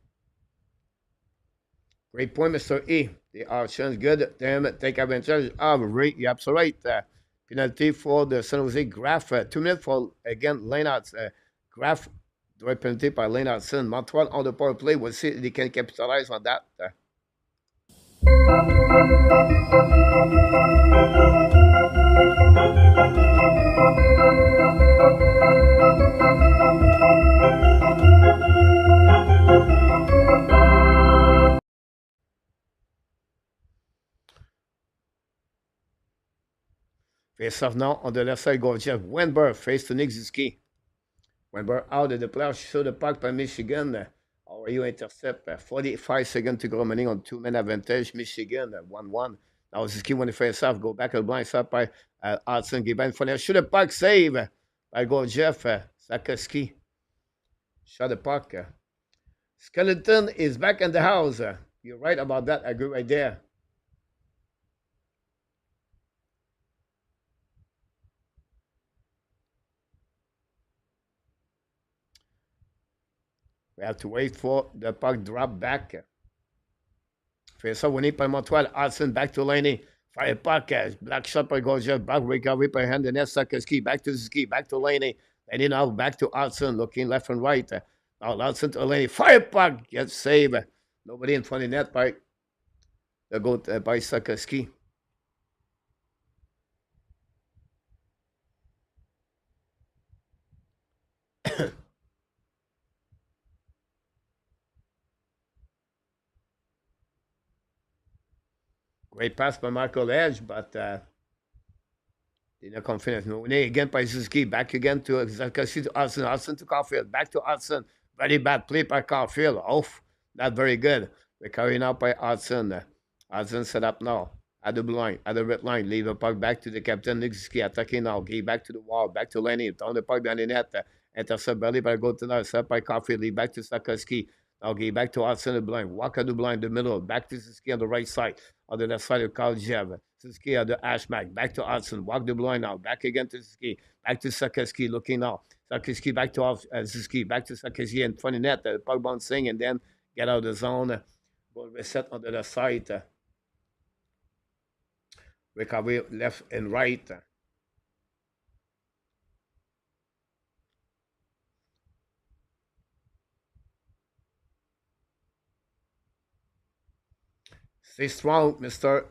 Great point, Mr. E. They are chance good. Them take advantage of Ray. You're absolutely right. Penalty for the San Jose Graf. 2 minutes for, again, Leinart's Graf. Draw penalty by Lane Hudson. Montreal on the power play. We'll see if they can capitalize on that. Face off now on the left side. Go Jeff Wenberg. Face to Nick Zizki. Wenberg out of the playoffs. Show the puck by Michigan. You intercept. 45 seconds to go remaining on 2-man advantage. Michigan 1-1. Now Zizki when the face off. Go back to the blind side by Hudson. Get back in front. Shoot the puck. Save by Go Jeff Slafkovský. Shot the puck. Skeleton is back in the house. You're right about that. I agree right there. We have to wait for the puck drop back. Face off winning by Montreal. Hudson back to Laney. Fire puck. Black shot by Gorgia. Back recovery by hand. The net Slafkovský. Back to Ski. Back to Laney. Laney now back to Hudson. Looking left and right. Now Hudson to Laney. Fire puck. Gets saved. Nobody in front of the net by the goal by Slafkovský. Great pass by Michael Edge, but they're not confident. No, again by Zizki. Back again to Slafkovský to Hudson. Hudson to Caulfield. Back to Hudson. Very bad play by Caulfield. Oh, not very good. We're carrying out by Hudson. Hudson set up now. at the blue line, at the red line. Leave the puck back to the captain, Nick Suzuki, attacking now. Gay back to the wall, back to Lenny. Down the puck behind the net. Intercept belly by go to now. Set by Coffee. Leave back to Slafkovský. Now Gay back to Hudson the blind. Walk at the blind, the middle. Back to Suzuki on the right side. On the left side of Carl Jev. Suzuki at the Ashmack. Back to Hudson. Walk the blind now. Back again to Suzuki. Back to Slafkovský. Looking now. Slafkovský back to Suzuki. Back to Slafkovský in front of net. The puck bouncing and then get out of the zone. Go reset on the left side. Recovery left and right. Stay strong, Mr.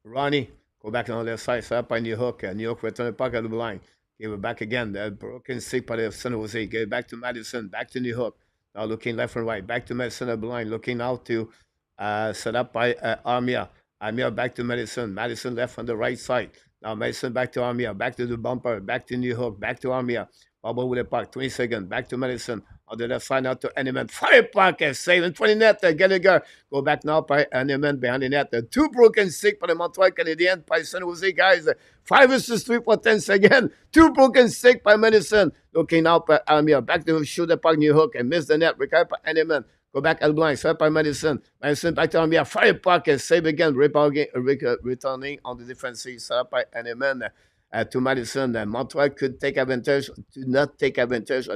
Ronnie. Go back on the left side. Set up by New York. New York return the puck at the line. Give it back again. The broken stick by the San Jose. Give it back to Madison. Back to New York. Now looking left and right. Back to Madison at the line. Looking out to set up by Armia. Armia back to Madison. Madison left on the right side. Now Madison back to Armia. Back to the bumper. Back to New York. Back to Armia. Bubble with the puck. 20 seconds. Back to Madison. On the left side now to Enneman. Fire puck. Save in 20 net. Gallagher. Go back now by Enneman behind the net. Two broken stick for the Montreal Canadiens by San Jose guys. 5 versus 3 for 10 seconds. Two broken stick by Madison. Looking out by Armia. Back to shoot the puck New York and miss the net. Recover by Enneman. Go back at blind, set by Madison. Madison back to Armia. Fire puck and save again. Returning on the defensive, set up by Enneman to Madison. Montreal could take advantage, to not take advantage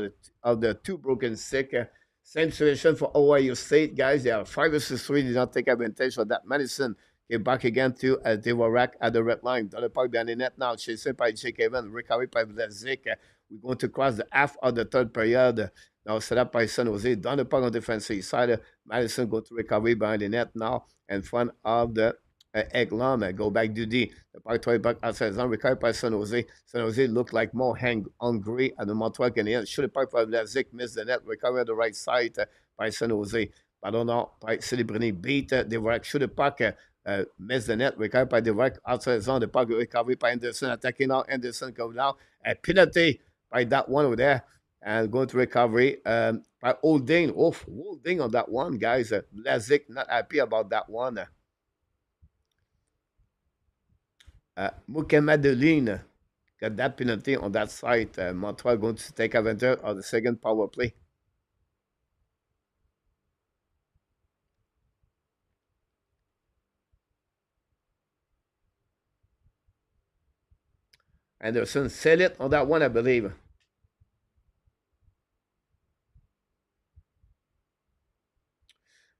of the two broken stick. Same situation for Ohio State, guys. They are 5 versus 3. Did not take advantage of that. Madison came back again to Devorak at the red line. Down the puck behind the net now. Chased by Jake Evans. Recovery by Vlasic. We're going to cross the half of the third period. Now set up by San Jose. Down the puck on the defensive side. Madison go to recovery behind the net now in front of the Eglon. Go back to D. The puck toward back outside zone. Recovered by San Jose. San Jose looked like more hungry at the Montreal Canadiens. Should the puck by Vlasic. Miss the net. Recovery on the right side by San Jose. Ballon by Celebrini. Beat the work. Shoot the puck. Miss the net. Recovered by the work outside zone. The puck recovery by Anderson. Attacking now. Anderson goes now. A penalty by that one over there. And going to recovery by Holding. Holding on that one, guys. Vlasic not happy about that one. Madeline got that penalty on that side. Montreal going to take advantage of the second power play. Anderson said it on that one, I believe.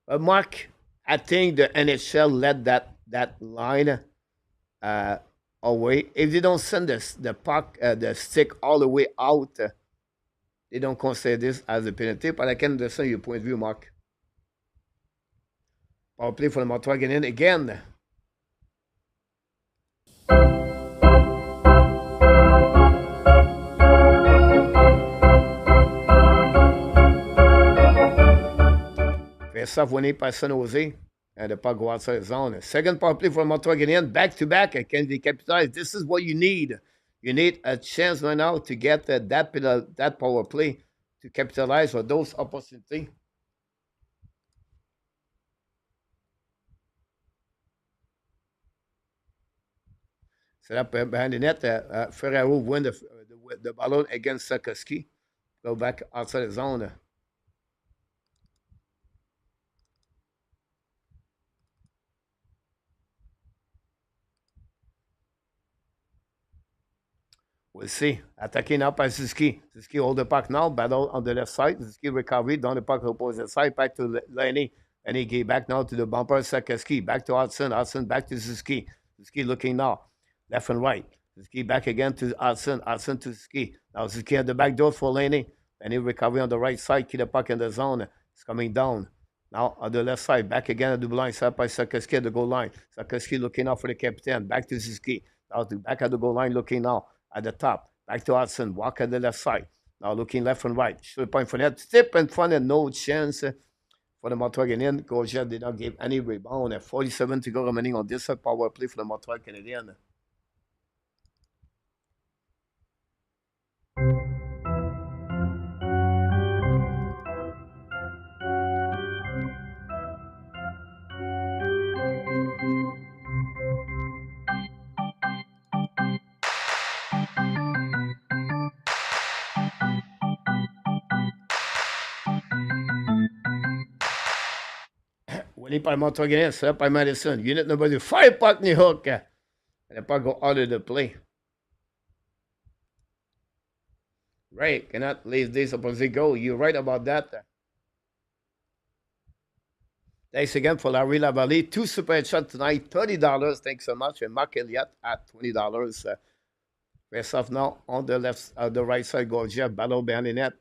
Mark, I think the NHL let that line away. If they don't send the puck, the stick all the way out, they don't consider this as a penalty. But I can understand your point of view, Mark. Power play for the Montreal Canadiens again. Face-off winning by San Jose. And the puck go outside the zone. Second power play for Montreal Canadiens. Back-to-back. Can they capitalize? This is what you need. You need a chance right now to get that power play to capitalize on those opportunities. Set up behind the net. Ferraro win the ballon against Slafkovský. Go back outside the zone. We'll see. Attacking now by Suzuki. Suzuki hold the puck now. Battle on the left side. Suzuki recovery. Down the puck opposite side. Back to Lenny. Lenny gave back now to the bumper. Slafkovský. Back to Hudson. Hudson back to Suzuki. Suzuki looking now. Left and right. Suzuki back again to Hudson. Hudson to Suzuki. Now Suzuki at the back door for Lenny. Lenny recovery on the right side. Keep the puck in the zone. It's coming down. Now on the left side. Back again at the blue line. Set by Slafkovský at the goal line. Slafkovský looking out for the captain. Back to Suzuki. Now back at the goal line looking now. At the top, back to Hudson, walk at the left side. Now looking left and right. Should point for net. Step in front and no chance for the Montreal Canadiens. Gaucher did not give any rebound. 47 to go remaining on this power play for the Montreal Canadiens. Winnie par Montreal Canadiens, set up by Madison. Unit number 2, fire puck near hook. And the puck go out of the play. Right, cannot leave this opposite goal. You're right about that. Thanks again for Larry Lavalley. 2 super shots tonight, $30. Thanks so much. And Mark Elliott at $20. Face off now on the left, the right side. Gorgia, battle behind the net.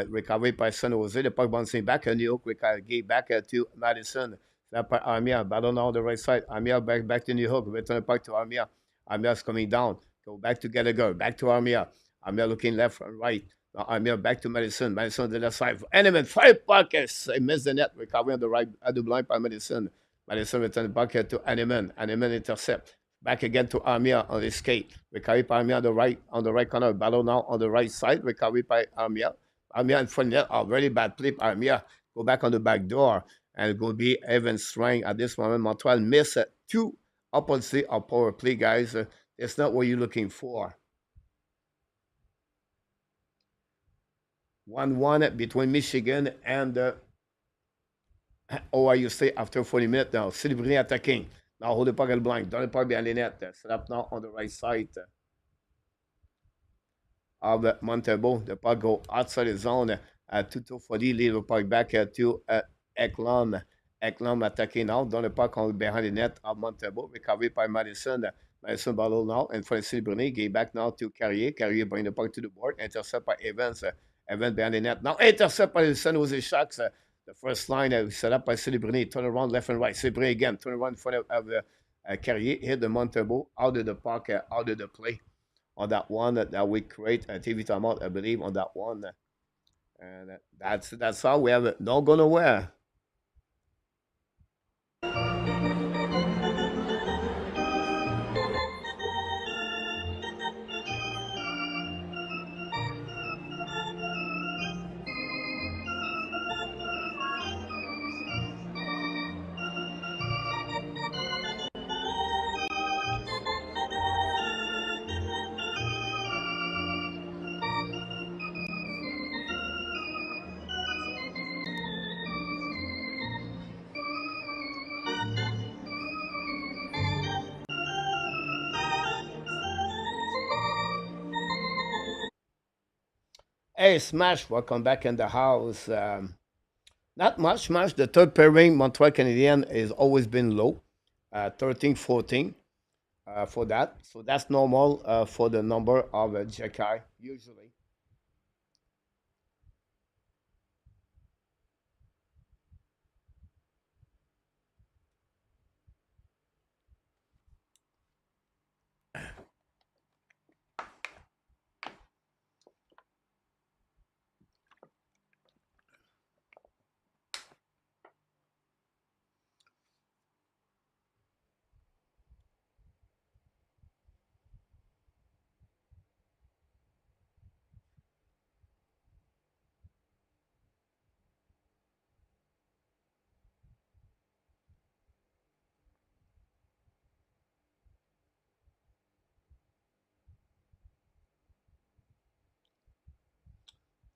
Recovery by San Jose. The puck bouncing back. And New York recovery back to Madison. That by Armia. Battle now on the right side. Armia back to New York. Return the puck to Armia. Armia's coming down. Go back to Gallagher. Back to Armia. Armia looking left and right. Now Armia back to Madison. Madison on the left side. Enemy, 5 pucks. Missed the net. Recovery on the right at the blind by Madison. Madison return the puck to Animan. Animan intercept. Back again to Armia on the skate. Recovery by Armia on the right corner. Battle now on the right side. Recovery by Armia. Armia in front net. Oh, very bad play. Armia go back on the back door. And it will be even strong at this moment. Montreal miss 2 opposite of power play, guys. It's not what you're looking for. 1-1 between Michigan and Ohio State after 40 minutes now. Celebrity attacking. Now hold the puck at the blind. Don't the puck behind the net. Set up now on the right side of Montembeault. The puck go outside the zone to Toffoli. Leave the puck back to Eklam. Eklam attacking now. Don't the puck on behind the net of Montembeault. Recovery by Madison. Madison battle now. And for Celebrity. Get back now to Carrier. Carrier bring the puck to the board. Intercept by Evans. Evans behind the net. Now intercept by the San Jose Sharks. The first line set up by Celebrity. Turn around left and right. Celebrity again. Turn around in front of Carrier. Hit the Montembeault out of the puck, out of the play. On that one that we create a TV timeout, I believe, on that one. And that's how we have it. Not going nowhere. Hey, Smash, welcome back in the house. Not much. The third pairing, Montreal Canadiens, has always been low, 13, 14 for that. So that's normal for the number of Jekai, usually.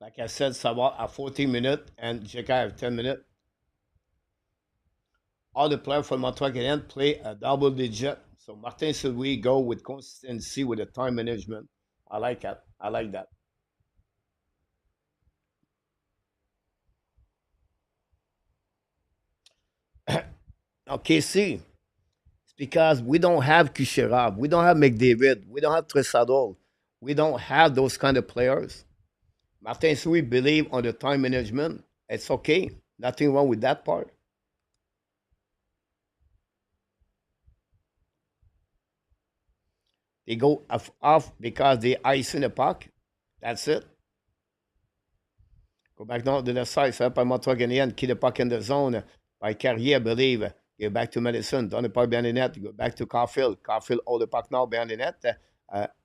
Like I said, Sabat at 14 minutes and Jekai at 10 minutes. All the players from Montreal Canadiens play a double digit. So Martin Sylvie go with consistency with the time management. I like that. I like that. Okay, see, it's because we don't have Kucherov, we don't have McDavid, we don't have Tresadol, we don't have those kind of players. Martin Sylvie believe on the time management. It's okay. Nothing wrong with that part. They go off because they ice in the puck. That's it. Go back down to the left side. Set up by Montreal Canadiens. Keep the puck in the zone by Carrier, I believe. Get back to Madison. Down the puck behind the net. Go back to Caulfield. Caulfield hold the puck now behind the net.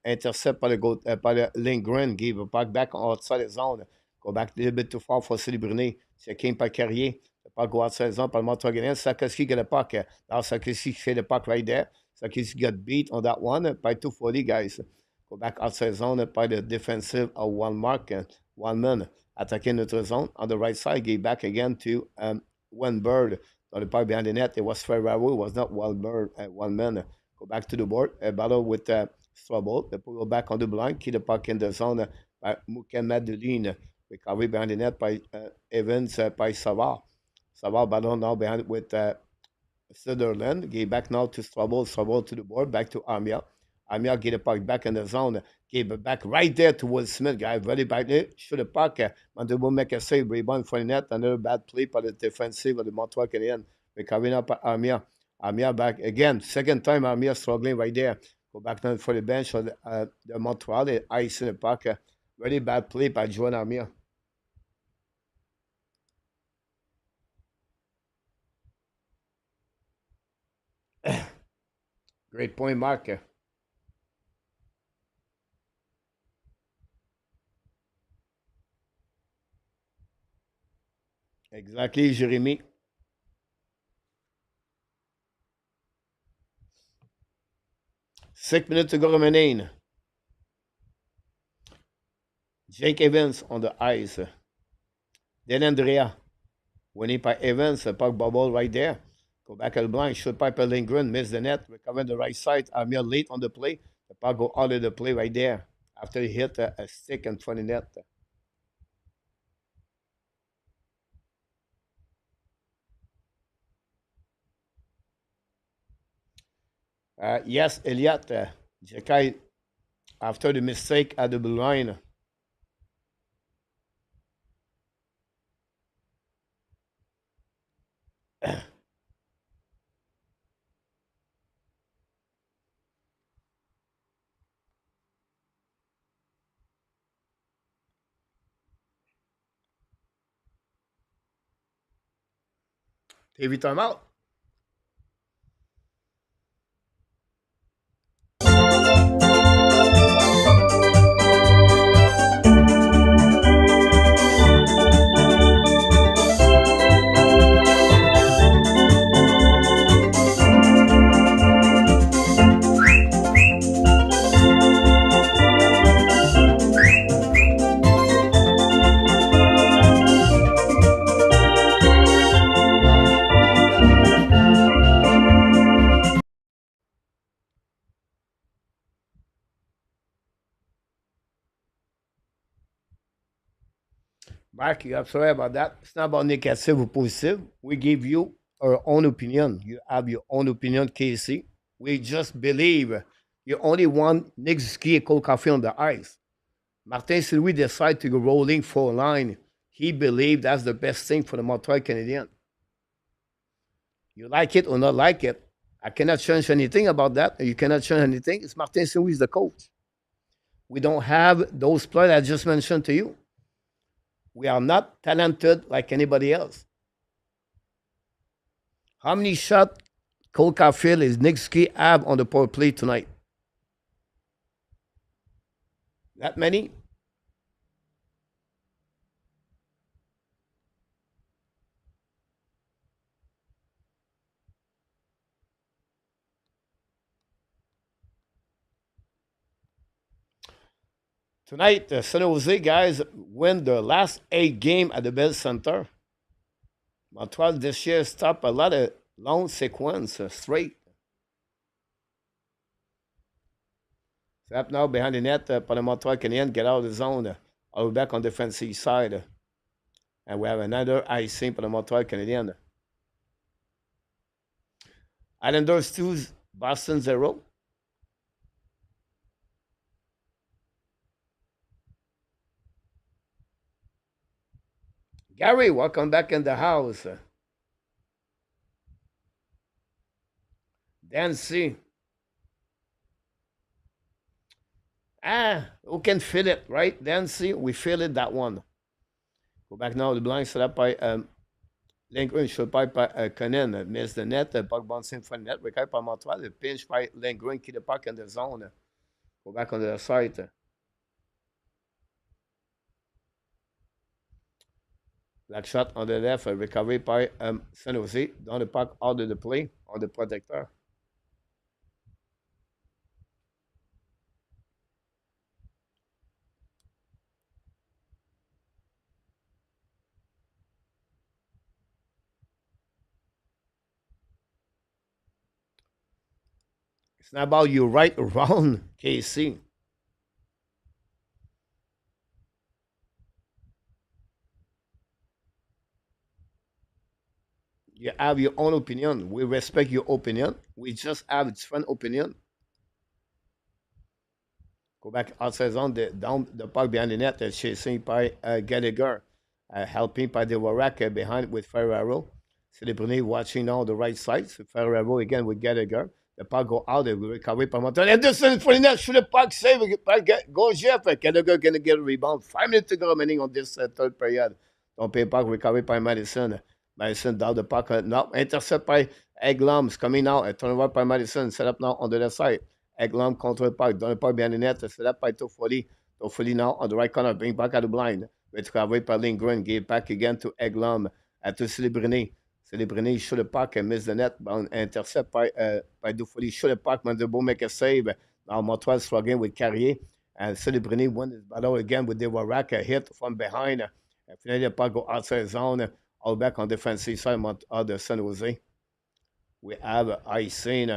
Intercept by the Lindgren. Give the puck back outside the zone. Go back a little bit too far for Celebrity. C'est came by Carrier. The puck go outside the zone by Montreal Canadiens. Slafkovský get the puck. Now Slafkovský fait the puck right there. Slafkovský got beat on that one by 240 guys. Go back outside the zone by the defensive of one mark. One man attacking notre zone on the right side. Get back again to Wenberg. On the puck behind the net, it was Ferraro. It was not one man. Go back to the board. A battle with Strobel. They pull back on the blind. Keep the puck in the zone by Mouken Madeline. Recovery behind the net by Evans, by Savard. Savard battle now behind with Sutherland. Get back now to Strobel. Strobel to the board. Back to Armia. Armia get the puck back in the zone. Gave it back right there to Will Smith. Guy very back there. Shoot the puck. Montembeault make a save. Rebound for the net. Another bad play by the defensive of the Montreal Canadiens. Recovering up by Armia. Armia back again. Second time Armia struggling right there. Go back now for the bench of the Montreal. They ice in the puck. Very bad play by Joan Armia. Great point, Mark. Exactly, Jeremy. Six minutes to go remaining. Jake Evans on the ice. Then Andrea. Winning by Evans, a puck bubble right there. Go back at the blind, shoot by Lindgren, miss the net, recover the right side. Amir late on the play. The puck go out of the play right there after he hit a stick in front of the net. Yes, Elliott. Jekai, after the mistake at the blue line. TV timeout. Mark, you're absolutely about that. It's not about negative or positive. We give you our own opinion. You have your own opinion, Casey. We just believe you only want Nick Ski and Cole Cafe on the ice. Martin Louis decide to go rolling full line. He believed that's the best thing for the Montreal Canadiens. You like it or not like it. I cannot change anything about that. You cannot change anything. It's Martin Louis, the coach. We don't have those players I just mentioned to you. We are not talented like anybody else. How many shots Cole Caulfield is Nick Ski have on the power play tonight? That many? Tonight, the San Jose guys win their last 8 games at the Bell Center. Montreal this year stopped a lot of long sequence straight. Snap now behind the net, for the Montreal Canadiens get out of the zone. All back on the defensive side. And we have another icing for the Montreal Canadiens. Islanders 2, Boston 0. Gary, welcome back in the house. Dancy. Who can feel it, right? Dancy, we feel it, that one. Go back now, the blind set up by Lindgren, shot by Conan, missed the net, puck bouncing from the net, recovered by Montreal, the pinch by Lindgren, keep the puck in the zone. Go back on the side. Black shot on the left, recovery by San Jose. Down the puck out of the play on the protector. It's not about you right or wrong, KC. You have your own opinion. We respect your opinion. We just have a different opinion. Go back outside zone, down the puck behind the net, chasing by Gallagher, helping by the Warak behind with Ferraro. Celebrity watching now on the right side. So Ferraro again with Gallagher. The puck go out, they will recover by Montreal. Anderson for the net, shoot the puck, save, go Jeff. Gallagher going to get a rebound. 5 minutes to go remaining on this third period. Don't pay puck, recovered by Madison. Madison down the puck. Now intercept by Eglums coming out. Turn over by Madison. Set up now on the left side. Eglum contre le puck. Dans le puck behind the net. Set up by Toffoli. Toffoli now on the right corner. Bring back at the blind. Recovered by Lindgren. Give back again to Eglum. To Celebrini. Celebrini shoot the puck and miss the net. Intercept by Toffoli. Shoot the puck. Montembeault make a save. Now Montreal struggling with Carrier. And Celebrini won his battle again with the Warak. A hit from behind. And finally the puck go outside zone. All back on defensive side of the San Jose. We have icing.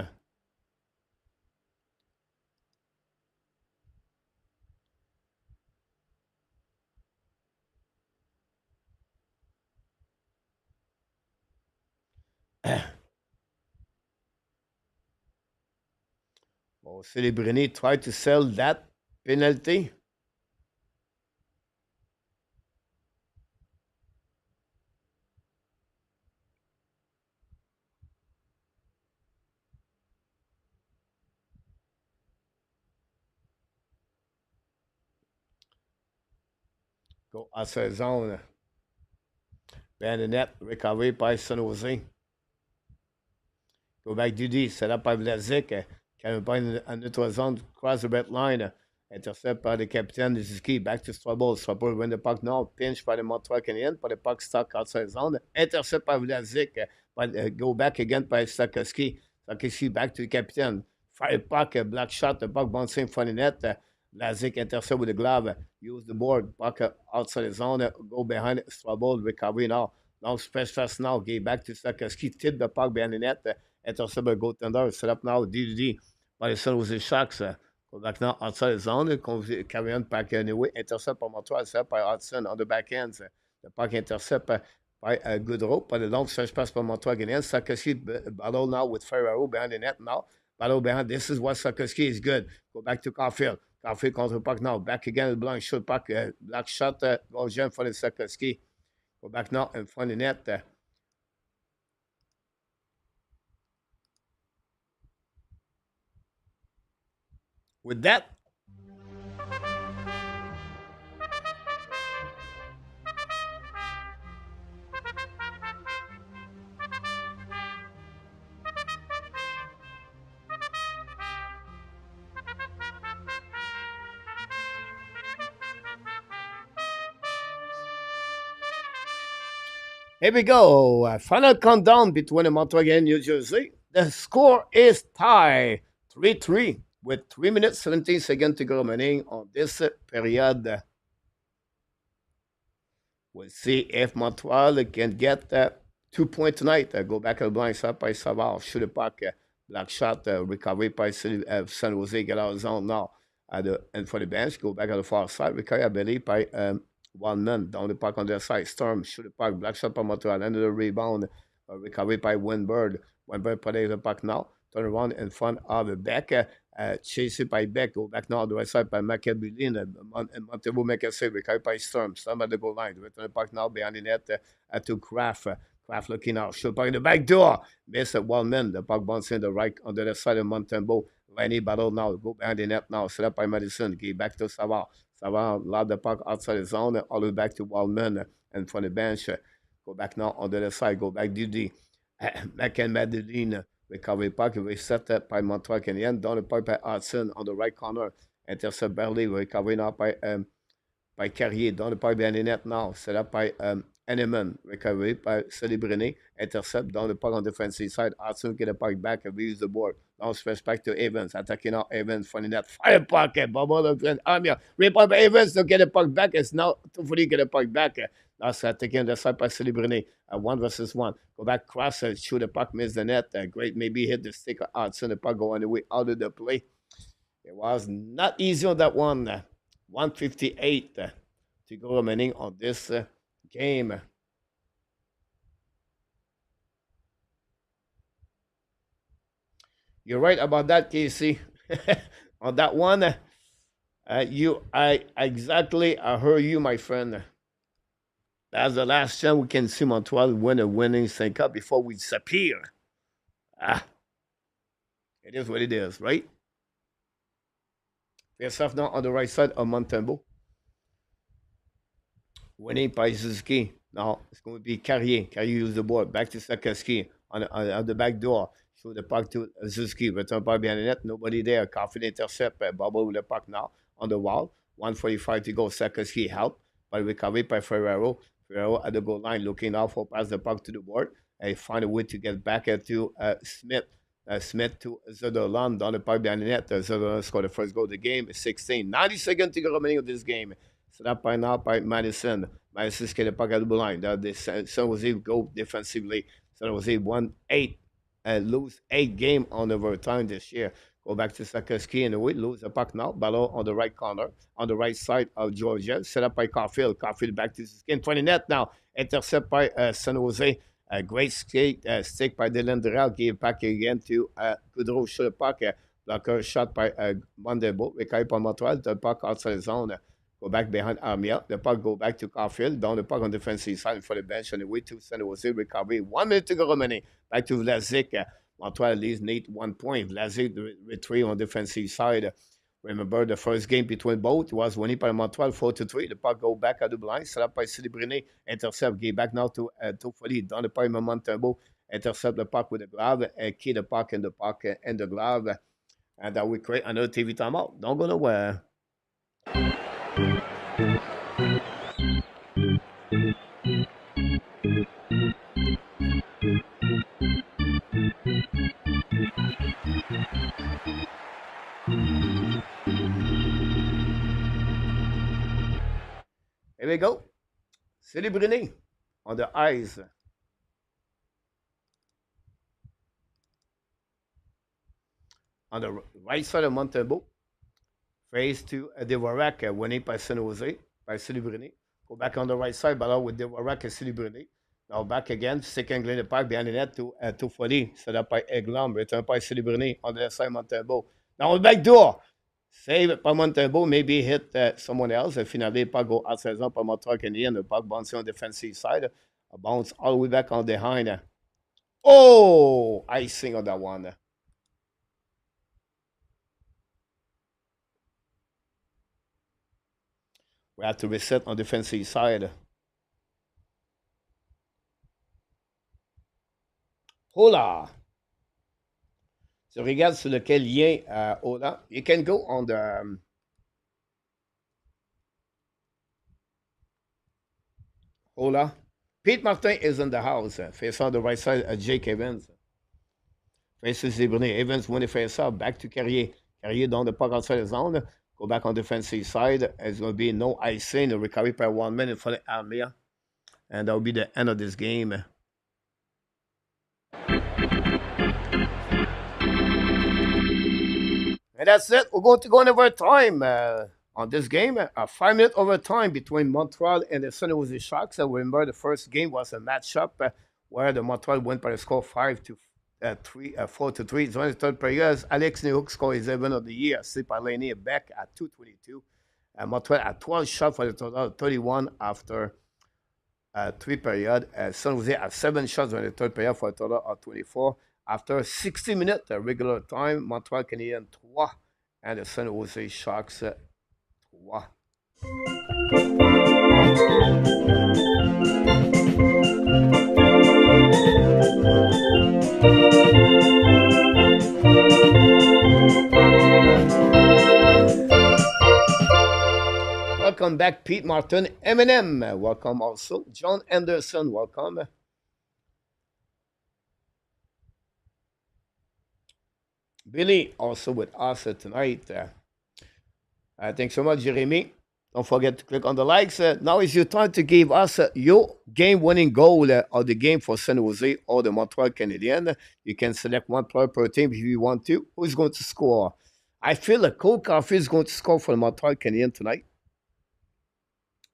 Well, Celebrini tried to sell that penalty. Go outside zone. Behind the net, recovery by San Jose. Go back Dudy, set up by Vlasic. Can find a neutral zone, cross the red line. Intercept by the captain. This is key. Back to Strobel. Strobel win the puck now. Pinch by the Montreal Canadiens. But the puck stuck outside zone. Intercept by Vlasic. But go back again by Slafkovský. Slafkovský back to the captain. Fire puck. Black shot. The puck bouncing in front of the net. Vlasic intercept with the glove. Use the board. Puck outside the zone. Go behind Strobel. Recovery now. Now splash fast now. Give back to Slafkovský. Tip the puck behind the net. Intercept by goaltender. Set up now. DDD. By the San Jose Sharks. Go back now outside the zone. Carry on back anyway. Intercept by Montreal. Set by Hudson on the back ends. The puck intercept by a good rope. By the long stretch pass by Montreal Canadiens. Slafkovský battle now with Ferraro behind the net now. Battle behind. This is what Slafkovský is good. Go back to Caulfield. Caulfield contre puck now. Back again. The blind shoot puck. Black shot. Goes in for the Slafkovský. Go back now in front of the net. With that, here we go. Final countdown between the Montreal and New Jersey. The score is tie 3-3 with 3 minutes 17 seconds to go remaining on this period. We'll see if Montreal can get 2 points tonight. Go back at the blind side by Savard. Shoot a puck. Black shot. Recovery by San Jose. Get out of zone now. And for the bench, go back at the far side. Recovery, I believe, by one man. Down the puck on their side. Storm. Shoot a puck. Black shot by Montreal. End of the rebound. Recovery by Winbird. Winbird plays the puck now. Turn around in front of the back. Chased by Beck. Go back now on the right side by McAbulin. And Montembeault make a save. Recovered by Storm. Storm at the goal line. Return the puck now behind the net to Kraft. Kraft looking out. Shoot puck in the back door. Miss at one man. The puck bouncing the right on the left side of Montembeault. Rainy battle now. Go behind the net now. Set up by Madison. Give back to Savard. Savard loud the puck outside the zone. All the way back to Waldman. And from the bench. Go back now on the left side. Go back Dudy. Mac and Madeline. Recovery puck, reset by Montreal Canadiens. Down the puck by Hudson on the right corner. Intercept barely. Recovery now by Carrier. Down the puck behind the net now. Set up by Henneman. Recovery by Celebrini. Intercept down the puck on the defensive side. Hudson get the puck back and reuse the board. Now stretch back to Evans. Attacking now Evans from the net. Fire puck. Bubble of Amia. Rebound by Evans to get the puck back. It's now Toffoli get the puck back. That's taken the side by Celebrini. 1 versus 1. Go back, cross, shoot the puck, miss the net. Great, maybe hit the stick outside the puck, go on the way out of the play. It was not easy on that one. 158 to go remaining on this game. You're right about that, Casey. On that one, I heard you, my friend. That's the last chance we can see Montreal win a winning St. Cup before we disappear. It is what it is, right? Face off now on the right side of Montembeault. Winning by Slafkovský. Now it's going to be Carrier. Carrier use the board. Back to Slafkovský on the back door. Show the puck to Slafkovský. Return puck behind the net. Nobody there. Coffee intercept. Bubble with the puck now on the wall. 1:45 to go. Slafkovský help by recovery by Ferrero. Ferrero at the goal line looking out for pass the puck to the board. And find a way to get back to Smith. Smith to Zederland down the puck behind the net. Zederland scored the first goal of the game. 16. 90 seconds to go remaining of this game. Set up by now by Madison. Madison get the puck at the blue line. The San Jose go defensively. San Jose won 8 and lose 8 games on overtime this year. Go back to Slafkovský and we lose the puck now. Ballon on the right corner, on the right side of Georgia. Set up by Caulfield. Caulfield back to Skin 20 net now. Intercept by San Jose. A great skate, stick by Dylan Durrell. Gave back again to Goudreau. Shoot the puck. Blocker shot by Montembeault. Recovery by Montreal. The puck outside the zone. Go back behind Armia. The puck go back to Caulfield. Down the puck on the defensive side for the bench. On the way to San Jose. Recovery. 1 minute to go remaining. Back to Vlasic. Montreal leads Nate 1 point. Vlasic retreat on the defensive side. Remember the first game between both was winning by Montreal 4-3. The puck go back at the blind. Set up by Celebrini. Intercept. Give back now to Toffoli. Down the puck by Montembeault. Intercept the puck with the glove. Key the puck and the glove. And that will create another TV timeout. Don't go nowhere. Here we go. Celebrini on the ice. On the right side of Montembeault. Face to Devorak, winning by San Jose, by Celebrini. Go back on the right side, but with Devorak and Celebrini. Now back again, second glade the puck behind the net to Toffoli. Set up by Eglam, return by Celebrini on the left side, Montembeault. Now on the back door. Save by Montembeault, maybe hit someone else. And finally, the puck go outside zone by Montreal Canadiens. The puck bouncing on the defensive side. A bounce all the way back on the behind. Oh, icing on that one. We have to reset on the defensive side. Hola! Je regarde sur lequel lien Hola. You can go on the Hola. Pete Martin is in the house. Face on the right side, Jake Evans. Faces Librené. Evans when he face off. Back to Carrier. Carrier down the puck outside the zone. Go back on the defensive side. It's going to be no icing. A recovery by 1 minute for the Armia. And that will be the end of this game. And that's it. We're going to go in overtime on this game. A 5-minute overtime between Montreal and the San Jose Sharks. And remember, the first game was a matchup where the Montreal went by the score 4-3. So in the third period, Alex Newhook scored his 11 of the year. Slip Laney back at 2:22. Montreal had 12 shots for the total of 31 after 3 periods. San Jose had 7 shots in the third period for a total of 24. After 60 minutes regular time, Montreal Canadiens 3 and the San Jose Sharks 3. Welcome back, Pete Martin, Eminem. Welcome also, John Anderson. Welcome. Billy also with us tonight. Thanks so much, Jeremy. Don't forget to click on the likes. Now is your time to give us your game-winning goal of the game for San Jose or the Montreal Canadiens. You can select one player per team if you want to. Who's going to score? I feel like Cole Caulfield is going to score for the Montreal Canadiens tonight.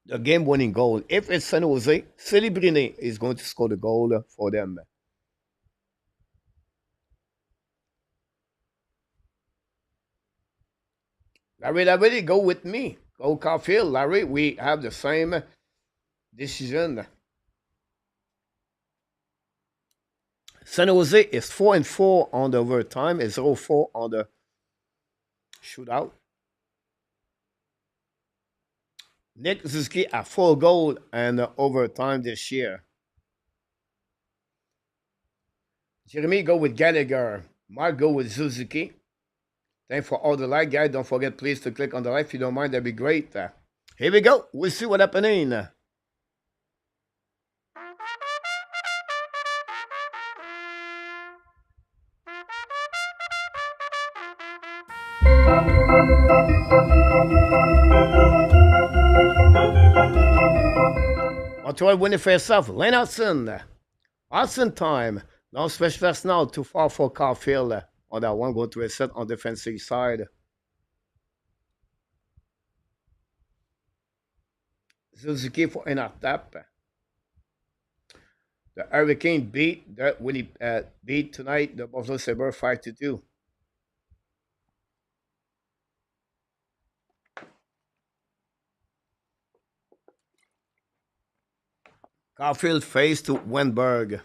The game-winning goal. If it's San Jose, Celebrini is going to score the goal for them. Larry, go with me. Go Caulfield, Larry. We have the same decision. San Jose is 4-4 on the overtime. It's 0-4 on the shootout. Nick Suzuki at 4 goals and overtime this year. Jeremy go with Gallagher. Mark go with Suzuki. Thanks for all the like, guys. Don't forget, please, to click on the like if you don't mind. That'd be great. Here we go. We'll see what's happening. Montreal winning face-off. Lane Hudson. Hudson time. No special first now. Too far for Caulfield. On that one, go to a set on defensive side. Suzuki for an tap. The Hurricane beat beat tonight the Buffalo Sabres 5-2. Caulfield face to Wenberg.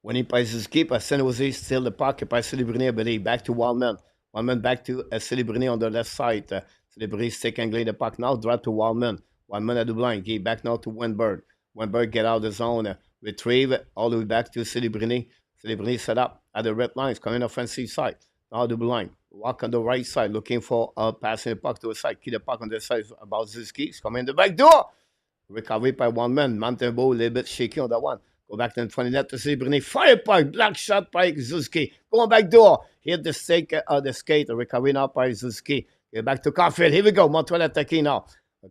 When he plays his keeper, San Jose still the pocket by Celebrini, but he back to Wildman. Wildman back to Celebrini on the left side. Celebrini taking the puck now, drop to Wildman. Wildman at the blind. He back now to Wenberg. Wenberg get out of the zone. Retrieve all the way back to Celebrini. Celebrini set up at the red lines, coming offensive side. Now the blind. Walk on the right side, looking for passing the puck to the side. Keep the puck on the side about Zizki. He's coming in the back door. Recovery by Wildman. Montembeault a little bit shaky on that one. Go back to the 20 net to Celebrini. Fire puck. Black shot by Zuski. Going back door. Hit the stake of the skate. Recovery now by Zuski. Get back to Caulfield. Here we go. Montreal attacking now.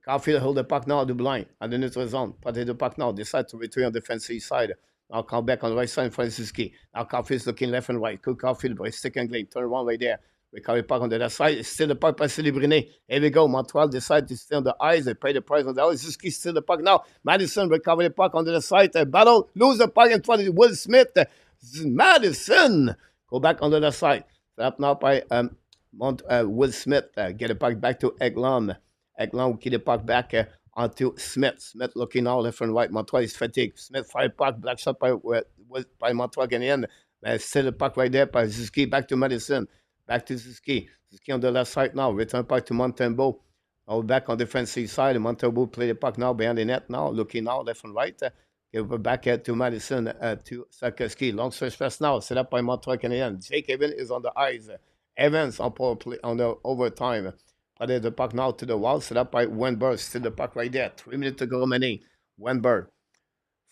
Caulfield hold the puck now at the blind. At the neutral zone. Put the puck now. Decide to return on the defensive side. Now come back on the right side in front of Zuski. Now Caulfield's looking left and right. Cook Caulfield by stick and glade. Turn around right there. Recovery puck on the left side. Still the puck by Celebrini. Here we go. Montreal decide to stay on the ice. They pay the price on the ice. Zuski still the puck now. Madison recover the puck on the left side. Battle. Lose the puck in front of Will Smith. Madison. Go back on the left side. Set up now by Will Smith. Get the puck back to Eglon. Eglon will keep the puck back onto Smith. Smith looking now left and right. Montreal is fatigued. Smith fire puck. Black shot by Montreal Canadiens. Still the puck right there by Zuski. Back to Madison. Back to Suzuki. Suzuki on the left side now. Return puck to Montembeault. Now back on defensive side. Montembeault play the puck now behind the net now. Looking now left and right. Give it back to Madison to Slafkovský. Long search pass now. Set up by Montreal Canadiens. Jake Evans is on the ice. Evans on power play on the overtime. Put the puck now to the wall. Set up by Wenberg. Still the puck right there. 3 minutes to go remaining. Wenberg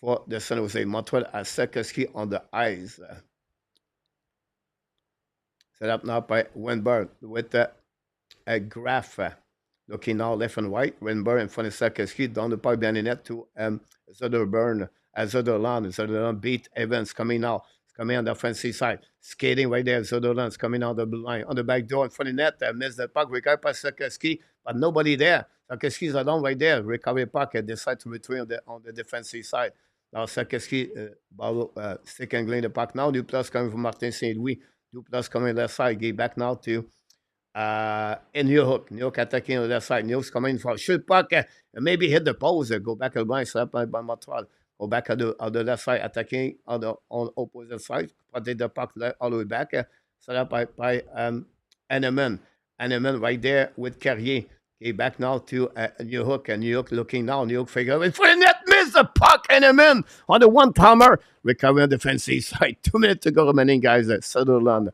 for the San Jose. Montreal at Slafkovský on the ice. Set up now by Wenberg with a graph. Looking now left and right. Wenberg in front of Slafkovský. Down the puck behind the net to Söderberg. Söderland beat Evans coming now. Coming on the offensive side. Skating right there. Söderland's coming on the line. On the back door in front of the net. Missed the puck. Recovered by Slafkovský. But nobody there. Slafkovský's alone right there. Recovery puck. Decide to return on the defensive side. Now Slafkovský stick and glade the puck now. New plus coming from Martin St. Louis. Duplas coming left side. Get back now to New Hook. New Hook attacking on the left side. New Hook's coming for a shoot puck. Maybe hit the post. Go back at the line. Slap by Montreal. Go back at the left side. Attacking on the opposite side. Put the puck all the way back. Set up by Henneman. Henneman right there with Carrier. Get back now to New Hook. And New Hook looking now. New Hook figure in front of the net. Miss the puck. Henneman on the one-timer. Recovery on the defensive side. 2 minutes to go remaining, guys. Sutherland.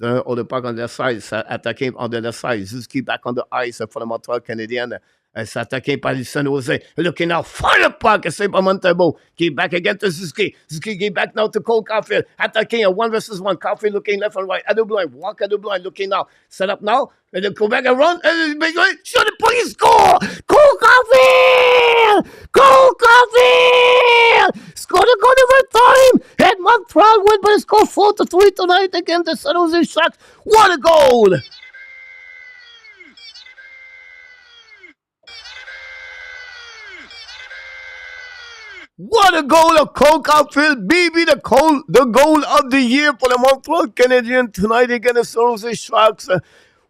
All the puck on the left side. Attacking on the left side. Zuski back on the ice for the Montreal Canadiens. s'attaquer par San Jose. Looking now, fire puck, c'est par Montembeault. Qui est back again to Suzuki. Suzuki get back now to Cole Caulfield. Attacking a 1-versus-1. Caulfield looking left and right. At the blind. Walk at the blind. Looking now. Set up now. And then go back and run. And then shoot the puck. Score! Cole Caulfield! Cole Caulfield! Score the goal overtime. And Montreal win by the score 4-3 tonight against the San Jose Sharks. What a goal! What a goal of Cole Caulfield, baby, the goal of the year for the Montreal Canadiens tonight against the San Jose Sharks.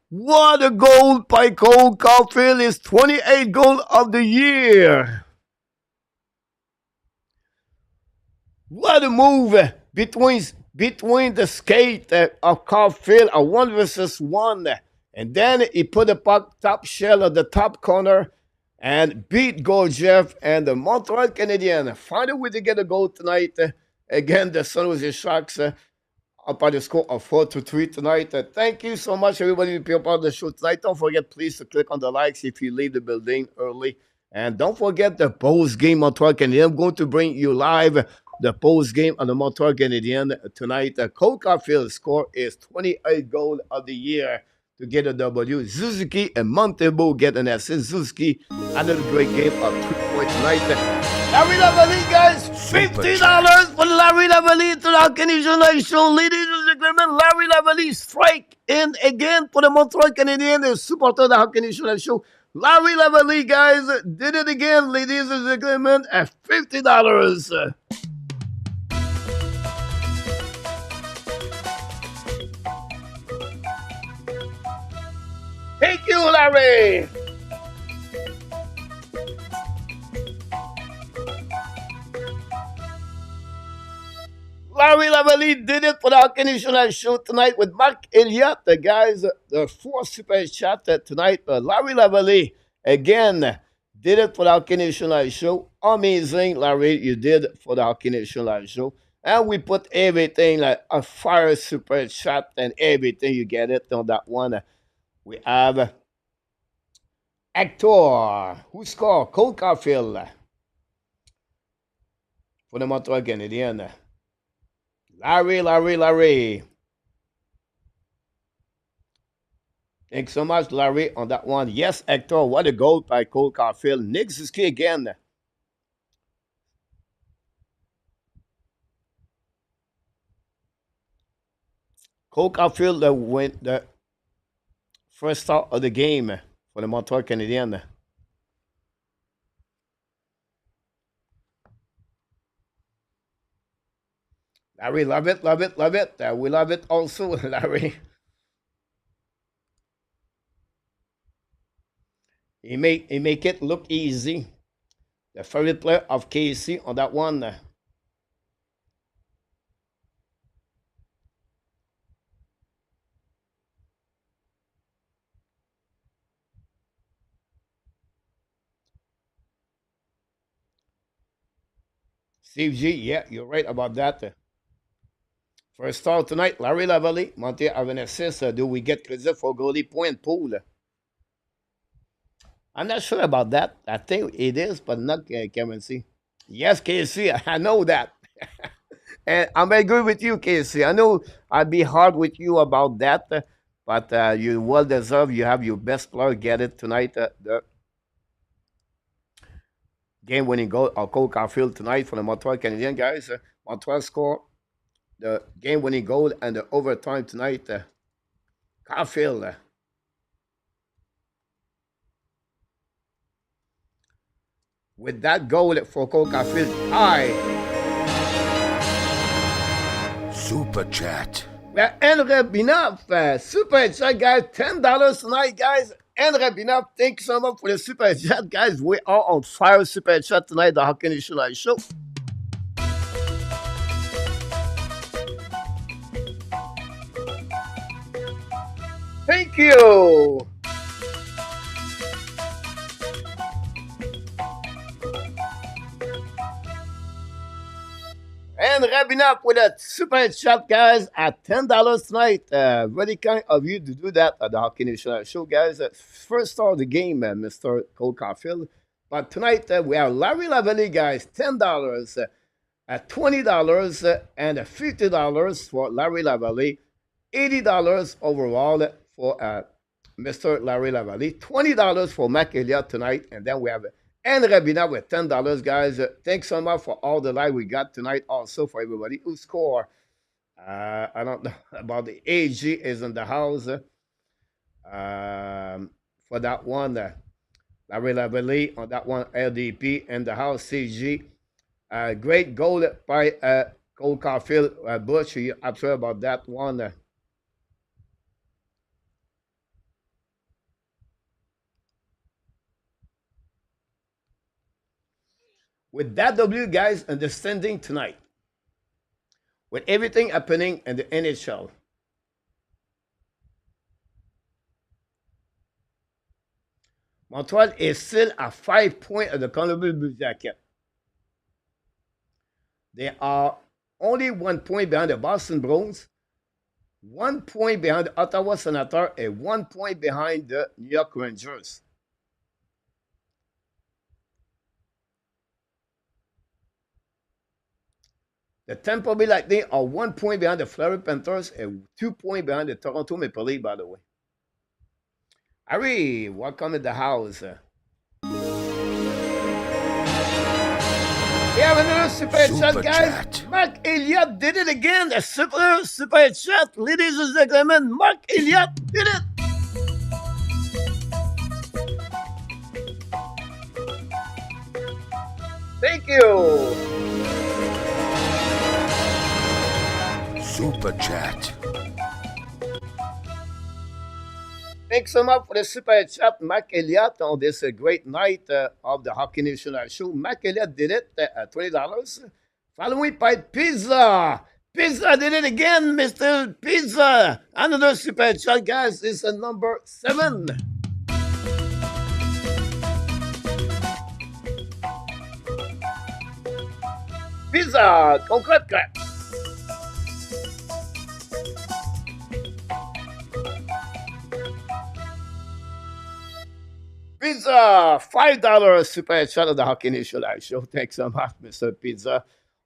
What a goal by Cole Caulfield, his 28th goal of the year. What a move between the skate of Caulfield, a 1-versus-1. And then he put the puck top shell of the top corner and beat Gorgiev and the Montreal Canadiens. Find a way to get a goal tonight. Again, the San Jose Sharks up by the score of 4-3 tonight. Thank you so much, everybody, to be a part of the show tonight. Don't forget, please, to click on the likes if you leave the building early. And don't forget the post-game Montreal Canadiens. I'm going to bring you live the post-game on the Montreal Canadiens tonight. Cole Caulfield's score is 28th goal of the year to get a W. Suzuki and Montembeault get an assist. Suzuki, another great game of 3 points tonight. Larry Lavalley, guys, $50 for Larry Lavalley to the Hockey Nation Show. Ladies and gentlemen, Larry Lavalley strike in again for the Montreal Canadiens, the supporter of the Hockey Nation Show. Larry Lavalley, guys, did it again, ladies and gentlemen, at $50. Thank you, Larry. Larry Lavalley did it for the Hockey Nation Show tonight with Mark Elliott. The guys, the 4 super chat tonight. Larry Lavalley, again, did it for the Hockey Nation Show. Amazing, Larry, you did for the Hockey Nation Show. And we put everything like a fire super chat and everything. You get it on that one. We have Hector, who scored Cole Caulfield for the Montreal Canadiens. Larry. Thanks so much, Larry, on that one. Yes, Hector, what a goal by Cole Caulfield. Nick Suzuki again. Cole Caulfield went the first start of the game for the Montreal Canadiens. Larry, love it. We love it also, Larry. He make it look easy. The favorite player of KC on that one. Steve G, yeah, you're right about that. First start tonight, Larry Lavalley. Monty have an assist. Do we get credit for goalie point pool? I'm not sure about that. I think it is, but not Kevin C. Yes, KC, I know that. And I'm agree with you, KC. I know I'd be hard with you about that, but you well deserve. You have your best player get it tonight. The game-winning goal of Cole Caulfield tonight for the Montreal Canadiens, guys. Montreal score the game-winning goal and the overtime tonight. Caulfield. With that goal for Cole Caulfield, Super Chat. Well, and Rabinov, Super Chat, guys, $10 tonight, guys. And Rabinov, thank you so much for the Super Chat, guys. We are on fire Super Chat tonight, the Hockey Nation Show. Thank you. and wrapping up with a super chat, guys, at $10 tonight. Very kind of you to do that at the Hockey Nation Show, guys. First star of the game, Mr. Cole Caulfield. But tonight we have Larry Lavallee, guys, $10, $20, and $50 for Larry Lavallee, $80 overall for Mr. Larry Lavallee, $20 for Mac Elliott tonight, and then we have and Rabina with $10, guys. Thanks so much for all the live we got tonight. Also for everybody who scored. I don't know about the AG is in the house for that one. Larry Lavallee on that one. LDP in the house. CG. Great goal by Cole Caulfield. Bush, you upset about that one. With that W, guys, understanding tonight, with everything happening in the NHL, Montreal is still at 5 points of the Columbus Blue Jacket. They are only 1 point behind the Boston Bruins, 1 point behind the Ottawa Senators, and 1 point behind the New York Rangers. The Tampa Bay Lightning are 1 point behind the Florida Panthers and 2 points behind the Toronto Maple Leafs, by the way. Harry, welcome in the house. We have another super chat, guys. Chat. Mark Elliott did it again. A super chat. Ladies and gentlemen, Mark Elliott did it. Thank you. Super chat. Thanks so much for the super chat, Mac Elliott, on this great night of the Hockey Nation Show. Mac Elliott did it at $20. Following by Pizza. Pizza did it again, Mr. Pizza. Another super chat, guys. This is number 7. Pizza, concrete clap. Pizza, $5 super chat of the Hockey Nation Show. Thanks so much, Mr. Pizza,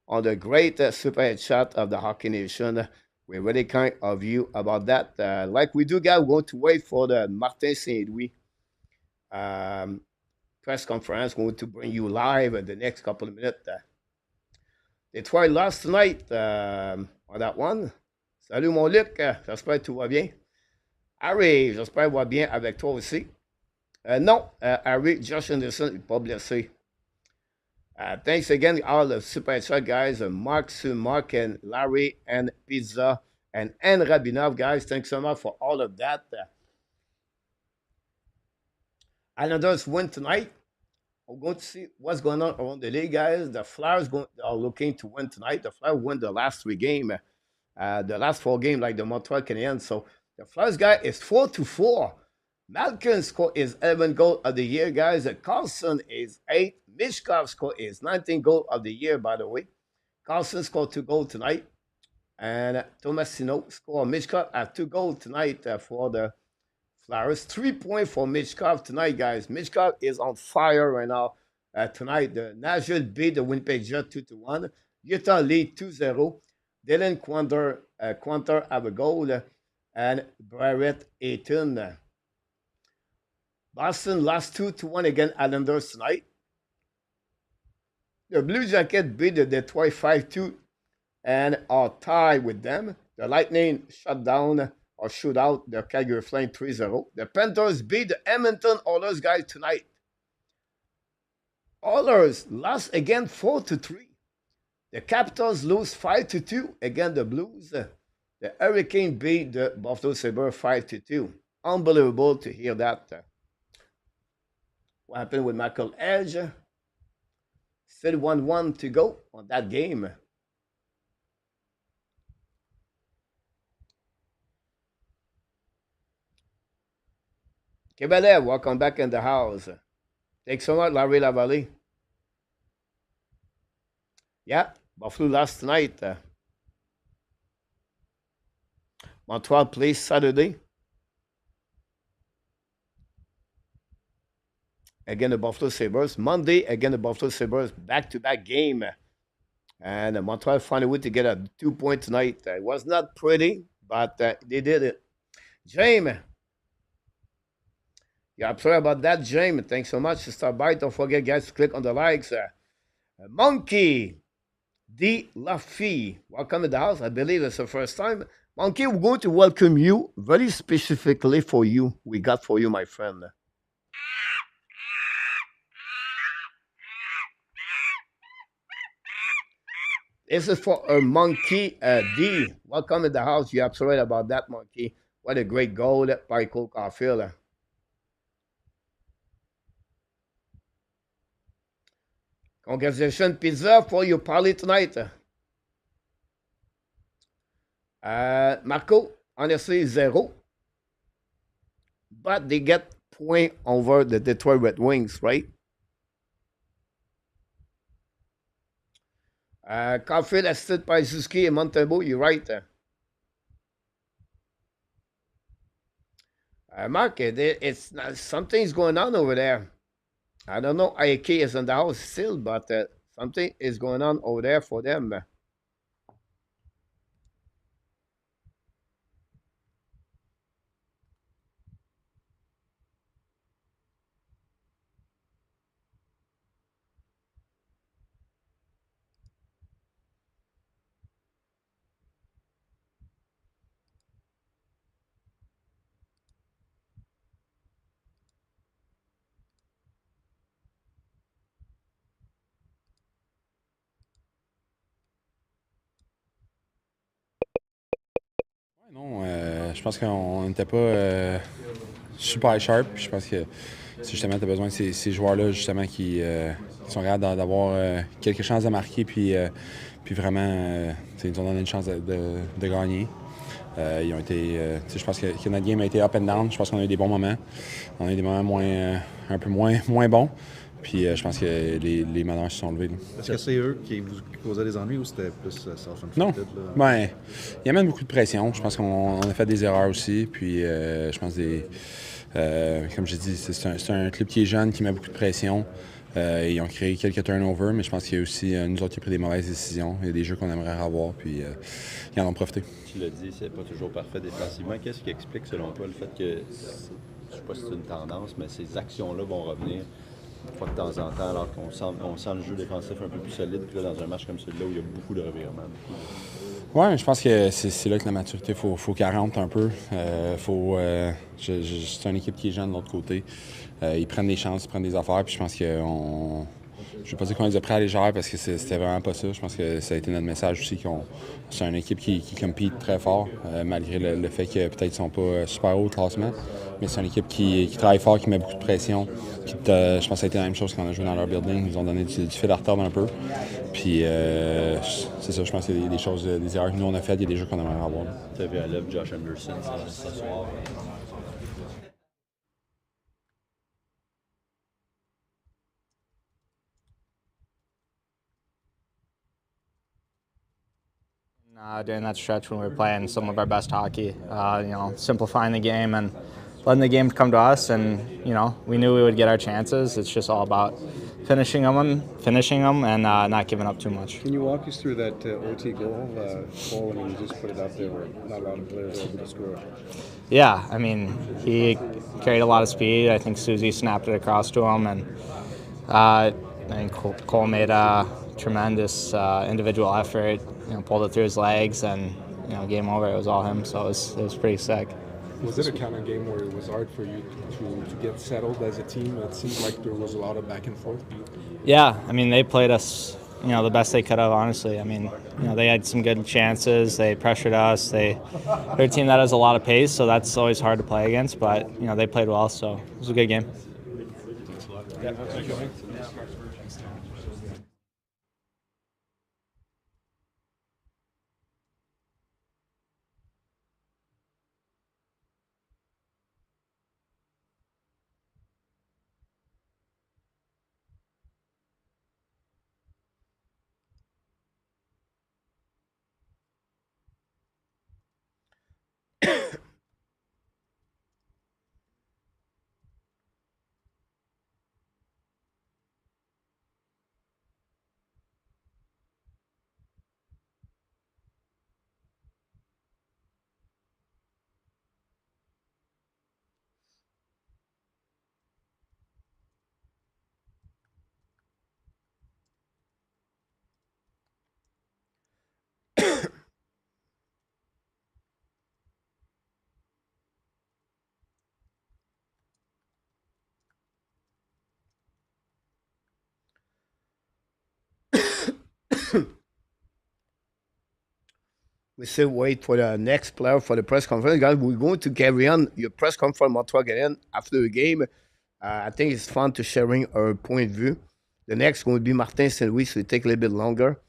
on the great super chat of the Hockey Nation. We're really kind of you about that. Like we do, guys, we want to wait for the Martin Saint-Louis press conference. We're going to bring you live in the next couple of minutes. Detroit lost tonight on that one. Salut, mon Luc. J'espère que tout va bien. Harry, j'espère que va bien avec toi aussi. Non, Harry, Josh Anderson n'est pas blessé. Thanks again, all the super chat guys, Mark, and Larry, and Pizza, and Rabinov, guys. Thanks so much for all of that. Islanders win tonight. We're going to see what's going on around the league, guys. The Flyers are looking to win tonight. The Flyers win the last 3 games, the last 4 games, like the Montreal Canadiens. So the Flyers guy is 4-4. Malkin score is 11 goal of the year, guys. Carlson is 8. Mishkov score is 19 goal of the year, by the way. Carlson scored 2 goals tonight. And Tomasino scored. Mishkov at 2 goals tonight for the Flyers. 3 points for Mishkov tonight, guys. Mishkov is on fire right now. Tonight, the Nashville beat the Winnipeg Jets 2-1. Utah lead 2-0. Dylan Quanter have a goal. And Barrett Ayton. Boston lost 2-1 against Islanders tonight. The Blue Jackets beat the Detroit 5-2 and are tied with them. The Lightning shut down or shoot out the Calgary Flames 3-0. The Panthers beat the Edmonton Oilers, guys, tonight. Oilers lost again 4-3. The Capitals lose 5-2 against the Blues. The Hurricanes beat the Buffalo Sabres 5-2. Unbelievable to hear that. What happened with Michael Edge? Still 1-1 to go on that game. Kebele, welcome back in the house. Thanks so much, Larry Lavallee. Yeah, Buffalo last night. Montreal plays Saturday. Again, the Buffalo Sabres. Monday, again, the Buffalo Sabres. Back-to-back game. And Montreal found a way to get a 2-point tonight. It was not pretty, but they did it. James, yeah, I'm sorry about that, James. Thanks so much to stop by. Don't forget, guys, to click on the likes. Monkey D. Laffy, welcome to the house. I believe it's the first time. Monkey, we're going to welcome you very specifically for you. We got for you, my friend. This is for a Monkey D. Welcome to the house. You're absolutely right about that, Monkey. What a great goal by Cole Caulfield. Congratulations, pizza for your party tonight. Marco, honestly, 0. But they get point over the Detroit Red Wings, right? Caulfield assisted by Suzuki and Montembeault, you're right. Mark, it's something's going on over there. I don't know. IK is in the house still, but something is going on over there for them. Non, je pense qu'on n'était pas super sharp. Je pense que justement, tu as besoin de ces joueurs-là justement qui sont capables d'avoir quelque chance de marquer puis vraiment, ils nous ont donné une chance de gagner. Ils ont été, je pense que notre game a été up and down. Je pense qu'on a eu des bons moments. On a eu des moments un peu moins bons. Puis je pense que les meneurs se sont levés. Est-ce que c'est eux qui vous causaient des ennuis ou c'était plus self-inflicted? Non. Ben, il y a même beaucoup de pression. Je pense qu'on a fait des erreurs aussi. Puis je pense comme je dis, c'est un club qui est jeune, qui met beaucoup de pression. Ils ont créé quelques turnovers, mais je pense qu'il y a aussi nous autres qui ont pris des mauvaises décisions. Il y a des jeux qu'on aimerait avoir, puis ils en ont profité. Tu l'as dit, c'est pas toujours parfait défensivement. Qu'est-ce qui explique, selon toi, le fait que, je sais pas si c'est une tendance, mais ces actions-là vont revenir une fois de temps en temps, alors qu'on sent le jeu défensif un peu plus solide. Puis là, dans un match comme celui-là, où il y a beaucoup de revirements. Oui, je pense que c'est là que la maturité, faut qu'elle rentre un peu. C'est une équipe qui est jeune de l'autre côté. Ils prennent des chances, ils prennent des affaires, puis je pense qu'on... Je ne veux pas dire qu'on les a pris à la légère parce que c'était vraiment pas ça. Je pense que ça a été notre message aussi c'est une équipe qui compete très fort, malgré le fait que peut-être ils sont pas super haut au classement. Mais c'est une équipe qui travaille fort, qui met beaucoup de pression. Je pense que ça a été la même chose quand on a joué dans leur building. Ils nous ont donné du fil à retordre un peu. Puis c'est ça, je pense qu'il y a des choses, des erreurs que nous on a faites, il y a des jeux qu'on aimerait avoir. Tu as vu à l'œuvre Josh Anderson ce soir. During that stretch when we were playing some of our best hockey, simplifying the game and letting the game come to us, and we knew we would get our chances. It's just all about finishing them and not giving up too much. Can you walk us through that OT goal? I mean, you just put it up there where not a lot of players are able to score. Yeah, I mean, he carried a lot of speed. I think Susie snapped it across to him, and I think Cole made a tremendous individual effort. Pulled it through his legs, and game over. It was all him, so it was pretty sick. Was it a kind of game where it was hard for you to get settled as a team? It seemed like there was a lot of back and forth. Yeah, I mean, they played us, the best they could have, honestly. I mean, they had some good chances. They pressured us. They're a team that has a lot of pace, so that's always hard to play against. But they played well, so it was a good game. We still wait for the next player for the press conference. Guys, we're going to carry on your press conference Montreal Canadiens after the game. I think it's fun to sharing our point of view. The next going to be Martin Saint-Louis, so it take a little bit longer.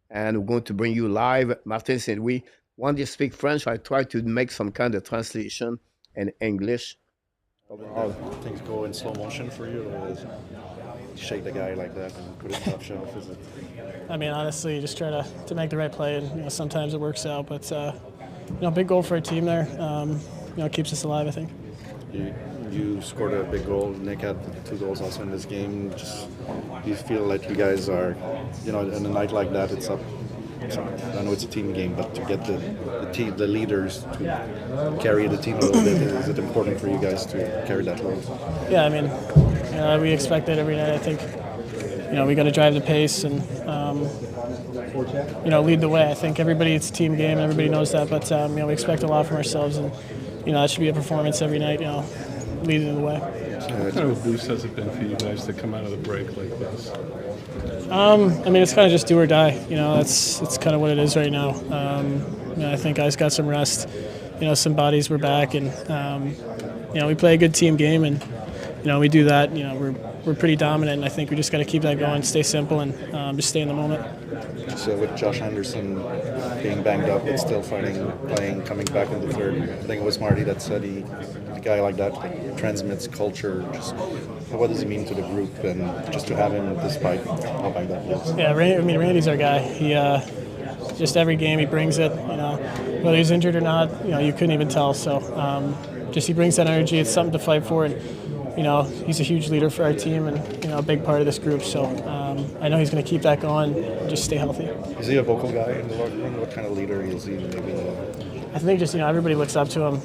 And we're going to bring you live Martin Saint-Louis. When you speak French, I try to make some kind of translation in English. Overall, things go in slow motion for you. Shake the guy like that and put it top shelf. Is it? I mean, honestly, you just try to make the right play, and sometimes it works out. But big goal for our team there. Keeps us alive, I think. You scored a big goal. Nick had 2 goals also in this game. Just you feel like you guys are, in a night like that, it's up. I know it's a team game, but to get the leaders to carry the team a little bit, is it important for you guys to carry that load? Yeah, I mean, we expect that every night. I think, we got to drive the pace and, lead the way. I think it's a team game, and everybody knows that. But we expect a lot from ourselves, and that should be a performance every night. Leading the way. What kind of boost has it been for you guys to come out of the break like this? It's kind of just do or die. That's kind of what it is right now. I think guys got some rest. Some bodies were back, and we play a good team game, and we do that. We're pretty dominant, and I think we just got to keep that going, stay simple, and just stay in the moment. So with Josh Anderson being banged up, but still playing, coming back in the third, I think it was Marty that said a guy like that transmits culture. Just what does it mean to the group, and just to have him despite how banged up he is? Yeah, Randy's our guy. He just every game he brings it. Whether he's injured or not, you couldn't even tell. So he brings that energy. It's something to fight for, and he's a huge leader for our team, and a big part of this group. So I know he's going to keep that going and just stay healthy. Is he a vocal guy in the locker room? What kind of leader is he? Maybe. I think just everybody looks up to him.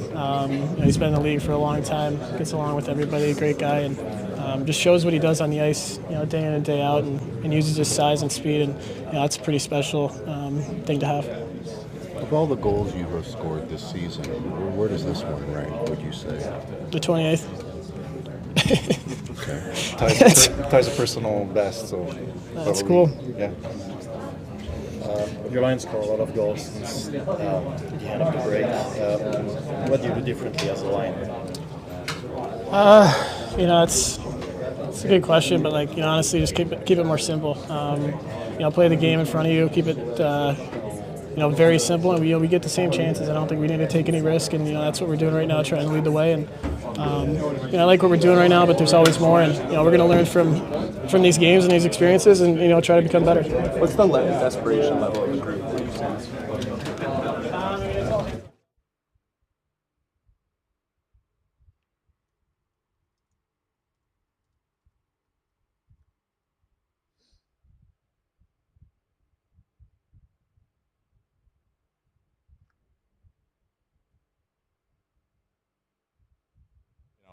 He's been in the league for a long time. Gets along with everybody. Great guy, and just shows what he does on the ice, day in and day out, and uses his size and speed, and that's a pretty special thing to have. Of all the goals you have scored this season, where does this one rank, would you say? The 28th. Okay. Ties a personal best, so that's cool. Yeah. Your line score a lot of goals since the end of the break. What do you do differently as a line? It's a good question, but honestly, just keep it more simple. Play the game in front of you, keep it very simple, and we get the same chances. I don't think we need to take any risk, and that's what we're doing right now, trying to lead the way. And I like what we're doing right now, but there's always more, and we're going to learn from these games and these experiences, and try to become better. What's the desperation level of the group?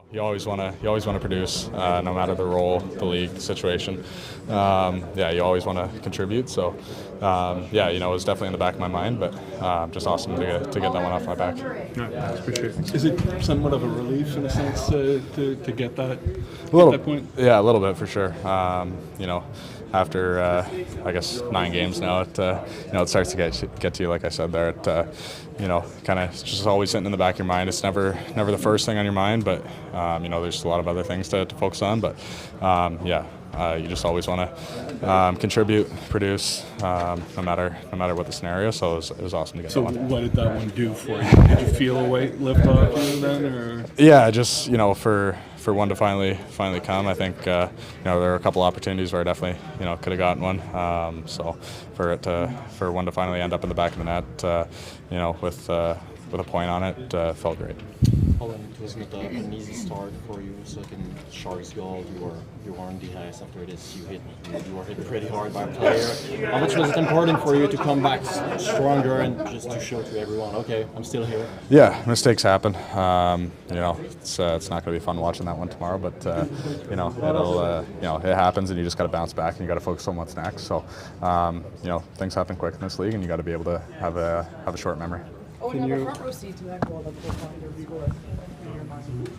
You always want to produce, no matter the role, the league, the situation. You always want to contribute. So, it was definitely in the back of my mind, but just awesome to get that one off my back. I appreciate it. Is it somewhat of a relief in a sense to get that? That point? Yeah, a little bit for sure. After I guess 9 games now, it starts to get to you. Like I said there, kind of just always sitting in the back of your mind. It's never the first thing on your mind, but there's a lot of other things to focus on. But you just always want to contribute, produce, no matter what the scenario. So it was awesome to get that one. So what did that one do for you? Did you feel a weight lift off you then, or? Yeah, just for one to finally come, I think there were a couple opportunities where I definitely could have gotten one. So for one to finally end up in the back of the net, with with a point on it felt great. Holland, it was not an easy start for you. Second Sharks goal, you were on the ice after this. You were hit pretty hard by a player. How much was it important for you to come back stronger and just to show to everyone, okay, I'm still here? Yeah, mistakes happen. It's not going to be fun watching that one tomorrow, but it happens, and you just got to bounce back and you got to focus on what's next. So, things happen quick in this league, and you got to be able to have a short memory. Oh, you have a front row seat to that goal that the Finder scored in your mind.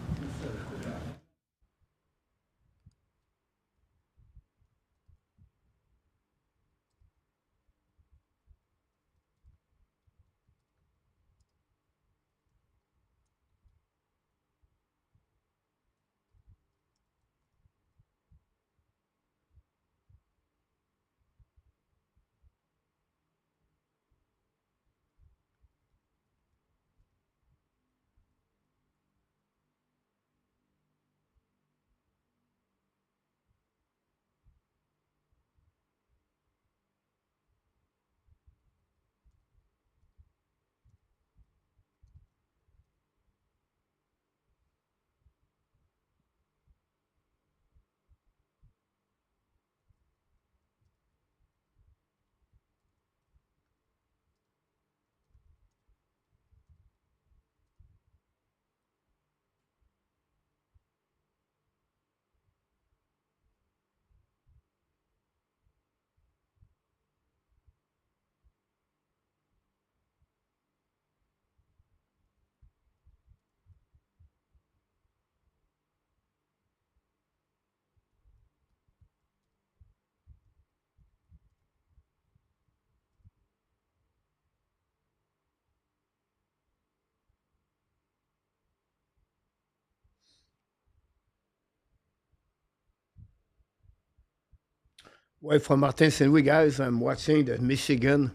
Well, from Martin St. Louis, guys, I'm watching the Michigan,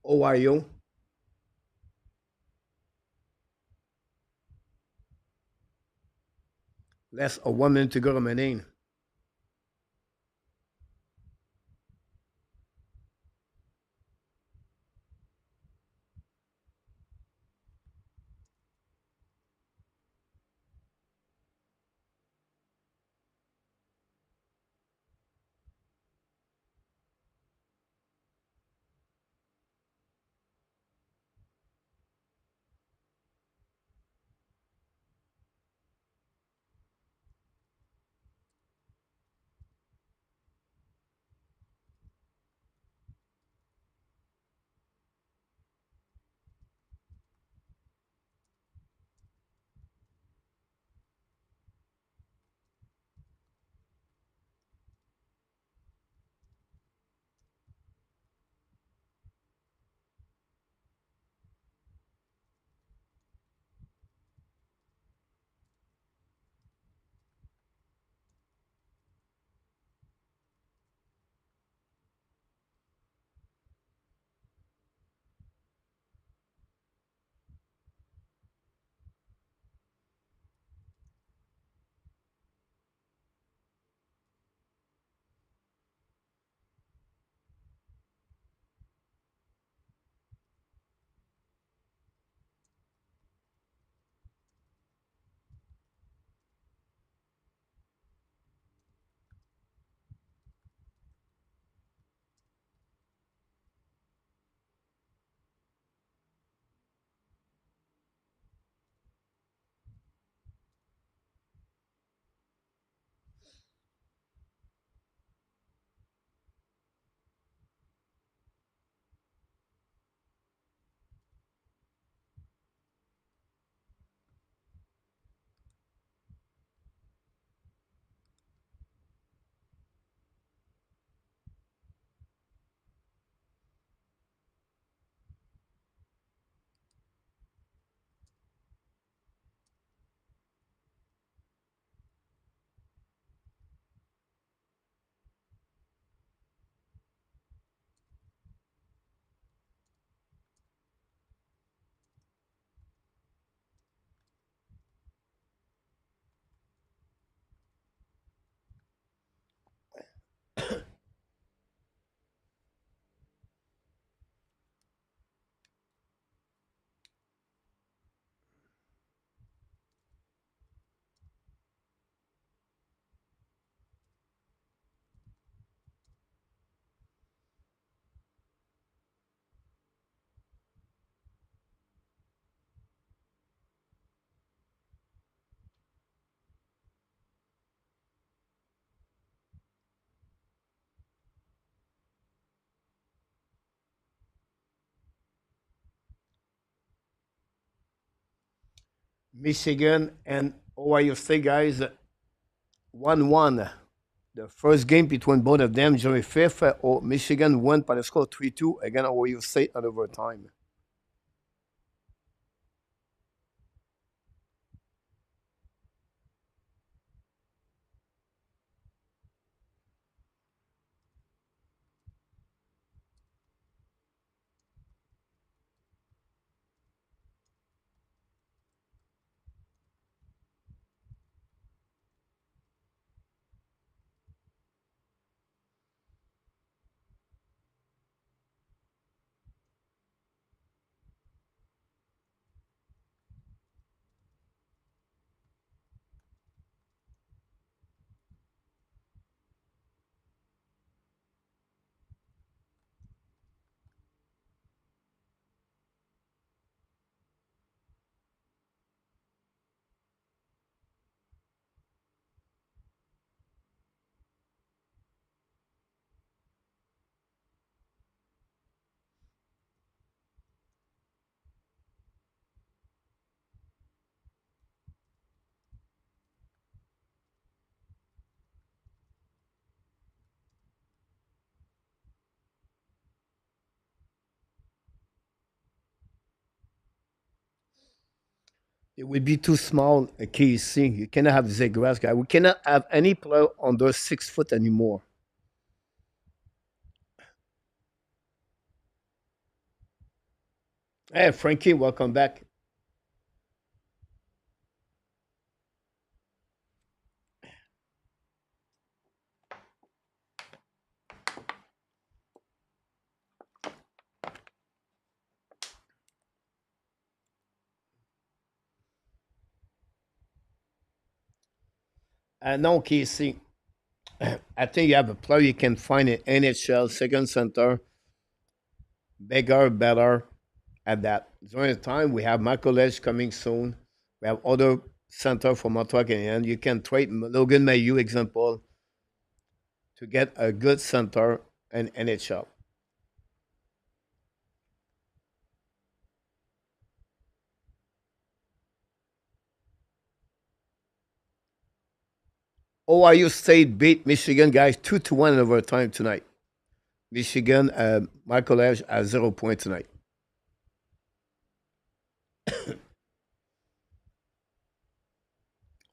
Ohio. Less a 1 minute to go remaining. Michigan and Ohio State, guys, 1-1. The first game between both of them, January 5th, Michigan won by the score 3-2 against Ohio State on overtime. It would be too small a KC. You cannot have Zegras, guy. We cannot have any player under 6 foot anymore. Hey, Frankie, welcome back. No, KC. I think you have a player you can find in NHL, second center, bigger, better at that. During the time, we have Michael Edge coming soon. We have other center for Montreal Canadiens. You can trade Logan Mailloux, example, to get a good center in NHL. Ohio State beat Michigan, guys, 2-1 in overtime tonight. Michigan, Michael Edge has 0 points tonight.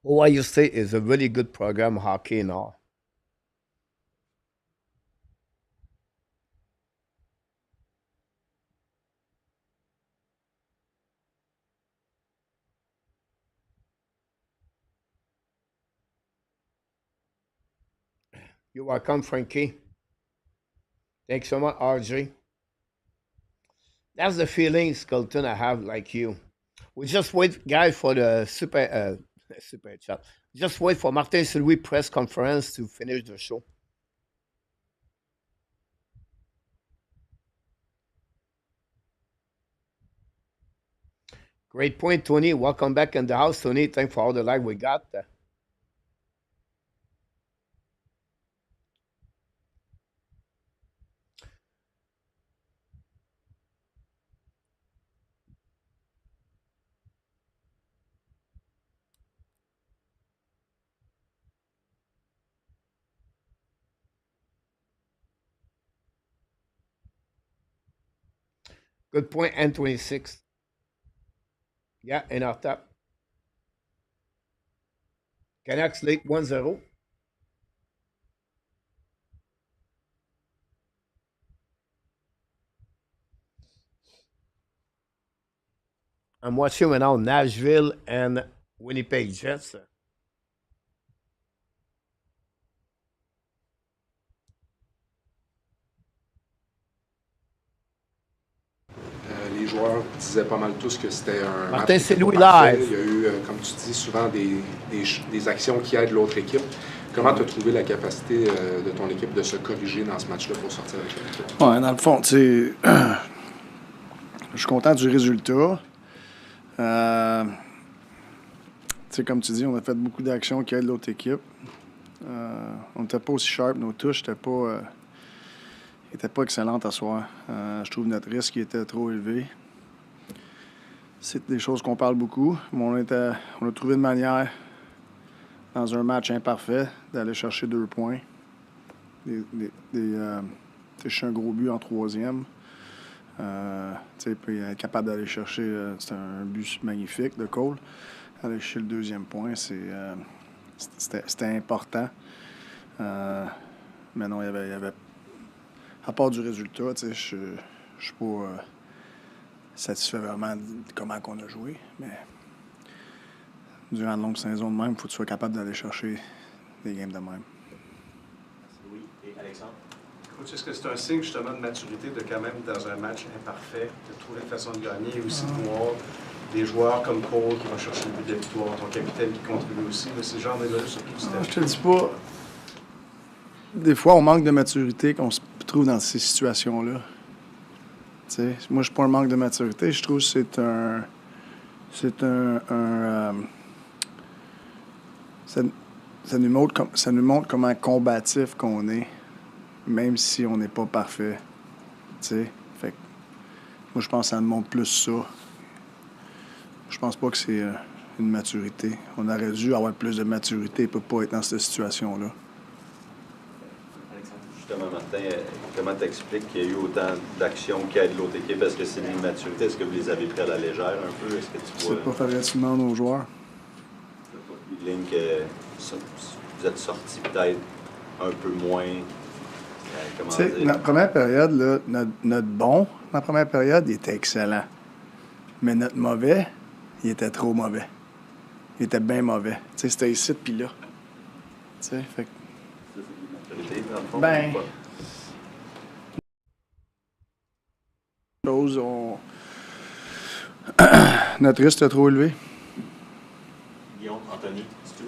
Ohio State is a really good program, hockey and all. You're welcome, Frankie. Thanks so much, RJ. That's the feeling, Skelton, I have like you. We just wait, guys, for the super chat. Just wait for Martin St-Louis press conference to finish the show. Great point, Tony. Welcome back in the house, Tony. Thanks for all the like we got. Good point, N26. Yeah, in our top. Canucks lead 1-0. I'm watching right now Nashville and Winnipeg Jets. Les joueurs disaient pas mal tous que c'était un Martin match St-Louis parfait. live. Il y a eu, comme tu dis, souvent des actions qui aident l'autre équipe. Comment tu as trouvé la capacité de ton équipe de se corriger dans ce match-là pour sortir avec la victoire? Ouais, dans le fond, tu sais, je suis content du résultat. Tu sais, comme tu dis, on a fait beaucoup d'actions qui aident l'autre équipe. On n'était pas aussi sharp, nos touches n'étaient pas excellentes à soir. Je trouve notre risque était trop élevé. C'est des choses qu'on parle beaucoup, mais on a trouvé une manière, dans un match imparfait, d'aller chercher 2 points. Chercher un gros but en 3e. Puis être capable d'aller chercher, c'est un but magnifique de Cole. Aller chercher le 2e point, c'était important. Mais non, il y avait à part du résultat, je suis pas satisfait vraiment de comment on a joué. Mais durant une longue saison de même, il faut que tu sois capable d'aller chercher des games de même. Oui, et Alexandre? Est-ce que c'est un signe justement de maturité de quand même, dans un match imparfait, de trouver une façon de gagner et aussi de voir des joueurs comme Cole qui vont chercher le but de victoire, ton capitaine qui contribue aussi, c'est le genre de gars surtout je te le dis pas. Des fois, on manque de maturité qu'on se trouve dans ces situations-là. Moi, je suis pas un manque de maturité. Je trouve que ça nous montre comment combatif qu'on est, même si on n'est pas parfait. Fait que, moi, je pense que ça nous montre plus ça. Je pense pas que c'est une maturité. On aurait dû avoir plus de maturité pour pas être dans cette situation-là. Justement, Martin, comment t'expliques qu'il y a eu autant d'actions qu'il y a de l'autre équipe? Est-ce que c'est de l'immaturité? Est-ce que vous les avez pris à la légère un peu? Est-ce que tu vois... C'est pas facilement nos joueurs. Le feeling que vous êtes sortis peut-être un peu moins... comment dire? Notre première période, là, notre bon, la première période, il était excellent. Mais notre mauvais, il était trop mauvais. Il était bien mauvais. C'était ici puis là. Fait que... Ben, notre risque est trop élevé. Guillaume, Anthony, c'est tout.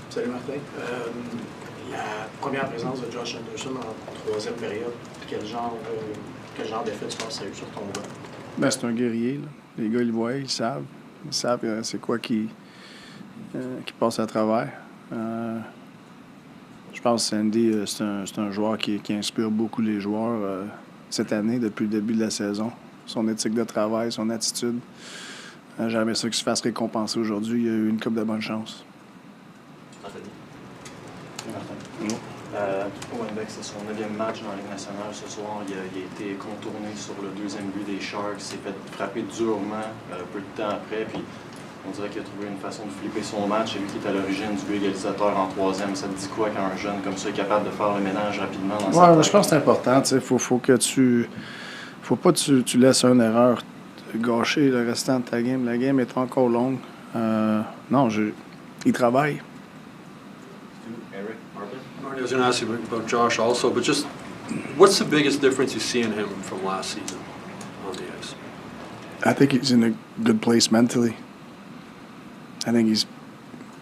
Salut Martin. La première présence de Josh Anderson en 3e période, quel genre d'effet tu penses que ça a eu sur ton gars? Ben, c'est un guerrier. Là. Les gars, ils le voient, ils savent. Ils savent c'est quoi qui passe à travers. Je pense que Sandy, c'est un joueur qui inspire beaucoup les joueurs cette année, depuis le début de la saison. Son éthique de travail, son attitude. J'aimerais ça qu'il se fasse récompenser aujourd'hui. Il a eu une coupe de bonne chance. Anthony? Wenbeck, c'est son 9e match dans la Ligue nationale ce soir. Il a été contourné sur le 2e but des Sharks. Il s'est fait frapper durement peu de temps après. Puis on dirait qu'il a trouvé une façon de flipper son match. C'est lui qui est à l'origine du but égalisateur en 3e. Ça te dit quoi quand un jeune comme ça est capable de faire le ménage rapidement dans sa tête? Je pense que c'est important. Faut pas que tu laisses une erreur gâcher le restant de ta game. La game est encore longue. Il travaille. Eric, Martin? I was going to ask you about Josh also, but just what's the biggest difference you see in him from last season on the ice? I think he's in a good place mentally. I think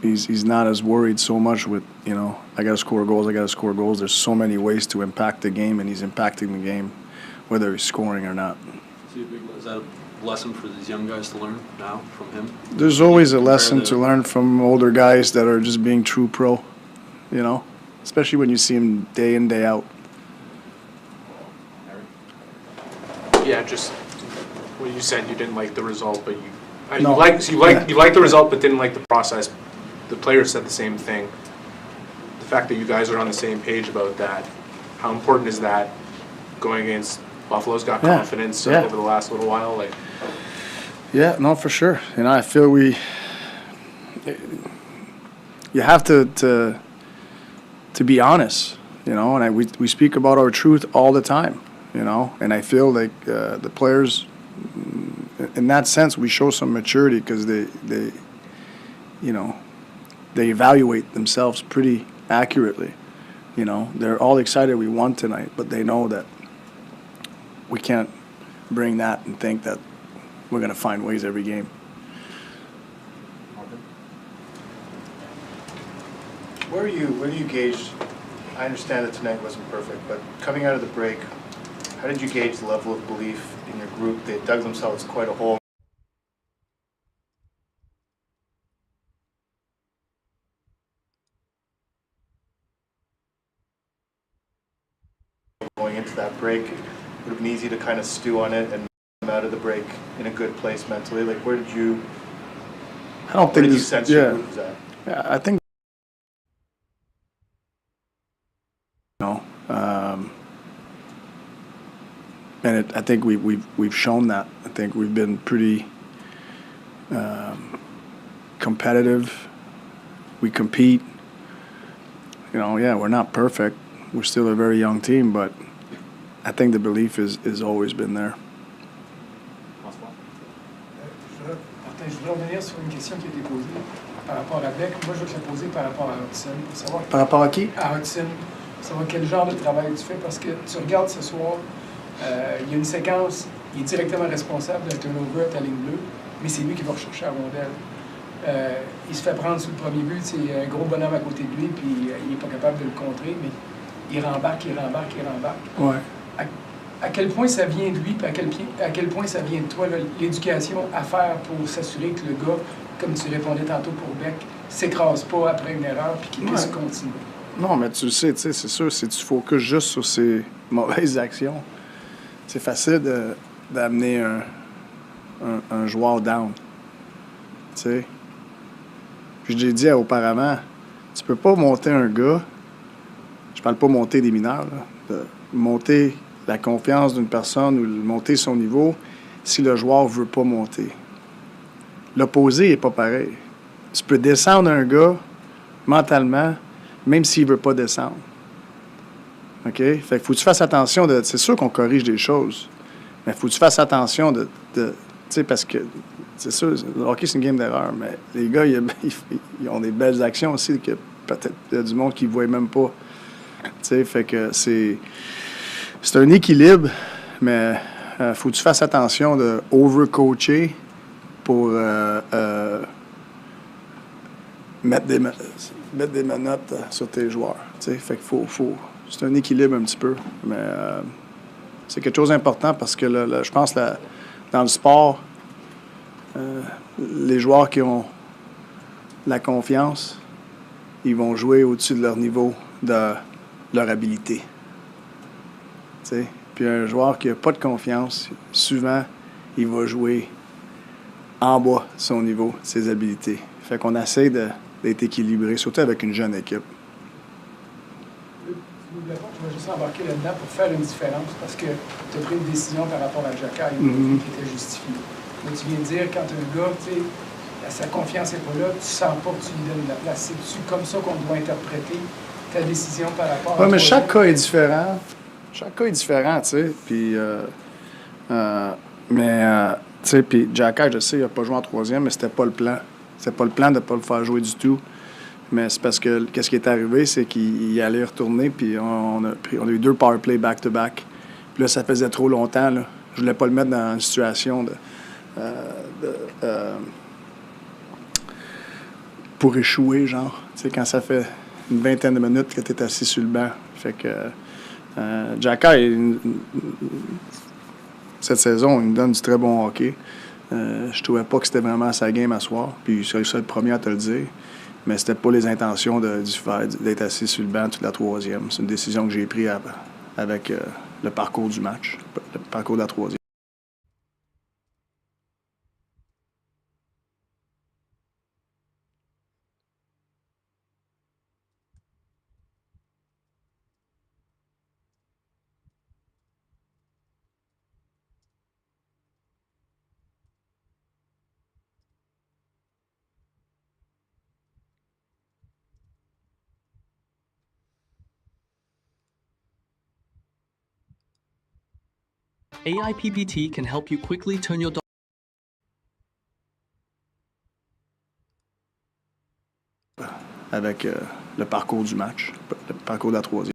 he's not as worried so much with, I got to score goals. There's so many ways to impact the game, and he's impacting the game, whether he's scoring or not. Is that a lesson for these young guys to learn now from him? There's always a lesson to learn from older guys that are just being true pro, especially when you see him day in, day out. Yeah, just what you said, you didn't like the result, but you liked the result, but didn't like the process. The players said the same thing. The fact that you guys are on the same page about that, how important is that going against Buffalo's got confidence over the last little while? Yeah, no, for sure. I feel you have to be honest, and we speak about our truth all the time, and I feel like the players, in that sense, we show some maturity because they evaluate themselves pretty accurately. They're all excited we won tonight, but they know that we can't bring that and think that we're going to find ways every game. Where do you gauge? I understand that tonight wasn't perfect, but coming out of the break, how did you gauge the level of belief in your group? They dug themselves quite a hole. Going into that break, it would have been easy to kind of stew on it and out of the break in a good place mentally? Like, where did you? I don't think where did you this. sense Yeah, your group was at? yeah, I think. No, and I think we've shown that. I think we've been pretty competitive. We compete. You know, yeah, we're not perfect. We're still a very young team, but I think the belief is always been there. Je voudrais revenir sur une question qui a été posée par rapport à Beck. Moi, je veux te la poser par rapport à Hudson. Savoir Par rapport à qui? À Hudson. Savoir quel genre de travail tu fais, parce que tu regardes ce soir, il y a une séquence, il est directement responsable d'un turnover à ta ligne bleue, mais c'est lui qui va rechercher la rondelle. Il se fait prendre sur le premier but, c'est un gros bonhomme à côté de lui, puis il n'est pas capable de le contrer, mais il rembarque. Ouais. À quel point ça vient de lui, puis à quel point ça vient de toi, l'éducation à faire pour s'assurer que le gars, comme tu répondais tantôt pour Beck, s'écrase pas après une erreur, puis qu'il puisse continuer? Non, mais tu le sais, c'est sûr, si tu focuses juste sur ces mauvaises actions, c'est facile d'amener un joueur down. Tu sais. Puis j'ai dit auparavant, tu peux pas monter un gars, je parle pas monter des mineurs, là, de monter la confiance d'une personne ou monter son niveau si le joueur veut pas monter. L'opposé n'est pas pareil. Tu peux descendre un gars mentalement, même s'il veut pas descendre. OK? Fait qu'il faut que tu fasses attention de. C'est sûr qu'on corrige des choses, mais il faut que tu fasses attention de tu sais, parce que c'est sûr, le hockey, c'est une game d'erreur, mais les gars, ils ont des belles actions aussi que peut-être il y a du monde qui ne voit même pas. Tu sais, fait que c'est un équilibre, mais faut que tu fasses attention de overcoacher pour mettre des menottes sur tes joueurs. Tu sais, fait que c'est un équilibre un petit peu, mais c'est quelque chose d'important parce que je pense dans le sport, les joueurs qui ont la confiance, ils vont jouer au-dessus de leur niveau, de leur habilité. T'sais? Puis un joueur qui n'a pas de confiance, souvent, il va jouer en bas de son niveau, de ses habilités. Fait qu'on essaie d'être équilibré, surtout avec une jeune équipe. Je vais juste embarquer là-dedans pour faire une différence, parce que tu as pris une décision par rapport à Jacques qui était justifiée. Mais tu viens de dire, quand un gars, tu sais, sa confiance n'est pas là, tu sens pas que tu lui donnes de la place. C'est-tu comme ça qu'on doit interpréter ta décision par rapport à... Oui, mais chaque cas est différent. Chaque cas est différent, tu sais. Puis, tu sais, puis Jacques, je sais, il n'a pas joué en troisième, mais c'était pas le plan. C'était pas le plan de ne pas le faire jouer du tout. Mais c'est parce que qu'est-ce qui est arrivé, c'est qu'il allait retourner, puis on a eu 2 power play back-to-back. Puis là, ça faisait trop longtemps, là. Je voulais pas le mettre dans une situation pour échouer, genre. Tu sais, quand ça fait une vingtaine de minutes que tu es assis sur le banc. Fait que Jacques, cette saison, il nous donne du très bon hockey. Je trouvais pas que c'était vraiment sa game à soir, puis je serais le premier à te le dire. Mais c'était pas les intentions d'être assis sur le banc toute la troisième. C'est une décision que j'ai prise avec le parcours du match, le parcours de la troisième. AI PPT can help you quickly turn your Avec le parcours du match, le parcours de la troisième.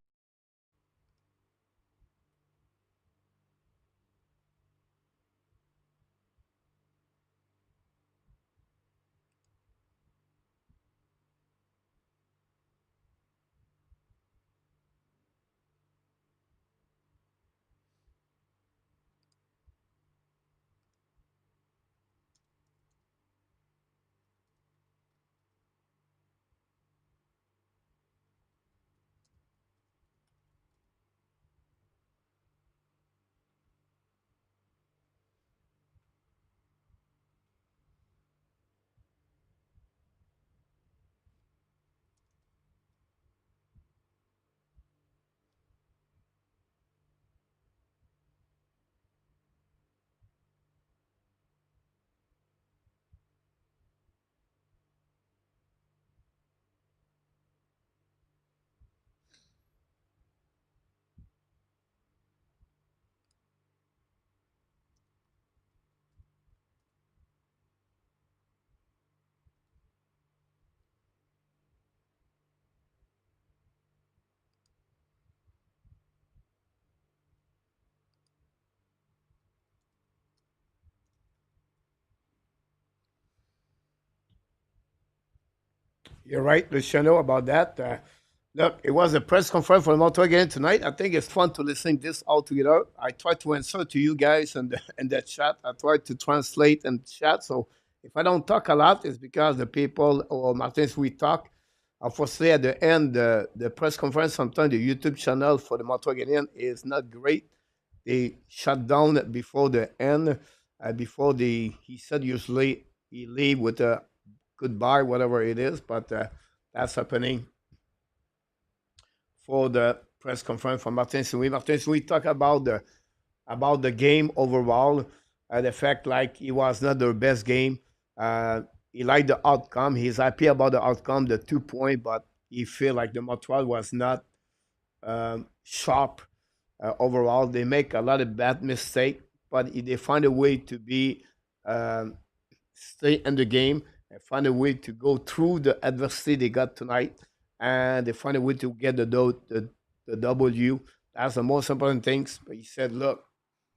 You're right, Luciano, about that. Look, it was a press conference for the Montreal Canadiens tonight. I think it's fun to listen this all together. I tried to answer to you guys in the chat. I tried to translate and chat. So if I don't talk a lot, it's because the people or Martins we talk. Unfortunately, at the end, the press conference, sometimes the YouTube channel for the Montreal Canadiens is not great. They shut down before the end. He said usually he leave with a goodbye, whatever it is, but that's happening for the press conference from Martin St-Louis. Martin St-Louis talk about the game overall, the fact like it was not their best game. He liked the outcome. He's happy about the outcome, the 2 point, but he feel like the Montreal was not sharp overall. They make a lot of bad mistake, but they find a way to be stay in the game and find a way to go through the adversity they got tonight, and they find a way to get the W. That's the most important things. But he said, look,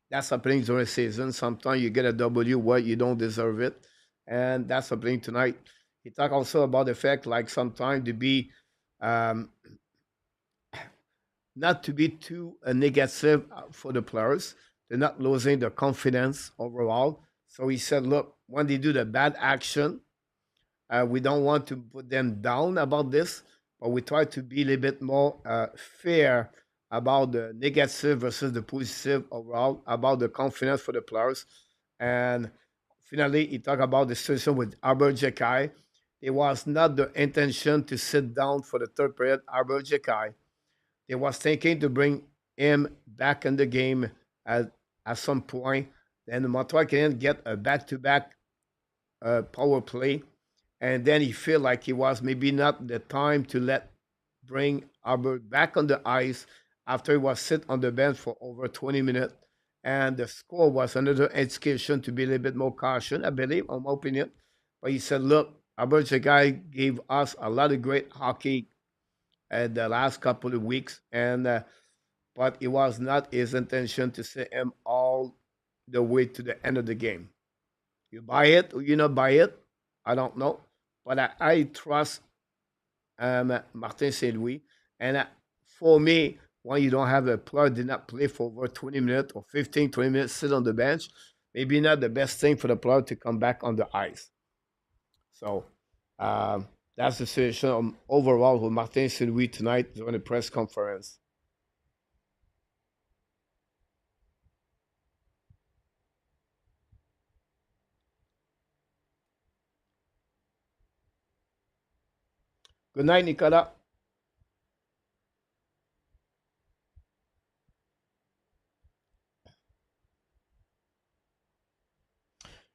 that's happening during the season. Sometimes you get a W where you don't deserve it, and that's happening tonight. He talked also about the fact like sometimes to be not to be too negative for the players. They're not losing their confidence overall. So he said, look, when they do the bad action, we don't want to put them down about this, but we try to be a little bit more fair about the negative versus the positive overall, about the confidence for the players. And finally, he talked about the situation with Albert Jekai. It was not the intention to sit down for the third period, Albert Jekai. They was thinking to bring him back in the game at some point. Then the Montreal Canadiens get a back-to-back power play. And then he feel like it was maybe not the time to bring Albert back on the ice after he was sit on the bench for over 20 minutes. And the score was another indication to be a little bit more caution, I believe, in my opinion. But he said, look, Albert Jekai gave us a lot of great hockey at the last couple of weeks. And but it was not his intention to sit him all the way to the end of the game. You buy it or you not buy it, I don't know. But I trust Martin St-Louis. And for me, when you don't have a player did not play for over 20 minutes or 15, 20 minutes, sit on the bench, maybe not the best thing for the player to come back on the ice. So that's the situation overall with Martin St-Louis tonight during the press conference. Good night, Nicolas.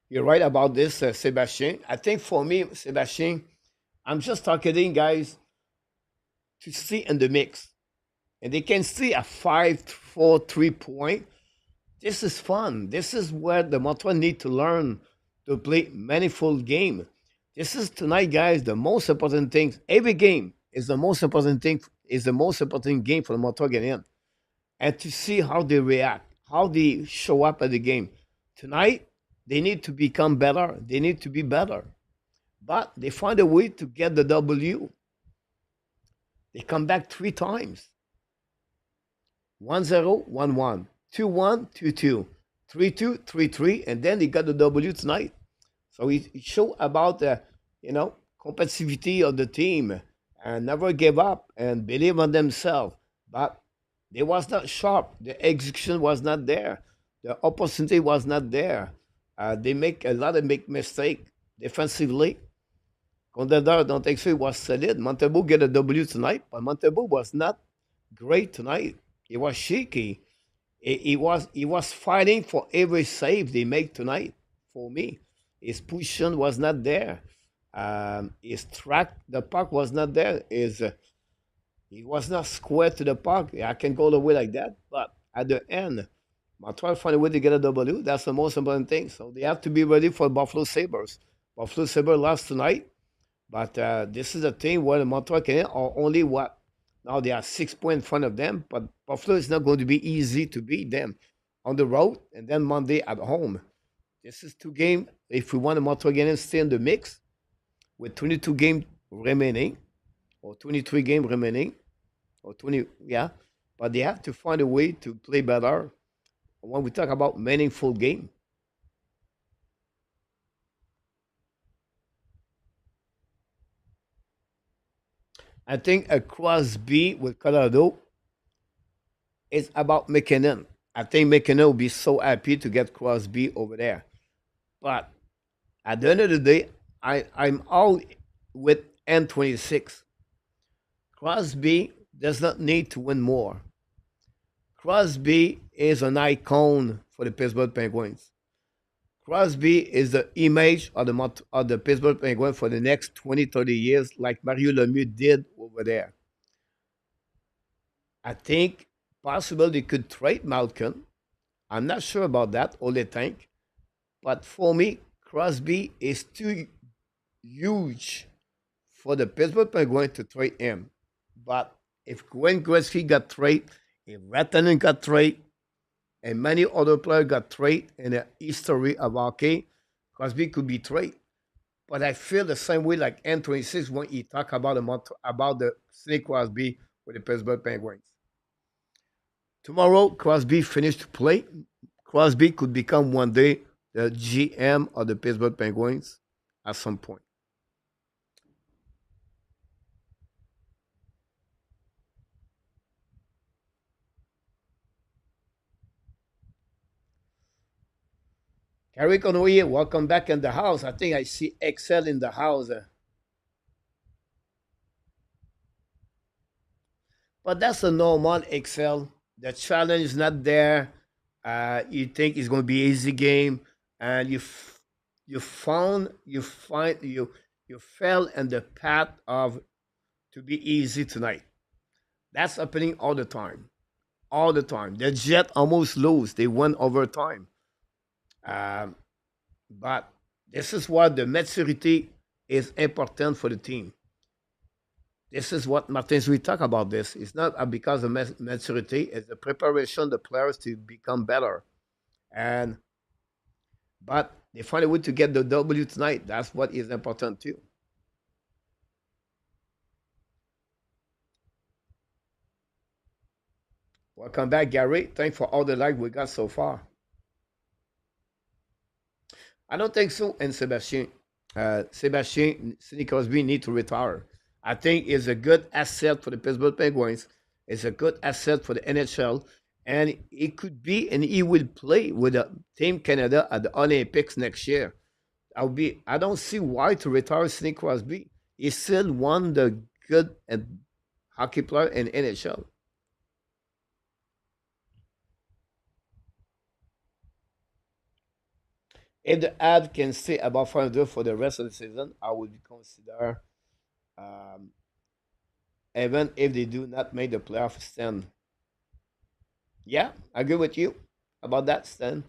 You're right about this, Sébastien. I think for me, Sébastien, I'm just targeting guys to see in the mix. And they can see a 5-4-3 point. This is fun. This is where the Montreal need to learn to play manifold game. This is tonight, guys, the most important thing. Every game is the most important thing, is the most important game for the Montreal Canadiens. And to see how they react, how they show up at the game. Tonight, they need to become better. They need to be better. But they find a way to get the W. They come back 3 times. 1-0, 1-1. 2-1, 2-2. 3-2, 3-3. And then they got the W tonight. So it show about the, competitivity of the team and never give up and believe on themselves. But they was not sharp. The execution was not there. The opportunity was not there. They make a lot of mistake defensively. Contender, don't think so, it was solid. Montembeault get a W tonight, but Montembeault was not great tonight. It was shaky. He was fighting for every save they make tonight. For me, his position was not there. His track, the puck was not there. He was not square to the puck. I can go the way like that, but at the end, Montreal find a way to get a W. That's the most important thing. So they have to be ready for Buffalo Sabres. Buffalo Sabres lost tonight, but this is a team where the Montreal Canadiens are only what? Now they are 6 points in front of them, but Buffalo is not going to be easy to beat them on the road and then Monday at home. This is 2 games. If we want the Montreal Canadiens to stay in the mix with 22 games remaining, or 23 games remaining, or 20, yeah. But they have to find a way to play better when we talk about meaningful game. I think a Crosby with Colorado is about McKinnon. I think McKinnon will be so happy to get Crosby over there. But at the end of the day, I'm all with N26. Crosby does not need to win more. Crosby is an icon for the Pittsburgh Penguins. Crosby is the image of the Pittsburgh Penguins for the next 20, 30 years, like Mario Lemieux did over there. I think possible they could trade Malkin. I'm not sure about that, all they think. But for me, Crosby is too huge for the Pittsburgh Penguins to trade him. But if Gwen Gretzky got traded, if Rantanen got traded, and many other players got traded in the history of hockey, Crosby could be traded. But I feel the same way like N26 when he talk about the Sidney Crosby with the Pittsburgh Penguins. Tomorrow, Crosby finished to play. Crosby could become one day the GM of the Pittsburgh Penguins at some point. Gary Conway, welcome back in the house. I think I see Excel in the house. But that's a normal Excel. The challenge is not there. You think it's going to be an easy game, and you fell in the path of to be easy tonight. That's happening all the time, all the time. The Jet almost lose. They won overtime. But this is what the maturity is important for the team. This is what Martin we talk about. This it's not because of maturity; it's the preparation of the players to become better. And but they find a way to get the W tonight. That's what is important too. Welcome back, Gary. Thanks for all the like we got so far. I don't think so. And Sebastian Sidney Crosby need to retire. I think is a good asset for the Pittsburgh Penguins. It's a good asset for the NHL, and it could be, and he will play with the Team Canada at the Olympics next year. I don't see why to retire Sidney Crosby. He's still one of the good hockey player in NHL. If the Habs can stay above 500 for the rest of the season, I would consider, um, even if they do not make the playoff stand. Yeah, I agree with you about that, Stan.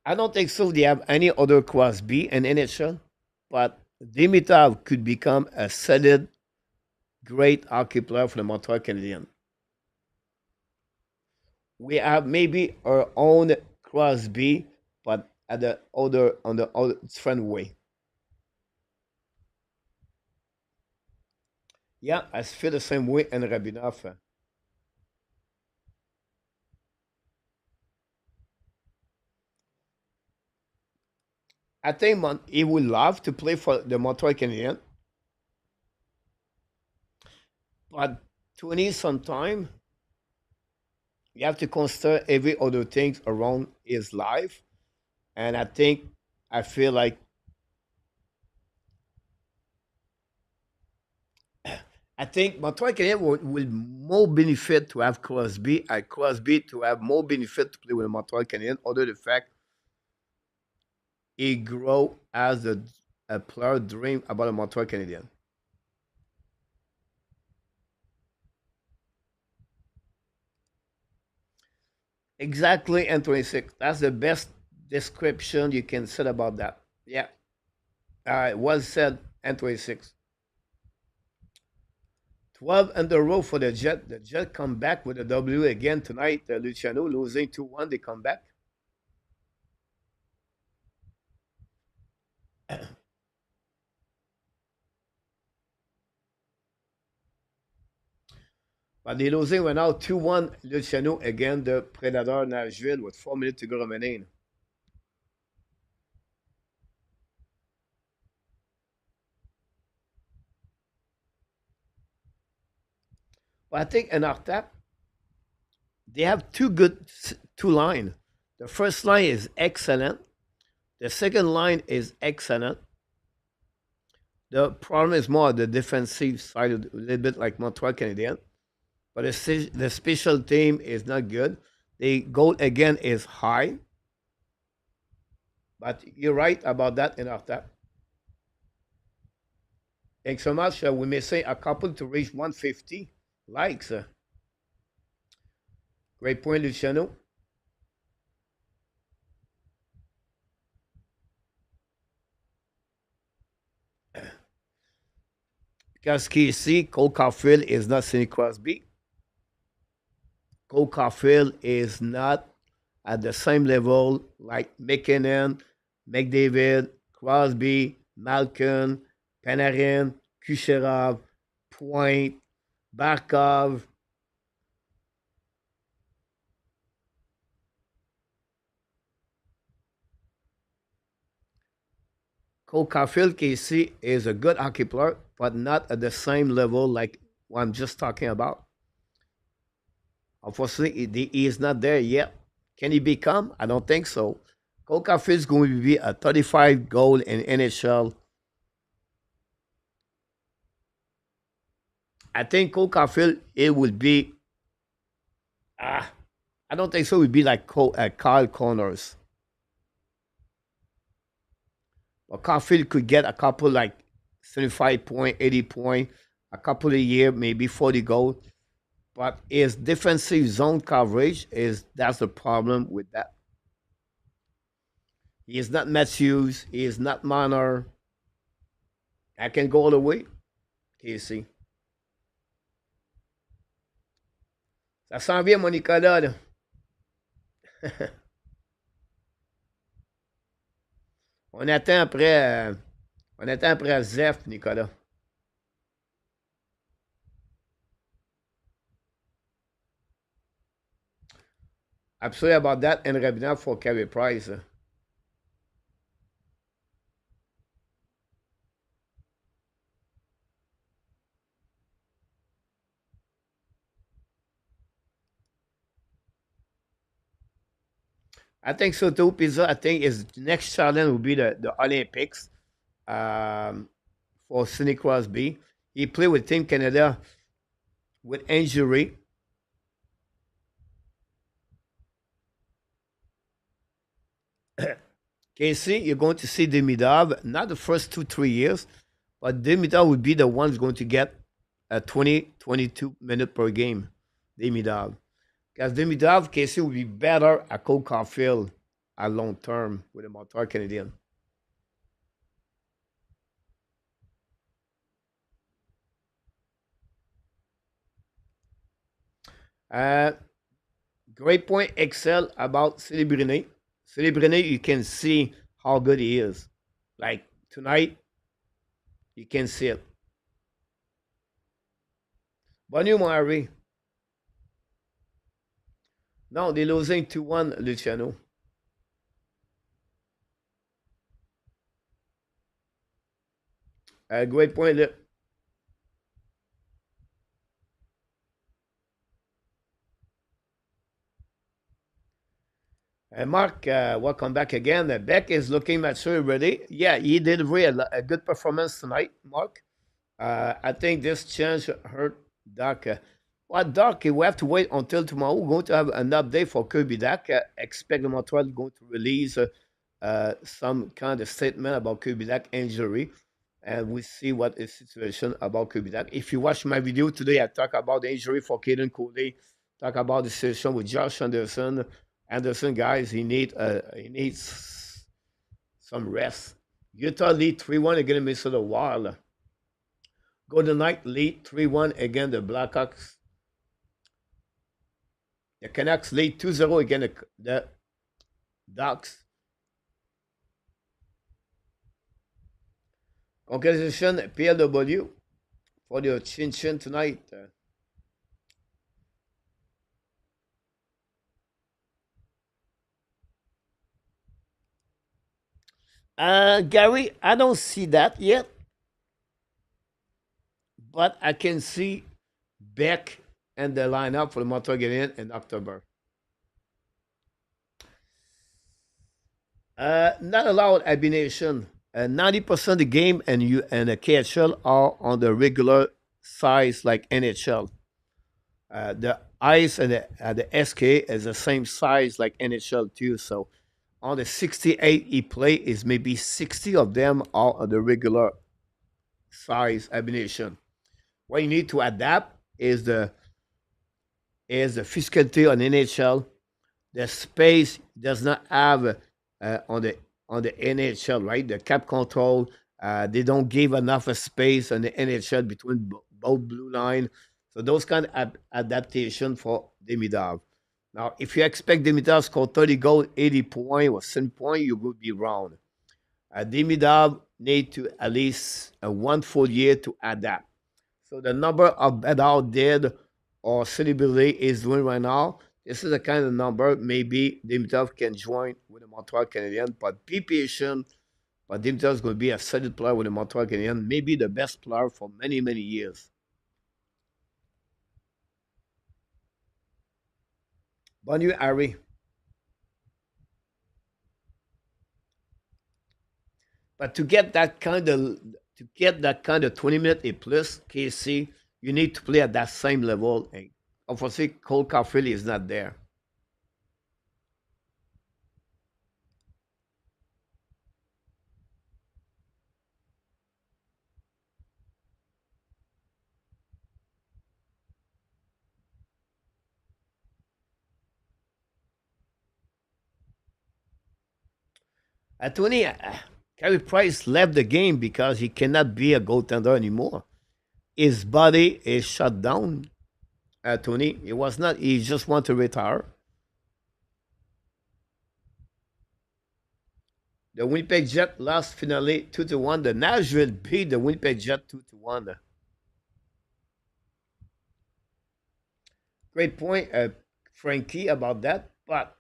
I don't think so. They have any other Crosby in NHL, but Dimitrov could become a solid, great hockey player for the Montreal Canadiens. We have maybe our own Crosby, but at the other on the other different way. Yeah, I feel the same way in Rabinov. I think he would love to play for the Montreal Canadiens, but to need some time, you have to consider every other things around his life. And I feel like I think Montreal Canadiens will more benefit to have Crosby and Crosby to have more benefit to play with the Montreal Canadiens, other the fact he grow as a player dream about the Montreal Canadiens. Exactly, and 26. That's the best description you can say about that. Yeah, well said, and 26. 12 in the row for the Jet. The Jet come back with a W again tonight. Luciano losing 2-1. They come back. But they're losing right now 2-1 Luciano against the Predator Nashville with 4 minutes to go remaining. But I think in our tap, they have two lines. The first line is excellent. The second line is excellent. The problem is more the defensive side, a little bit like Montreal Canadiens. But the special team is not good. The goal again is high. But you're right about that in our tap. Thanks so much. We may say a couple to reach 150 likes. Great point, Luciano. Because ici, Cole Caulfield is not Sidney Crosby. Cole Caulfield is not at the same level like McKinnon, McDavid, Crosby, Malkin, Panarin, Kucherov, Point, Barkov. Cole Caulfield, Casey, is a good hockey player, but not at the same level like what I'm just talking about. Unfortunately, he is not there yet. Can he become? I don't think so. Cole Caulfield is going to be a 35 goal in NHL. I think Cole Caulfield, it would be, I don't think so. It would be like Kyle Connors. But Caulfield could get a couple like 75 point, 80 point, a couple of years, maybe 40 goals. But his defensive zone coverage that's the problem with that. He is not Matthews. He is not Marner. I can go all the way. Casey. Ça sent bien, mon Nicolas, là. On attend après Zef, Nicolas. Absolutely about that and Rabina for Carey Price. I think so too, Pizza. I think his next challenge will be the Olympics for Sidney Crosby. He played with Team Canada with injury. Casey, you're going to see Demidov, not the first 2-3 years, but Demidov would be the one who's going to get a 20-22 minutes per game. Demidov. Because Demidov, Casey, will be better at Cole Caulfield at long term with the Montreal Canadiens. Great point, Excel, about Celebrine. Celebrine, you can see how good he is. Like tonight, you can see it. Bonjour, mon Harry. No, they're losing 2-1, Luciano. Great point. Mark, welcome back again. Beck is looking mature already. Yeah, he did a good performance tonight, Mark. I think this change hurt Doc. Well, Doc, we have to wait until tomorrow. We're going to have an update for Kirby Dak. Expect the Montreal going to release some kind of statement about Kirby Dak injury. And we see what is the situation about Kirby Dak. If you watch my video today, I talk about the injury for Caden Cody, talk about the situation with Josh Anderson. Anderson, guys, he needs some rest. Utah lead 3-1 against Minnesota Wild. Golden Knights lead 3-1 against the Blackhawks. The Canucks lead 2-0 against the Ducks. Congratulations, PLW, for your chin-chin tonight. Gary, I don't see that yet, but I can see Beck and the lineup for the Montreal Canadiens in October. Not allowed combination. 90% of the game and the KHL are on the regular size like NHL. The ice and the SK is the same size like NHL too. So on the 68 he play is maybe 60 of them are on the regular size combination. What you need to adapt is the physicality on NHL. The space does not have on the NHL, right? The cap control, they don't give enough space on the NHL between both blue line. So those kind of adaptation for Demidov. Now, if you expect Demidov to score 30 goals, 80 points, or 7 points, you would be wrong. Demidov need to at least a 1 full year to adapt. So the number of Bedard did or celebrity is doing right now, this is the kind of number maybe Dimitrov can join with the Montreal Canadiens, but be patient. But Dimitrov is going to be a solid player with the Montreal Canadiens, maybe the best player for many, many years. Bonne nuit, Harry. But to get that kind of 20-minute a plus, KC, you need to play at that same level. And unfortunately, Cole Caulfield is not there. Tony, Carey Price left the game because he cannot be a goaltender anymore. His body is shut down. Tony, it was not. He just want to retire. The Winnipeg Jet lost finally 2-1. The Nashville beat the Winnipeg Jet 2-1. Great point, Frankie, about that. But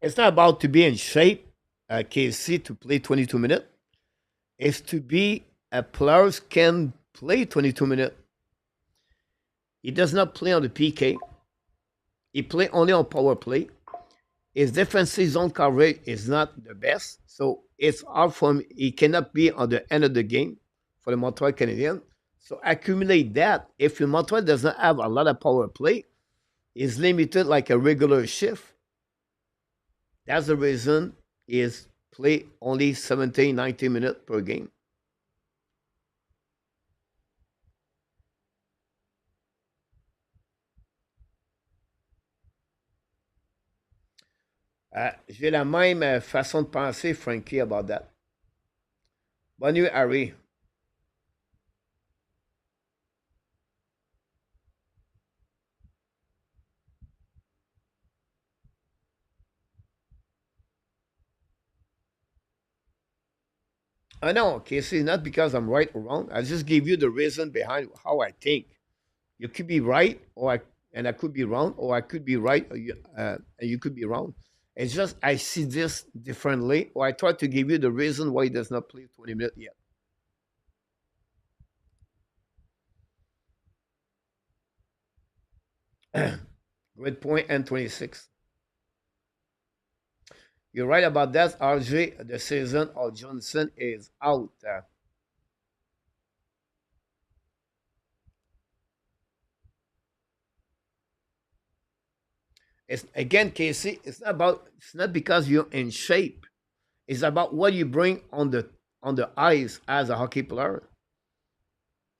it's not about to be in shape, KC, to play 22 minutes. It's to be players can play 22 minutes. He does not play on the PK. He play only on power play. His defensive zone coverage is not the best, so it's hard for him. He cannot be on the end of the game for the Montreal Canadiens. So accumulate that. If Montreal does not have a lot of power play, it's limited like a regular shift. That's the reason is play only 17, 19 minutes per game. J'ai la même façon de penser, Frankie, about that. Bonne nuit, Harry. I know, Casey, not because I'm right or wrong. I just give you the reason behind how I think. You could be right, and I could be wrong, or I could be right, and you could be wrong. It's just I see this differently, or I try to give you the reason why he does not play 20 minutes yet. Great point, and 26. You're right about that, RJ. The season of Johnson is out. It's again, Casey. It's not because you're in shape. It's about what you bring on the ice as a hockey player.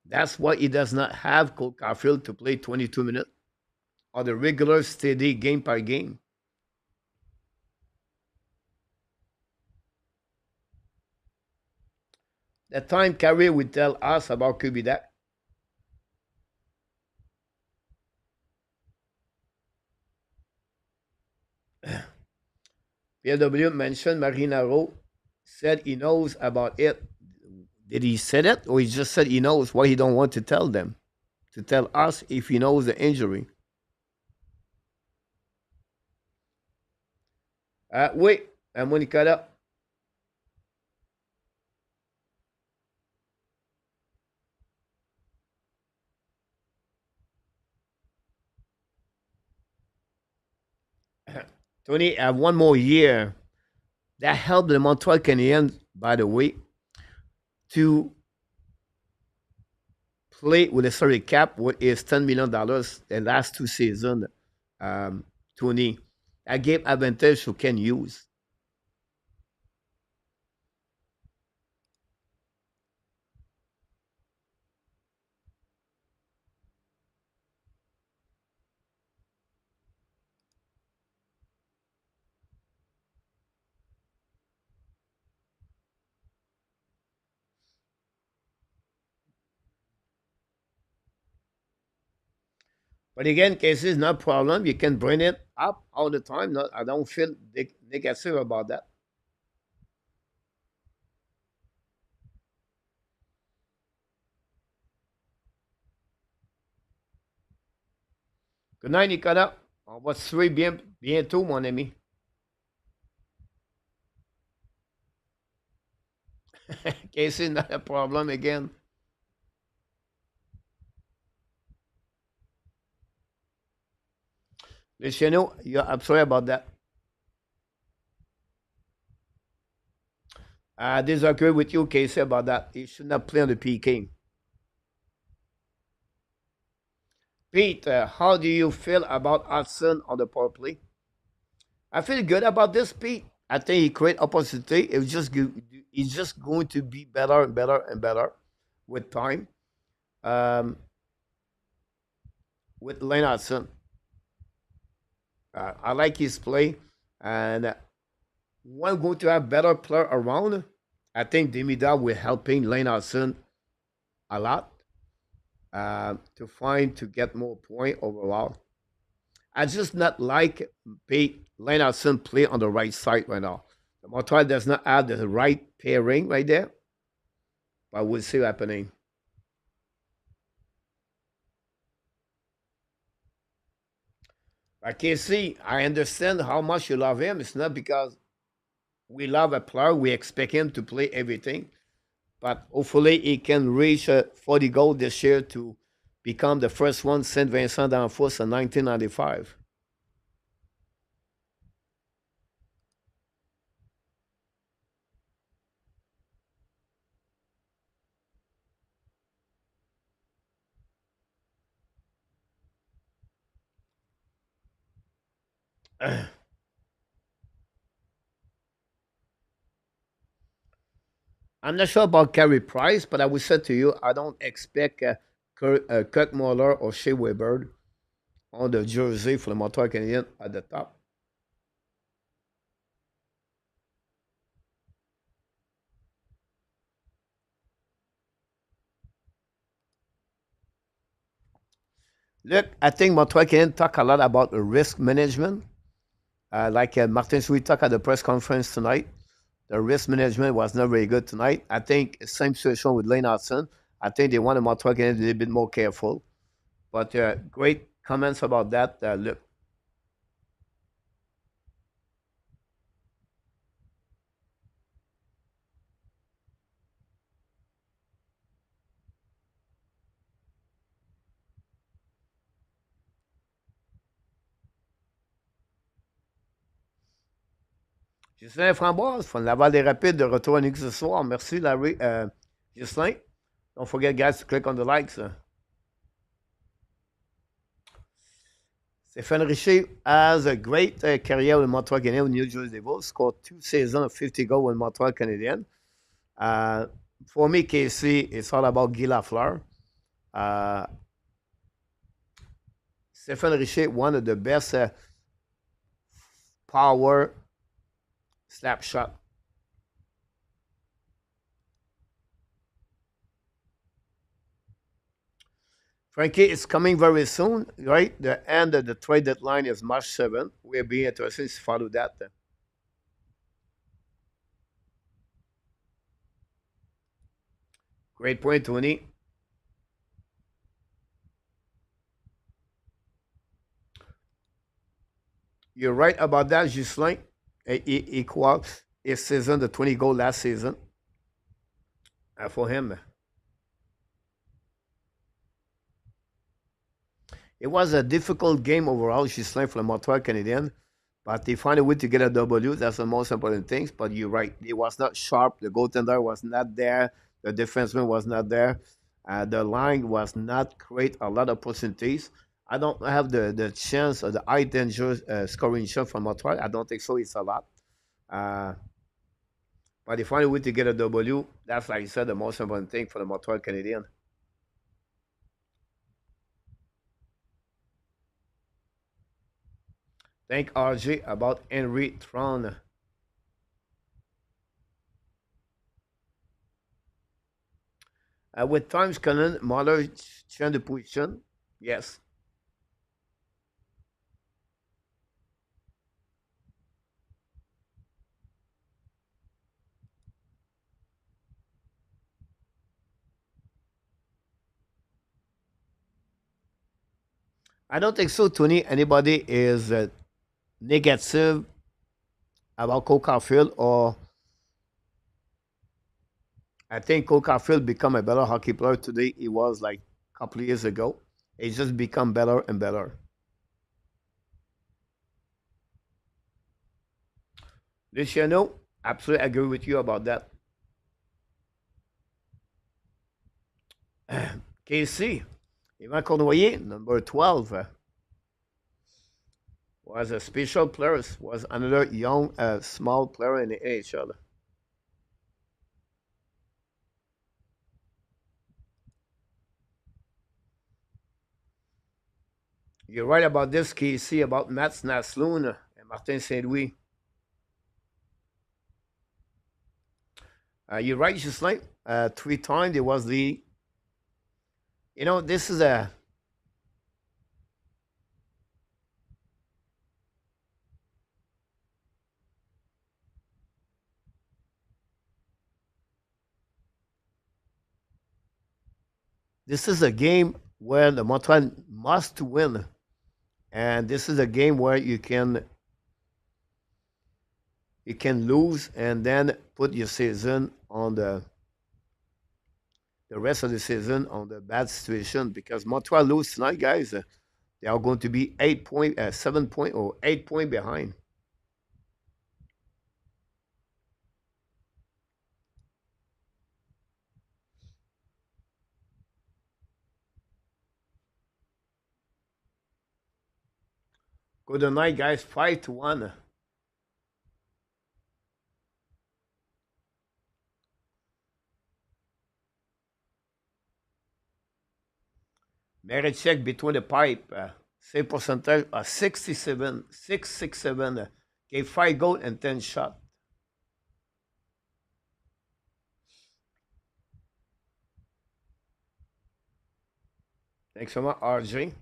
That's why he does not have Cole Caulfield to play 22 minutes or the regular steady game by game. The time Carey would tell us about Kubidak. PW mentioned Marinaro said he knows about it. Did he say it, or he just said he knows why he don't want to tell them? To tell us if he knows the injury. Oui, mon Nicolas. Tony, I have one more year. That helped the Montreal Canadiens, by the way, to play with a salary cap, what is $10 million the last 2 seasons, Tony. That gave advantage to Ken Hughes. But again, Casey is not a problem. You can bring it up all the time. Not, I don't feel negative about that. Good night, Nicolas. On va se suivre bientôt, mon ami. Casey, not a problem again. Luciano, I'm sorry about that. I disagree with you, Casey, about that. He should not play on the PK. Pete, how do you feel about Hudson on the power play? I feel good about this, Pete. I think he create opportunity. He's just going to be better and better and better with time. With Lane Hudson. I like his play, and when going to have better player around, I think Demida will helping Lane Hudson a lot to get more point overall. I just not like Lane Hudson play on the right side right now. The Montreal does not have the right pairing right there, but we'll see what happening. But Casey, I understand how much you love him. It's not because we love a player, we expect him to play everything. But hopefully he can reach 40 goals this year to become the first one Saint Vincent d'Enfos in 1995. I'm not sure about Carey Price, but I will say to you, I don't expect Kirk Muller or Shea Weber on the jersey for the Montreal Canadiens at the top. Look, I think Montreal Canadiens talk a lot about the risk management. Like Martin Sweet talked at the press conference tonight. The risk management was not very good tonight. I think same situation with Lane Hudson. I think they want the Montreal Canadiens to be a bit more careful. But great comments about that. Look. Justin Framboise from Laval des Rapides de retour à nous ce soir. Merci, Larry. Justin. Don't forget, guys, to click on the likes. Stéphane Richer has a great career with Montreal Canadiens with New Jersey Devils. Scored 2 seasons of 50 goals with Montreal Canadiens. For me, Casey, it's all about Guy Lafleur. Stéphane Richer, one of the best power slap shot. Frankie, it's coming very soon, right? The end of the trade deadline is March 7th. We'll be interested to follow that. Great point, Tony. You're right about that, Ghislain. equal his season, the 20 goal last season for him. It was a difficult game overall, Ghislain, for the Montreal Canadiens, but they find a way to get a W. That's the most important thing. But you're right, it was not sharp. The goaltender was not there. The defenseman was not there. The line was not create a lot of opportunities. I don't have the chance of the high danger scoring shot from Montreal. I don't think so. It's a lot. Uh, but they find a way to get a W. That's, like you said, the most important thing for the Montreal Canadiens. Thank RJ about Henry Tron. With times Cannon, Muller change the position. Yes. I don't think so, Tony. Anybody is negative about Cole Caulfield, or I think Cole Caulfield become a better hockey player today. He was like a couple of years ago. He's just become better and better. Luciano, absolutely agree with you about that. KC, Yvan Cournoyer, number 12, was a special player, was another young, small player in the AHL. You're right about this, KC, about Mats Nasloon and Martin Saint Louis. You're right, just like 3 times it was the. You know, this is a. This is a game where the Montreal must win, and this is a game where you can lose and then put your season on the rest of the season on the bad situation, because Montreal lose tonight, guys. They are going to be 8 point, 7 point, or 8 point behind. Good night, guys. 5-1. Merit check between the pipe. Save percentage 67, 667. Gave 5 goals and 10 shots. Thanks so much, RJ.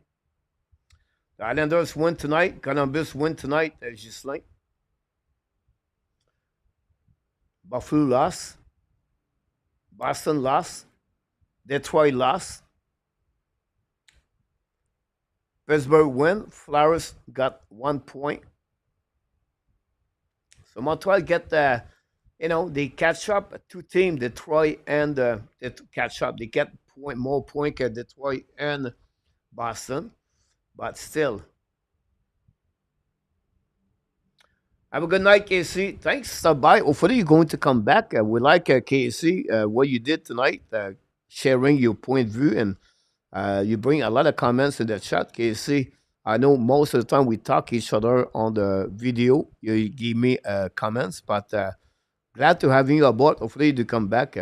The Islanders win tonight. Columbus win tonight. Just like Buffalo lost. Boston lost. Detroit lost. Pittsburgh win. Flowers got 1 point. So Montreal get they catch up. 2 teams, Detroit and they catch up. They get more point at Detroit and Boston, but still. Have a good night, KC. Thanks. Stop by. Hopefully you're going to come back. We like KC what you did tonight, sharing your point of view, and you bring a lot of comments in the chat, KC. I know most of the time we talk each other on the video. You give me comments, but glad to have you aboard. Hopefully you come back.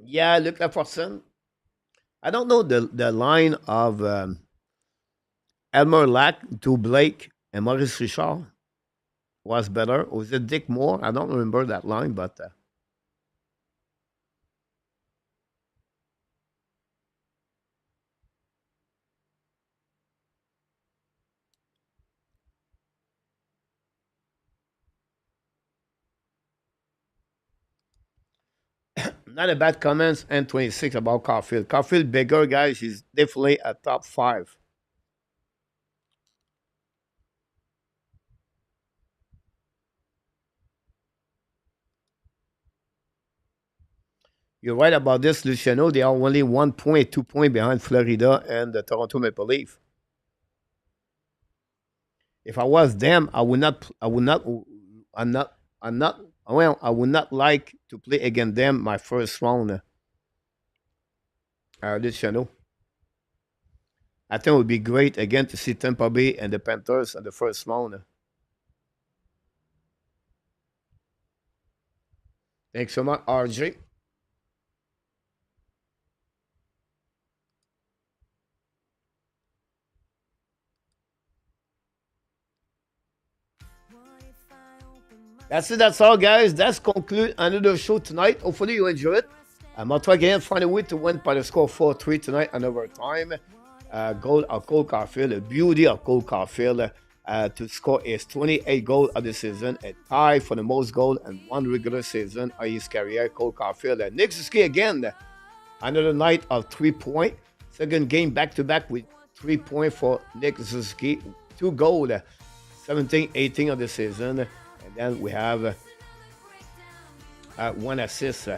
Yeah, Luc Lafortune. I don't know the line of Elmer Lack to Blake and Maurice Richard was better. Or was it Dick Moore? I don't remember that line, but Not a bad comments and 26 about Caulfield. Caulfield bigger, guys. He's definitely a top 5. You're right about this, Luciano. They are only 1 point, 2 point behind Florida and the Toronto Maple Leaf. If I was them, I would not. Well, I would not like to play against them my first round. Luciano. I think it would be great again to see Tampa Bay and the Panthers at the first round. Thanks so much, RJ. That's all, guys. That's conclude another show tonight. Hopefully you enjoy it. Montreal Canadiens find a way to win by the score 4-3 tonight on overtime. Goal of Cole Caulfield, the beauty of Cole Caulfield to score his 28 goal of the season, a tie for the most goal in one regular season of his career. Cole Caulfield. Nick Suzuki again, another night of 3 point. Second game back-to-back with 3 point for Nick Suzuki. 2 goals, 17-18 of the season. And then we have 1 assist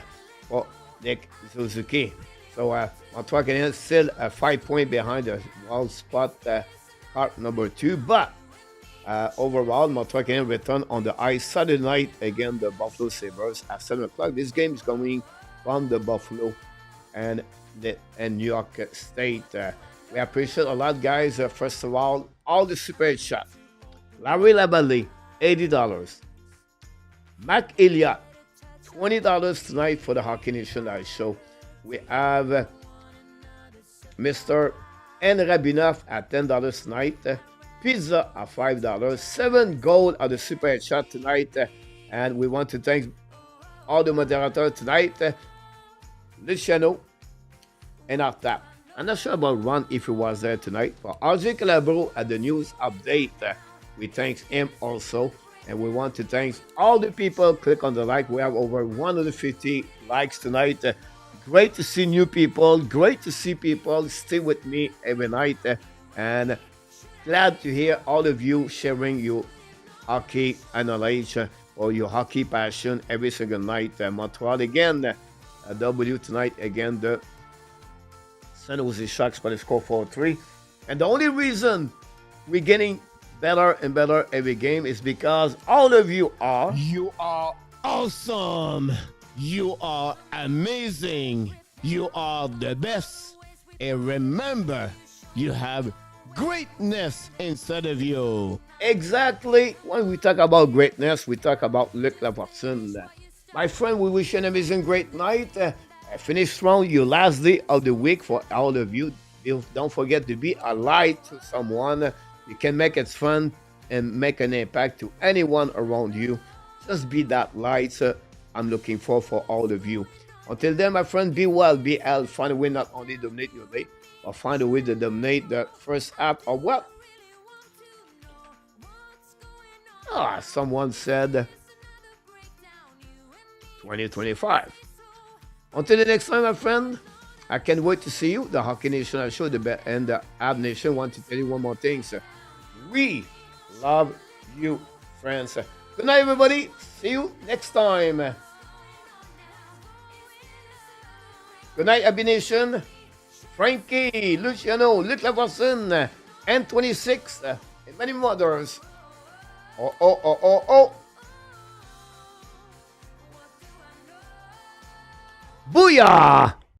for Nick Suzuki. So Montreal Canadiens still 5 point behind the wall spot part number 2. But overall, Montreal Canadiens return on the ice Saturday night against the Buffalo Sabres at 7 o'clock. This game is coming from the Buffalo and New York State. We appreciate a lot, guys. First of all the super chat. Larry Laballe, $80. Mac Elliott, $20 tonight for the Hockey Nation Live Show. We have Mr. N. Rabinoff at $10 tonight. Pizza at $5. 7 gold of the super chat tonight. And we want to thank all the moderators tonight. Luciano and Artap. I'm not sure about Ron if he was there tonight. But RJ Calabro at the news update. We thank him also. And we want to thank all the people. Click on the like. We have over 150 likes tonight. Great to see new people. Great to see people stay with me every night. And glad to hear all of you sharing your hockey knowledge or your hockey passion every single night. Montreal again. W tonight again. The San Jose Sharks by the score 4-3. And the only reason we're getting better and better every game is because all of you are. You are awesome. You are amazing. You are the best. And remember, you have greatness inside of you. Exactly. When we talk about greatness, we talk about Luc Laportune. My friend, we wish you an amazing great night. Finish strong your last day of the week for all of you. Don't forget to be a light to someone. You can make it fun and make an impact to anyone around you. Just be that light I'm looking for all of you. Until then, my friend, be well, be healthy. Find a way not only to dominate your day, but find a way to dominate the first half of what? Someone said 2025. Until the next time, my friend, I can't wait to see you. The Hockey Nation Show and the Habs Nation want to tell you one more thing, sir. We love you, friends. Good night, everybody. See you next time. Good night, Habs Nation. Frankie, Luciano, Luc Laportune, N26, and many others. Oh. Booyah!